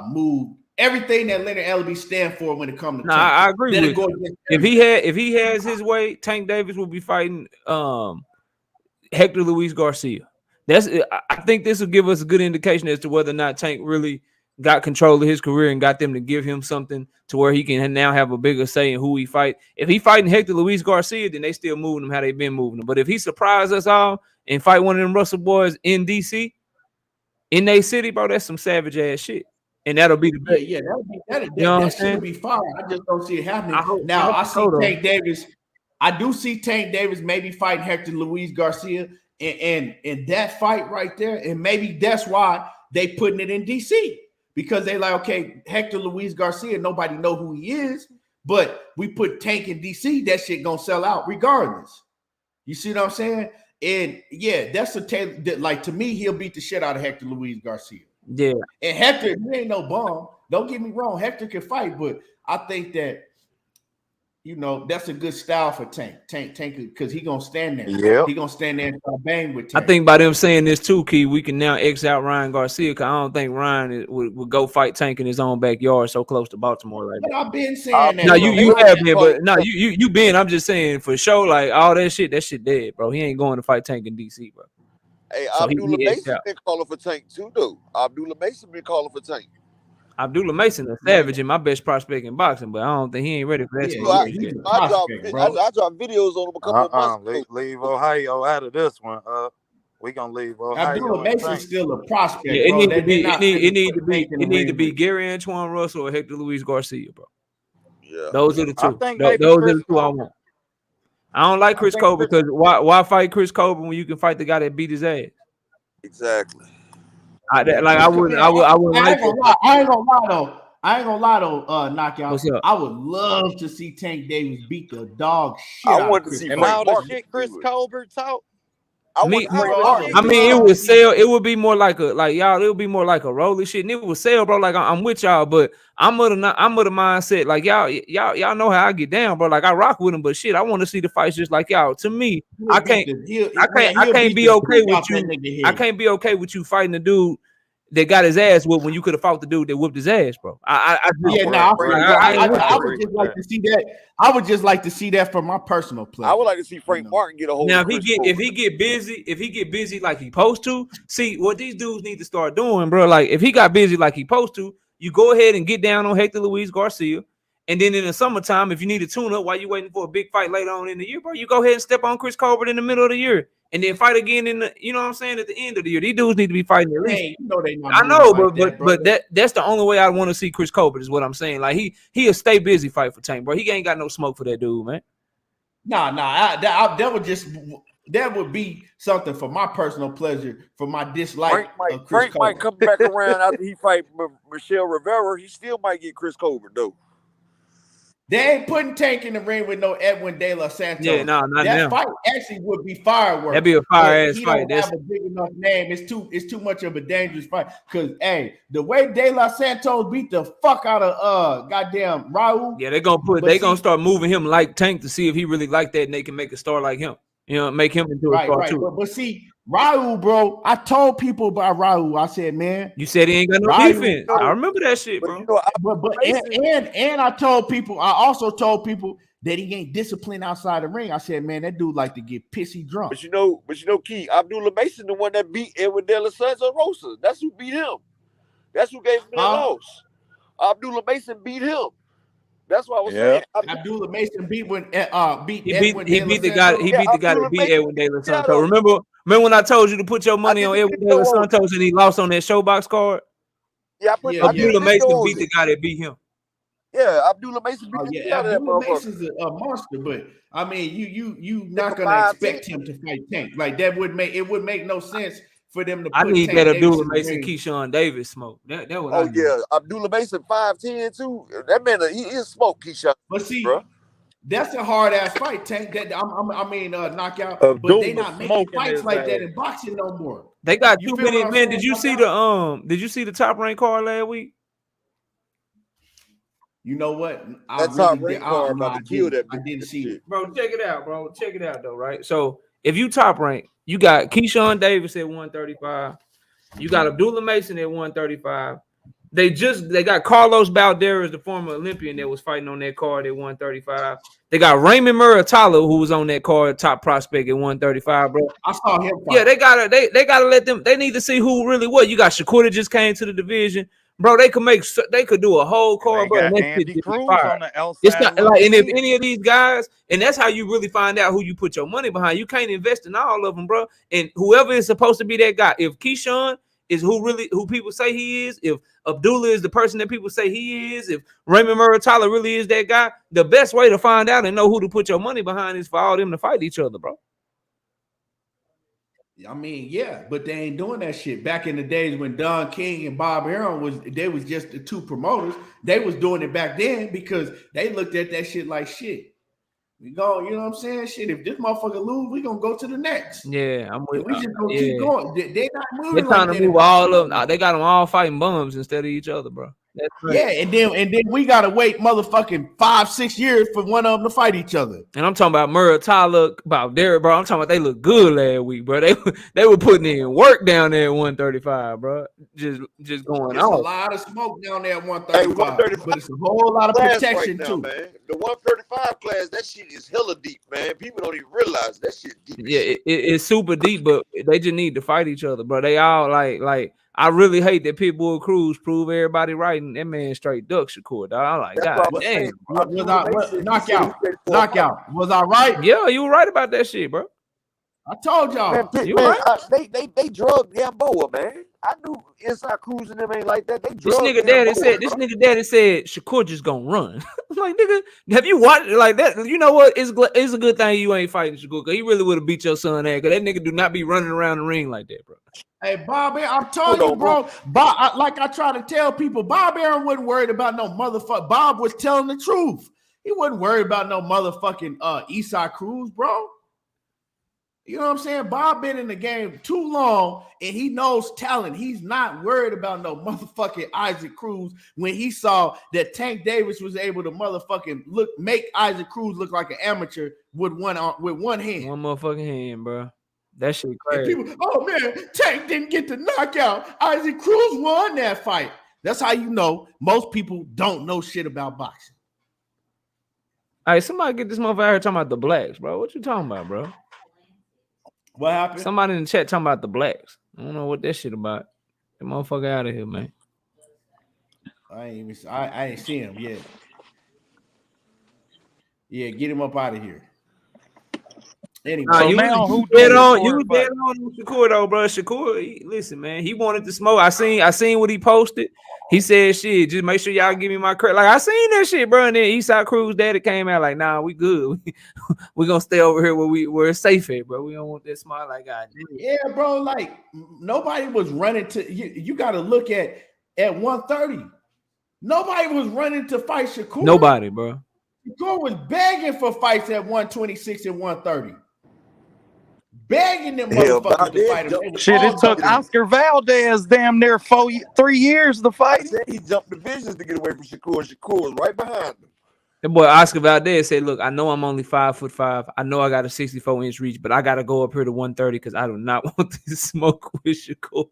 moved, everything that Leonard Ellaby stand for when it comes to. I agree with you. If he has his way, Tank Davis will be fighting Hector Luis Garcia. I think this will give us a good indication as to whether or not Tank really got control of his career and got them to give him something to where he can now have a bigger say in who he fight. If he fighting Hector Luis Garcia, then they still moving him how they've been moving him. But if he surprise us all and fight one of them Russell boys in DC, in their city, bro, that's some savage ass shit. And that'll be the best. Yeah, that should be fine. I just don't see it happening. I see Tank Davis. I do see Tank Davis maybe fighting Hector Luis Garcia and that fight right there. And maybe that's why they putting it in DC. Because they like, okay, Hector Luis Garcia, nobody know who he is, but we put Tank in DC, that shit gonna sell out regardless. You see what I'm saying? And yeah, that's like to me, he'll beat the shit out of Hector Luis Garcia. Yeah. And Hector, he ain't no bum. Don't get me wrong, Hector can fight, but I think that that's a good style for Tank, because he gonna stand there. Yeah, he gonna stand there and bang with Tank. I think by them saying this too, Key, we can now X out Ryan Garcia, because I don't think Ryan would go fight Tank in his own backyard so close to Baltimore right now. I've been saying that. No, you have been, but no, you been. I'm just saying for sure, like all that shit dead, bro. He ain't going to fight Tank in DC, bro. Hey, Abdullah Mason been calling for Tank too, though. Abdullah Mason been calling for Tank. Abdullah Mason, a savage, and my best prospect in boxing, but I don't think he ain't ready for that. I dropped videos on him a couple of months ago. Leave Ohio out of this one. We gonna leave Ohio. Abdullah Mason's still a prospect. Yeah, it need to be Gary Antoine Russell or Hector Luis Garcia, bro. Yeah, those are the two. Those are the two I want. I don't like Chris Colbert because why fight Chris Colbert when you can fight the guy that beat his ass? Exactly. I ain't gonna lie though, knockout. I would love to see Tank Davis beat the dog shit. I want to see all the shit Chris Colbert talk. I mean, it would sell. It would be more like y'all. It would be more like a roller shit, and it would sell, bro. Like I'm with y'all, but I'm of the mindset. Like y'all know how I get down, bro. Like I rock with him, but shit, I want to see the fights just like y'all. To me, I can't be okay with you. I can't be okay with you fighting the dude that got his ass whooped when you could have fought the dude that whooped his ass, bro. I would just like to see that. I would just like to see that for my personal play. I would like to see Frank Martin get a hold. Now, if he get busy like he supposed to, see what these dudes need to start doing, bro. Like if he got busy like he supposed to, you go ahead and get down on Hector Luis Garcia. And then in the summertime, if you need a tune-up while you're waiting for a big fight later on in the year, bro, you go ahead and step on Chris Colbert in the middle of the year. And then fight again in the, you know what I'm saying, at the end of the year. These dudes need to be fighting at least. Hey, they not I know, but that's the only way I want to see Chris Colbert is what I'm saying. Like he'll stay busy fight for Tank, bro. He ain't got no smoke for that dude, man. That would be something for my personal pleasure, for my dislike. Frank might come back around after he fight Michelle Rivera. He still might get Chris Colbert though. They ain't putting Tank in the ring with no Edwin De La Santos. Yeah, no, not that now. fight actually would be fireworks. That'd be a fire but ass he fight. don't have a big enough name. It's too much of a dangerous fight. Cause the way De La Santos beat the fuck out of goddamn Raul. Yeah, they're gonna start moving him like Tank to see if he really like that and they can make a star like him. You know, make him into a star too. But see, Raul, bro, I told people about Raul. I said, man, you said he ain't got no defense. I remember that shit, bro. And I told people, I also told people that he ain't disciplined outside the ring. I said, man, that dude like to get pissy drunk. But you know, Key, Abdullah Mason, the one that beat Edwin De La Santos Rosa. That's who beat him. That's who gave him the loss. Abdullah Mason beat him. That's what I was saying. Abdullah Mason beat the guy that beat Edwin De La Santos. Remember when I told you to put your money on Edwin De La Santos and he lost on that showbox card? Yeah, Abdullah Mason beat the guy that beat him. Yeah, Abdullah Mason beat the guy that Abdullah Mason's a monster, but I mean you not gonna expect him to fight Tank. Like that would make no sense for them to put I need Tank that Davis Abdullah Mason Keyshawn Davis smoke. That was Abdullah Mason 5'10" too. That man he smoke Keyshawn. But see, bro, that's a hard ass fight, Tank. That knockout. Abdullah but they not making fights like that in boxing no more. They got too many men. Did you see the top rank card last week? You know what? I didn't see it. Bro, check it out, bro. Check it out though, right? So if you top rank, you got Keyshawn Davis at 135. You got Abdullah Mason at 135. They got Carlos Balderas, the former Olympian that was fighting on that card at 135. They got Raymond Muratalo, who was on that card, top prospect at 135, bro. I saw him fight. Yeah, they gotta let them. They need to see who really what. You got Shakur that just came to the division. Bro, they could do a whole card, bro. And Andy Cruz on the outside. It's not like, and if any of these guys, and that's how you really find out who you put your money behind. You can't invest in all of them, bro. And whoever is supposed to be that guy, if Keyshawn is who people say he is, if Abdullah is the person that people say he is, if Raymond Muratalo really is that guy, the best way to find out and know who to put your money behind is for all them to fight each other, bro. I mean, yeah, but they ain't doing that shit. Back in the days when Don King and Bob Arum was just the two promoters. They was doing it back then because they looked at that shit like shit. We go, you know what I'm saying? Shit, if this motherfucker lose, we gonna go to the next. Yeah, I'm with. We just gonna keep going. They not moving. They're trying to move all of them. They got them all fighting bums instead of each other, bro. That's right. Yeah, and then we gotta wait motherfucking 5-6 years for one of them to fight each other. And I'm talking about Muratalo, about Derek, bro. I'm talking about they look good last week, bro. They were putting in work down there at 135, bro. Just going on. A lot of smoke down there at 135, but it's a whole lot of protection right now, too. Man. The 135 class, that shit is hella deep, man. People don't even realize that shit deep. Yeah, it's super deep, but they just need to fight each other, bro. They all like. I really hate that Pitbull Cruz prove everybody right, and that man straight duck Shakur. Dog. I'm like, God damn. Knockout. Was I right? Yeah, you were right about that shit, bro. I told y'all. Man, right. They drugged Gamboa, man. I knew Inside Cruz and them ain't like that. They drugged this nigga daddy said Shakur just gonna run. I'm like, nigga, have you watched it like that? You know what? It's a good thing you ain't fighting Shakur, because he really would have beat your son there, because that nigga do not be running around the ring like that, bro. Hey, Bobby, I'm telling you, bro. Bob, like I try to tell people, Bob Arum wasn't worried about no motherfucker. Bob was telling the truth. He wasn't worried about no motherfucking Eastside Cruz, bro. You know what I'm saying? Bob been in the game too long, and he knows talent. He's not worried about no motherfucking Isaac Cruz when he saw that Tank Davis was able to motherfucking make Isaac Cruz look like an amateur with one hand. One motherfucking hand, bro. That shit crazy. People, oh man, Tank didn't get the knockout. Isaac Cruz won that fight. That's how you know most people don't know shit about boxing. All right, somebody get this motherfucker here talking about the blacks, bro. What you talking about, bro? What happened? Somebody in the chat talking about the blacks. I don't know what that shit about. Get motherfucker out of here, man. I ain't seen him yet. Yeah, get him up out of here. Anyway, you dead on Shakur though, bro. Shakur, listen, man. He wanted to smoke. I seen what he posted. He said, "Shit, just make sure y'all give me my credit." Like, I seen that shit, bro. And then Eastside Cruz daddy came out like, "Nah, we good. We gonna stay over here where it's safe at, bro. We don't want that smart like God." Yeah, bro. Like nobody was running to. You got to look at 130. Nobody was running to fight Shakur. Nobody, bro. Shakur was begging for fights at 126 and 130. Begging them Hell, motherfuckers to Valdez fight him. They jumped- was Shit, all it took ducking him. Oscar Valdez damn near 3 years to I fight. said he jumped divisions to get away from Shakur. Shakur was right behind him. That boy Oscar Valdez said, "Look, I know I'm only 5'5". I know I got a 64-inch reach, but I got to go up here to 130 because I do not want to smoke with Shakur.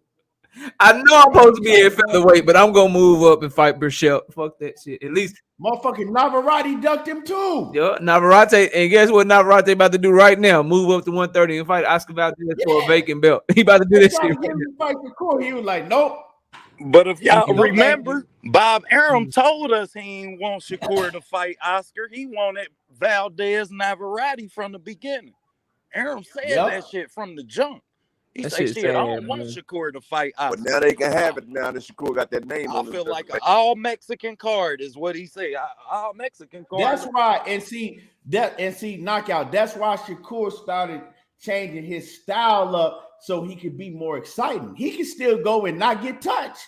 I know I'm supposed to be at featherweight, but I'm gonna move up and fight Burchell. Fuck that shit. At least Motherfucking Navarrete ducked him too. yeah, Navarrete, and guess what Navarrete about to do right now? Move up to 130 and fight Oscar Valdez for a vacant belt. He about to do They that tried shit. to get him to fight Shakur. He was like, nope. But if y'all Okay. remember, Bob Arum told us he ain't want Shakur to fight Oscar. He wanted Valdez Navarrete from the beginning. Arum said that shit from the jump. He That said, shit shit, I sad, don't want man. Shakur to fight But Oscar. now they can have it now that Shakur got that name I on feel his like resume. an all Mexican card is what he said. All Mexican card. That's why, knockout. That's why Shakur started changing his style up so he could be more exciting. He can still go and not get touched.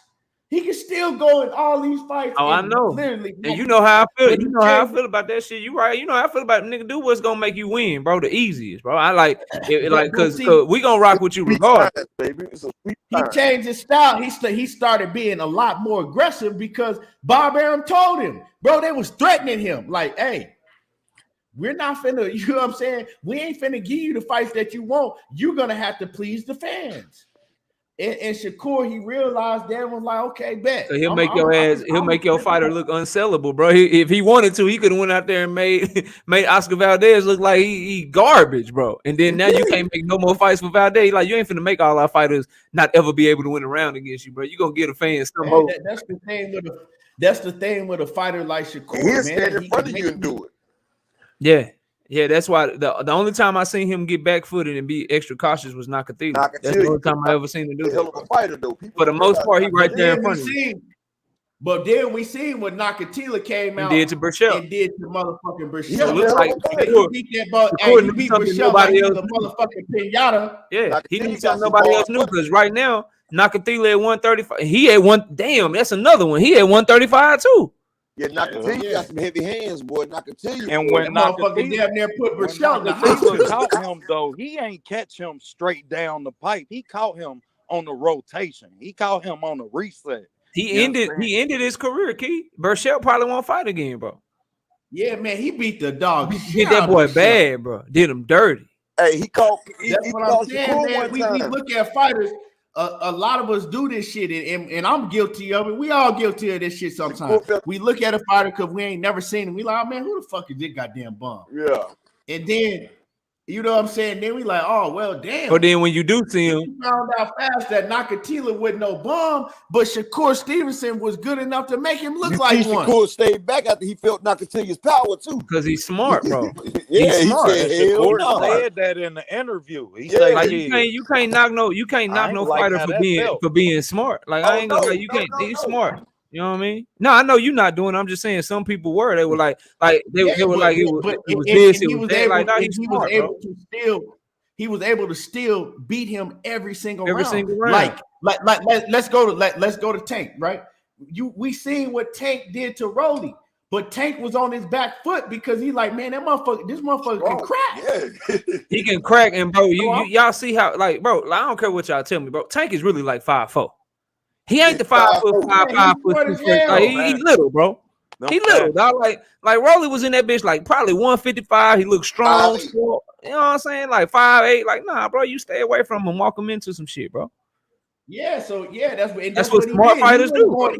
He can still go in all these fights. Oh, I and know. Literally, And you know how I feel. But You he know how I changed- feel about that shit. You right. You know how I feel about nigga. Do what's gonna make you win, bro. The easiest, bro. I like it, like But cause see- we gonna rock with you Sweet regardless. times, baby. It's a sweet He time. changed his style. He started being a lot more aggressive because Bob Arum told him, bro, they was threatening him. Like, hey, we're not finna, you know what I'm saying? We ain't finna give you the fights that you want. You're gonna have to please the fans. And Shakur, he realized that was like, okay, bet. So he'll make your fighter look unsellable, bro. If he wanted to, he could have went out there and made Oscar Valdez look like he garbage, bro. And then now you can't make no more fights for Valdez. Like you ain't finna make all our fighters not ever be able to win a round against you, bro. You gonna get a fan some hope. That's the thing with a fighter like Shakur, He'll man. stand in He front can of you and do it. Yeah, that's why the only time I seen him get back footed and be extra cautious was Nakathila. That's the only time I ever seen him do He's a hell that. of a fighter, though. People For the most part, he right there in front of you. But then we seen when Nakatila came And out did to Burchell. and did to motherfucking Burchell. Yeah, It looks like You beat that ball. Hey, Shakur you knew beat something Burchell like nobody he was else a knew. motherfucking pinata. Yeah, he Nakatila knew got something some nobody ball else knew quick. because right now Nakathila at 135. He at one. Damn, that's another one. He at 135 too. Yeah, Nakatila got some heavy hands, boy. Nakatila. And boy. when That motherfucker Nakatila damn near put when Burchell in the Nakatila hospital. caught him, though, he ain't catch him straight down the pipe. He caught him on the rotation. He caught him on the reset. He ended his career, Key. Burchell probably won't fight again, bro. Yeah, man, he beat the dog. Did that boy bad, bro. Did him dirty. Hey, he caught That's what I'm caught saying, Shakur man. one We time. look at fighters. A lot of us do this shit, and I'm guilty of it. We all guilty of this shit sometimes. We look at a fighter because we ain't never seen him. We like, oh, man, who the fuck is this goddamn bum? Yeah. And then, you know what I'm saying? Then we like, oh, well, damn. But then when you do see him, We found out fast that Nakatila wasn't no bum, but Shakur Stevenson was good enough to make him look like one. Shakur stayed back after he felt Nakatila's power, too. because he's smart, bro. Yeah, He's he smart. said, hell Shakur no. said that in the interview. He Yeah, said, Like yeah, you can't knock I no ain't like fighter how for that being felt. smart. Like Oh, I ain't gonna no, like you no, can't. no, He's no. smart. You know what I mean? No, I know you're not doing it. I'm just saying some people were. They were like they were like it was this. It was that. Like no, he's smart, bro. He was able to still beat him every single round. round. Like let's go to Tank, right? We seen what Tank did to Rolly, but Tank was on his back foot because he like, man, this motherfucker can crack. Yeah. He can crack, and bro, y'all see how like, bro, like, I don't care what y'all tell me, bro. Tank is really like 5'4". He ain't the 5'5", 5'6". Like he little, bro. He little, dog. Like Rolly was in that bitch like probably 155. He looked strong. Sport, you know what I'm saying? Like 5'8". Like nah, bro. You stay away from him. Walk him into some shit, bro. Yeah, so yeah, that's what smart fighters do.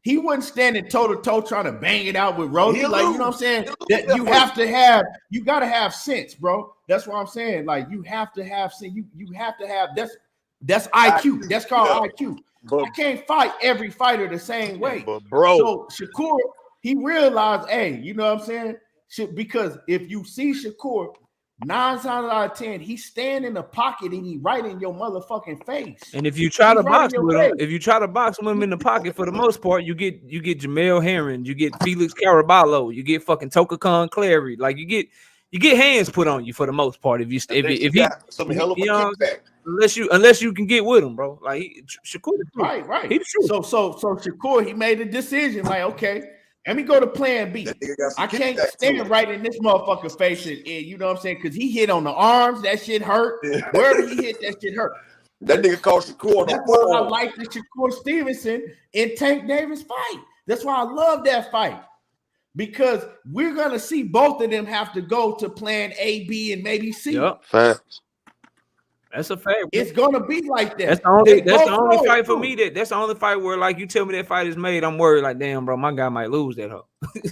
He wasn't standing toe to toe trying to bang it out with Rolly. Like you know what I'm saying? That you gotta have sense, bro. That's what I'm saying. Like you have to have sense. You have to have that's IQ. That's called IQ. But, I can't fight every fighter the same way. But bro, so Shakur, he realized, hey, you know what I'm saying? Because if you see Shakur, 9 times out of 10, he's staying in the pocket and he right in your motherfucking face. And if you try to box with him, in the pocket, for the most part, you get Jamel Herring, you get Felix Caraballo, you get fucking Toka Khan Clary, like you get hands put on you for the most part. If he got some hell of a kickback. Unless you can get with him, bro. Like Shakur, right. He's true. So Shakur, he made a decision. Like, okay, Let me go to plan B. That nigga got some I can't kickback to stand him. right in this motherfucker face, and you know what I'm saying? Because he hit on the arms, that shit hurt. Wherever he hit, that shit hurt. That nigga called Shakur on the That's why I phone. like the Shakur Stevenson and Tank Davis fight. That's why I love that fight. Because we're gonna see both of them have to go to plan A, B, and maybe C. Yep. Facts. That's a fact. It's gonna be like that. That's the only. That's the both only know it, fight for too. me. That's the only fight where, like, you tell me that fight is made, I'm worried. Like, damn, bro, my guy might lose that hoe.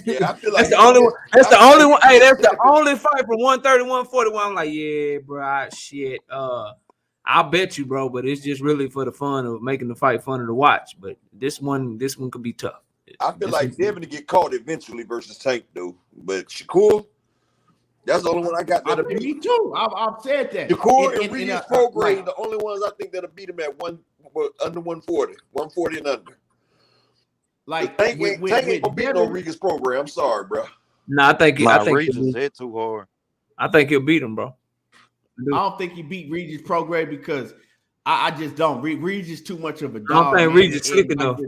Yeah, I feel like That's the only one. That's the only one. Hey, that's the only fight from 130, 141. I'm like, yeah, bro, shit. I'll bet you, bro, but it's just really for the fun of making the fight funner to watch. But this one could be tough. I feel like Devin to get caught eventually versus Tank, though. But Shakur, that's the only one I got that'll beat. Me too. I've said that. Shakur and Regis Prograis, the only ones I think that'll beat him at under 140, 140 and under. Like Tank ain't gonna beat no Regis Prograis. I'm sorry, bro. Nah, I think Regis hit too hard. I think he'll beat him, bro. I don't think he beat Regis Prograis because I just don't. Regis too much of a dog. I don't think Regis slick enough.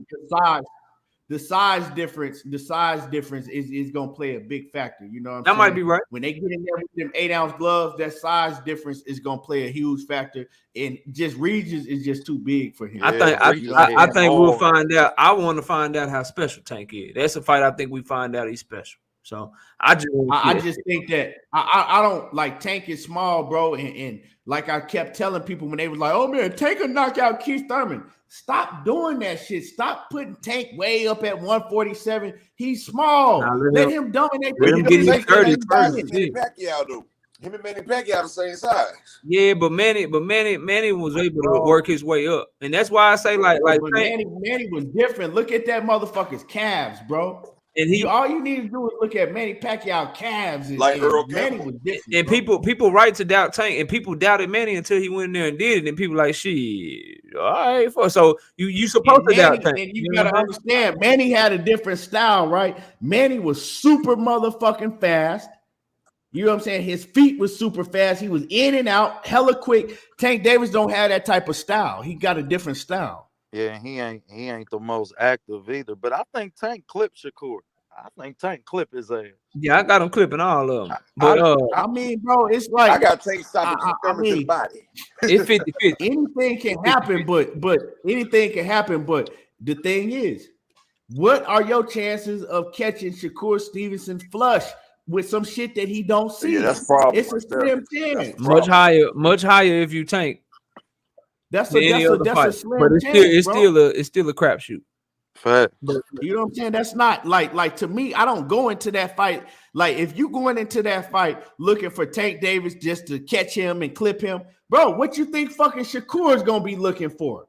The size difference is gonna play a big factor. You know what I'm that saying? might be right. When they get in there with them 8-ounce gloves, that size difference is gonna play a huge factor. And just Regis is just too big for him. I think we'll find out. I want to find out how special Tank is. That's a fight I think we find out he's special. So I just think that I don't like Tank is small, bro. And like I kept telling people when they was like, oh man, Tank will knock out Keith Thurman. Stop doing that shit. Stop putting Tank way up at 147. He's small. Let him dominate. Let him get his 30 first. Pacquiao, though. Him and Manny Pacquiao the same size. Yeah, but Manny was able to work his way up, and that's why I say like Manny was different. Look at that motherfucker's calves, bro. And all you need to do is look at Manny Pacquiao calves. Like Earl Manny was different. And people right to doubt Tank, and people doubted Manny until he went in there and did it. And people like, shit, all right. So you supposed to doubt Tank. And you gotta understand, Manny had a different style, right? Manny was super motherfucking fast. You know what I'm saying? His feet was super fast. He was in and out, hella quick. Tank Davis don't have that type of style. He got a different style. Yeah, he ain't the most active either. But I think Tank clipped Shakur. I think Tank clip his ass. Yeah, I got him clipping all of them. But I mean, bro, it's like I got Tank stopping his body. It's 50-50. Anything can happen, but anything can happen. But the thing is, what are your chances of catching Shakur Stevenson flush with some shit that he don't see? Yeah, that's problem. It's a slim chance. Much higher if you Tank. That's a slim chance. But it's still a crapshoot. Fact. But you know what I'm saying? That's not like to me. I don't go into that fight like if you going into that fight looking for Tank Davis just to catch him and clip him, bro. What you think fucking Shakur is gonna be looking for?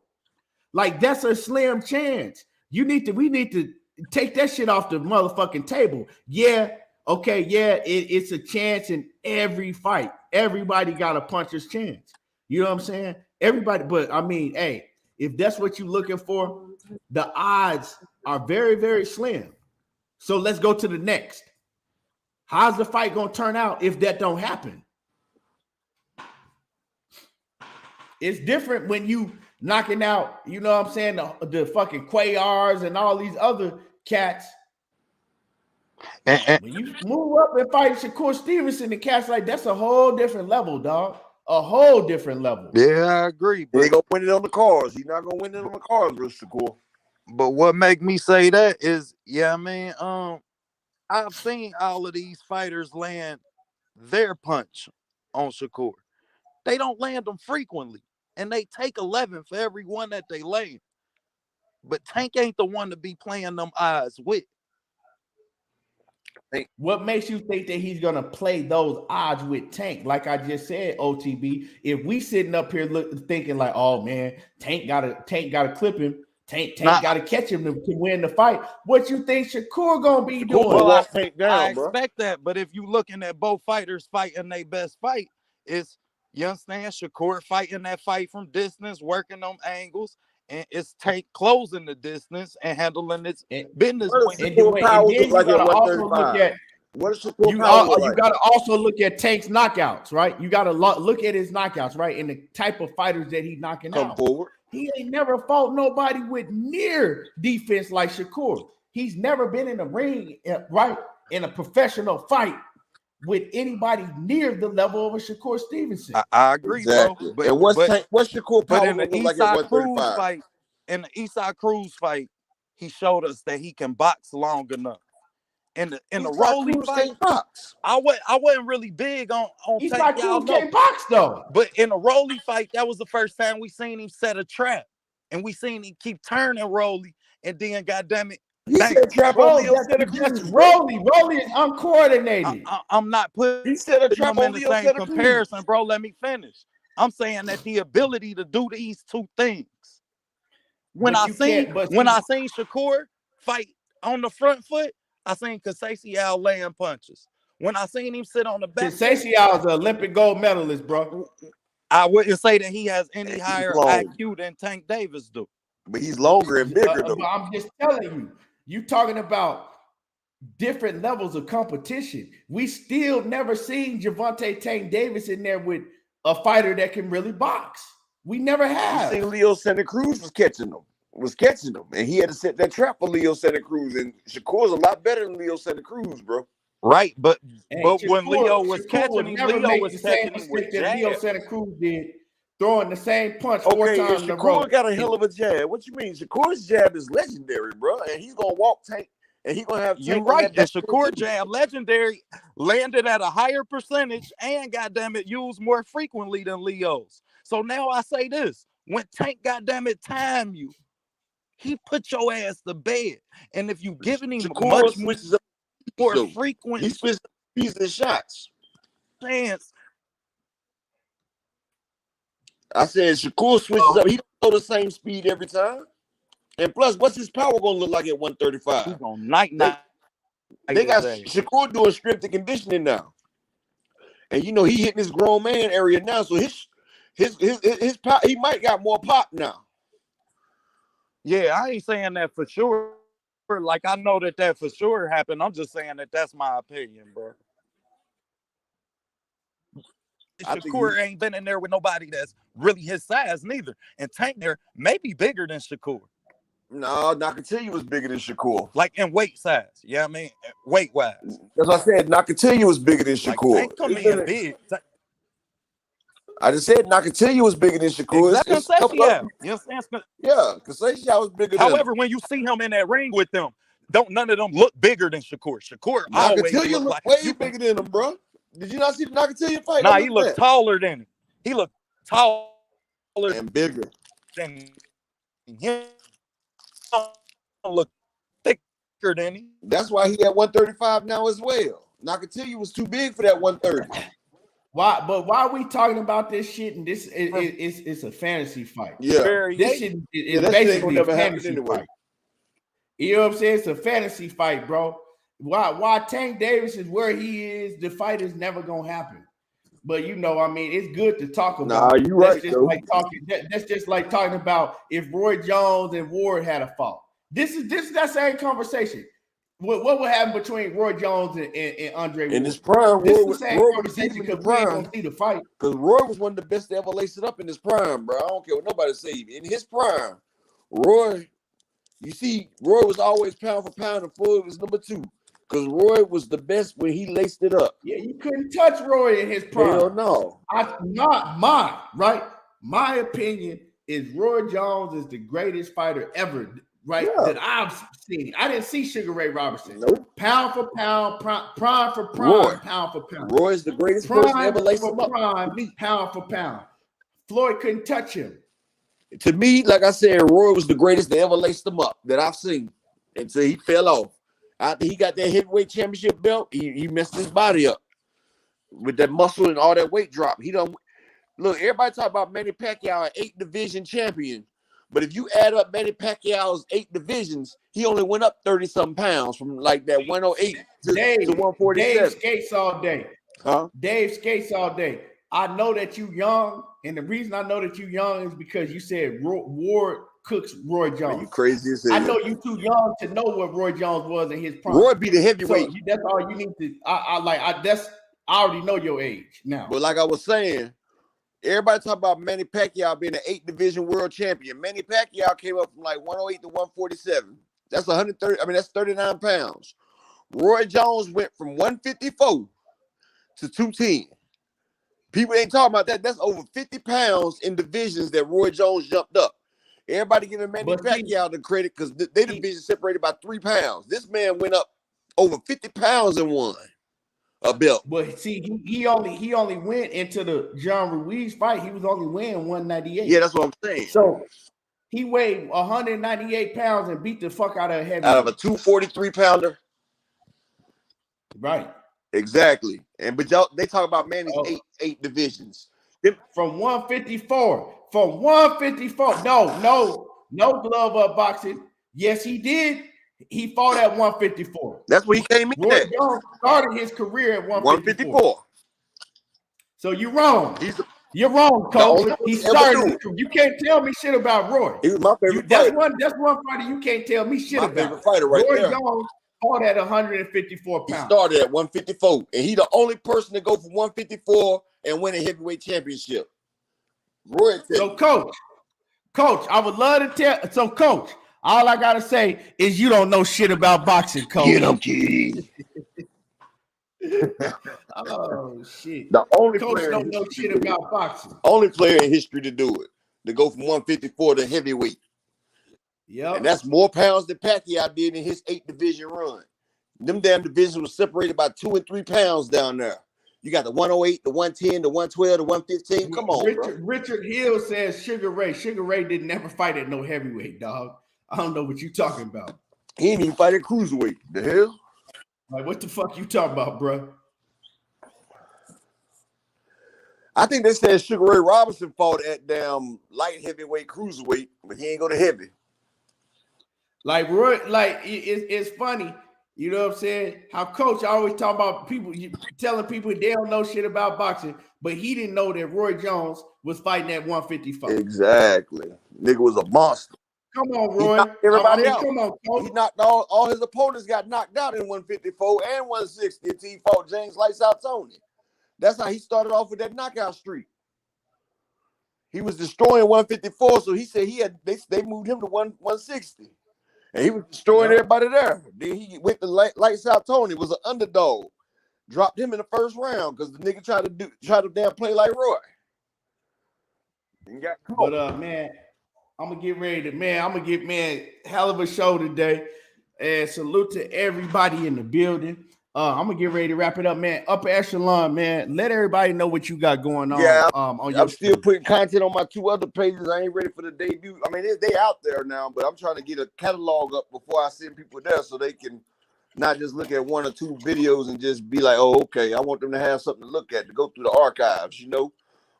Like that's a slim chance. We need to take that shit off the motherfucking table. Yeah, okay, yeah, it's a chance in every fight. Everybody got a puncher's chance. You know what I'm saying? Everybody, but I mean, hey, if that's what you're looking for, the odds are very, very slim. So let's go to the next. How's the fight going to turn out if that don't happen? It's different when you knocking out, you know what I'm saying, the fucking Quayars and all these other cats. When you move up and fight Shakur Stevenson and cats like that's a whole different level, dog. A whole different level. Yeah, I agree. But he gonna win it on the cards. He's not gonna win it on the cards, Mr. Shakur. But what make me say that is, yeah, I mean, I've seen all of these fighters land their punch on Shakur. They don't land them frequently, and they take 11 for every one that they land. But Tank ain't the one to be playing them odds with. What makes you think that he's gonna play those odds with Tank? Like I just said, OTB. If we sitting up here thinking like, oh man, Tank gotta clip him. Tank gotta catch him to win the fight. What you think Shakur gonna be doing? Well, I expect that, but if you looking at both fighters fighting their best fight, it's you understand Shakur fighting that fight from distance, working on angles. And it's Tank closing the distance and handling its business. You gotta also look at Tank's knockouts, right? You gotta look at his knockouts, right? And the type of fighters that he's knocking out. Forward. He ain't never fought nobody with near defense like Shakur. He's never been in a ring, right, in a professional fight with anybody near the level of a Shakur Stevenson. I agree, Exactly. bro. And what's Shakur But power in gonna the look like at Eastside Cruz 135? fight, he showed us that he can box long enough. In the Rolly Cruz fight, can't box. I wasn't really big on Eastside y'all Cruz know. can't box though. But in the Rolly fight, that was the first time we seen him set a trap. And we seen him keep turning Rolly. And then, goddamn it, He set a trap on Leo Santa Cruz. Rolly is uncoordinated. I'm not putting He set a trap him in on the Leo same Santa Cruz. comparison, bro. Let me finish. I'm saying that the ability to do these two things. When I seen Shakur fight on the front foot, I seen Kasasial laying punches. When I seen him sit on the back, Kasasial is an Olympic gold medalist, bro. I wouldn't say that he has any And higher long. IQ than Tank Davis do. But he's longer and bigger, though. But I'm just telling you talking about different levels of competition. We still never seen Gervonta Tank Davis in there with a fighter that can really box. We never have. You seen Leo Santa Cruz was catching him, and he had to set that trap for Leo Santa Cruz. And Shakur's a lot better than Leo Santa Cruz, bro. Right, but Shakur, when Leo was catching him, never Leo make was the same catching him with mistake that Leo jabs. Santa Cruz did, throwing the same punch 4 times in a row. Shakur got a hell of a jab. What you mean? Shakur's jab is legendary, bro, and he's gonna walk Tank, and he's gonna have Tank. You're right. And Shakur jab, legendary, landed at a higher percentage, and goddamn it, used more frequently than Leo's. So now I say this: when Tank, goddamn it, time you, he put your ass to bed. And if you giving him Shakur much more frequent, he switches speeds and shots. Chance. I said Shakur switches up. He don't go the same speed every time. And plus, what's his power gonna look like at 135? He's gonna night. They got Shakur doing strength and conditioning now, and you know he hitting his grown man area now. So his pop, he might got more pop now. Yeah, I ain't saying that for sure. Like, I know that for sure happened. I'm just saying that that's my opinion, bro. Shakur ain't been in there with nobody that's really his size neither. And Tank there may be bigger than Shakur. No, Nakatilia was bigger than Shakur. Like in weight size. Yeah, I mean, weight-wise. That's what I said. Nakatilia was bigger than Shakur. Like, Tank come in big. I just said Nakatilia was bigger than Shakur. Exactly. You understand? Yeah, Kasasial was bigger than him. However, when you see him in that ring with them, don't none of them look bigger than Shakur. Shakur always look like way bigger than him, bro. Did you not see the Nakatilia fight? Nah, he looked taller than him. He looked taller and bigger than him. Look thicker than him. That's why he at 135 now as well. Nakatilia was too big for that 130. Why? But why are we talking about this shit? And this is a fantasy fight. Yeah, this shit is basically a fantasy fight. You know what I'm saying? It's a fantasy fight, bro. Why Tank Davis is where he is, the fight is never gonna happen. But you know, I mean, it's good to talk about. Nah, you're right. That's just like talking about if Roy Jones and Ward had a fault. This is that same conversation. What would happen between Roy Jones and Andre Ward? In his prime, this is the same conversation because we ain't gonna see the fight. Because Roy was one of the best to ever lace it up in his prime, bro. I don't care what nobody say. In his prime, Roy, you see, Roy was always pound for pound, and Floyd was number 2. Because Roy was the best when he laced it up. Yeah, you couldn't touch Roy in his prime. Hell no. My opinion is Roy Jones is the greatest fighter ever, right? Yeah. That I've seen. I didn't see Sugar Ray Robinson. Nope. Pound for pound, prime for prime, pound for pound. Roy is the greatest person ever laced him up. Pound for pound. Floyd couldn't touch him. To me, like I said, Roy was the greatest that ever laced him up that I've seen until he fell off. After he got that heavyweight championship belt, he messed his body up with that muscle and all that weight drop. He don't look. Everybody talk about Manny Pacquiao, an 8 division champion, but if you add up Manny Pacquiao's 8 divisions, he only went up 30-something pounds from like that 108 to 147. Dave skates all day. Huh? Dave skates all day. I know that you young, and the reason I know that you young is because you said Ward cooks Roy Jones. Man, you crazy as hell. I know you too young to know what Roy Jones was in his prime. Roy be the heavyweight. So that's all you need to. I already know your age now. But like I was saying, everybody talk about Manny Pacquiao being an 8 division world champion. Manny Pacquiao came up from like 108 to 147. That's 130. I mean, that's 39 pounds. Roy Jones went from 154 to 210. People ain't talking about that. That's over 50 pounds in divisions that Roy Jones jumped up. Everybody giving Manny Pacquiao the credit because they division separated by 3 pounds. This man went up over 50 pounds and won a belt. But see, he only went into the John Ruiz fight. He was only weighing 198. Yeah, that's what I'm saying. So he weighed 198 pounds and beat the fuck out of a heavyweight. Out of a 243 pounder. Right. Exactly. But y'all, they talk about Manny's eight divisions. From 154. From 154. No glove up boxing. Yes, he did. He fought at 154. That's where he came in. Roy Jones started his career at 154. So you're wrong. You're wrong, coach. He started. You can't tell me shit about Roy. He was my favorite fighter. That's one fighter you can't tell me shit about. My favorite fighter right Roy there. Jones fought at 154 pounds. He started at 154, and he the only person to go from 154 and win a heavyweight championship. Roy. So, coach, I would love to tell. So, coach, all I gotta say is you don't know shit about boxing, coach. Get him, kid. Oh shit! The only coach player don't know shit about boxing. Only player in history to do it, to go from 154 to heavyweight. Yeah, and that's more pounds than Pacquiao did in his 8-division run. Them damn divisions were separated by 2 and 3 pounds down there. You got the 108, the 110, the 112, the 115. Come on, Richard Hill says Sugar Ray. Sugar Ray didn't never fight at no heavyweight, dog. I don't know what you talking about. He didn't even fight at cruiserweight. The hell? Like, what the fuck you talking about, bro? I think they said Sugar Ray Robinson fought at damn light heavyweight cruiserweight, but he ain't go to heavy. Like, Roy, like it's funny, you know what I'm saying? How coach always talk about people telling people they don't know shit about boxing, but he didn't know that Roy Jones was fighting at 155. Exactly, nigga was a monster. Come on, Roy. Everybody else. Come on, coach. He knocked all his opponents got knocked out in 154 and 160 until he fought James Lights Out Tony. That's how he started off with that knockout streak. He was destroying 154, so he said they moved him to 160. And he was destroying everybody there. Then he went to Lights Out Tony, was an underdog. Dropped him in the first round because the nigga tried to damn play like Roy. And got caught. But man, I'm gonna get ready to hell of a show today. And salute to everybody in the building. I'm gonna get ready to wrap it up, man. Upper echelon, man. Let everybody know what you got going on. Yeah, on I'm still putting content on my 2 other pages. I ain't ready for the debut. I mean, they out there now, but I'm trying to get a catalog up before I send people there so they can not just look at 1 or 2 videos and just be like, oh, okay. I want them to have something to look at, to go through the archives, you know.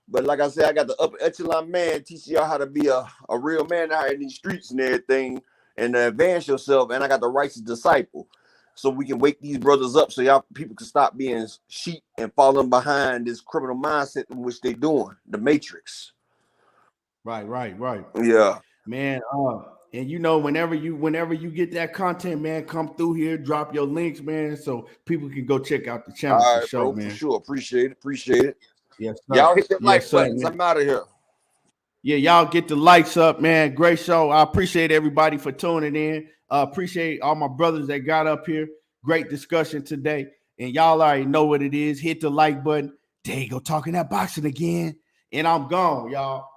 But like I said, I got the upper echelon man teaching y'all how to be a real man out in these streets and everything and advance yourself. And I got the righteous disciple. So we can wake these brothers up so y'all people can stop being sheep and falling behind this criminal mindset in which they doing, the matrix. Right. Yeah. Man, and you know, whenever you get that content, man, come through here, drop your links, man, so people can go check out the channel. All right, for sure, bro, man. for sure. Appreciate it. Yes, sir. Y'all hit that like buttons. Man. I'm out of here. Yeah, y'all get the lights up, man. Great show. I appreciate everybody for tuning in. Appreciate all my brothers that got up here. Great discussion today. And y'all already know what it is. Hit the like button. There you go, talking that boxing again. And I'm gone, y'all.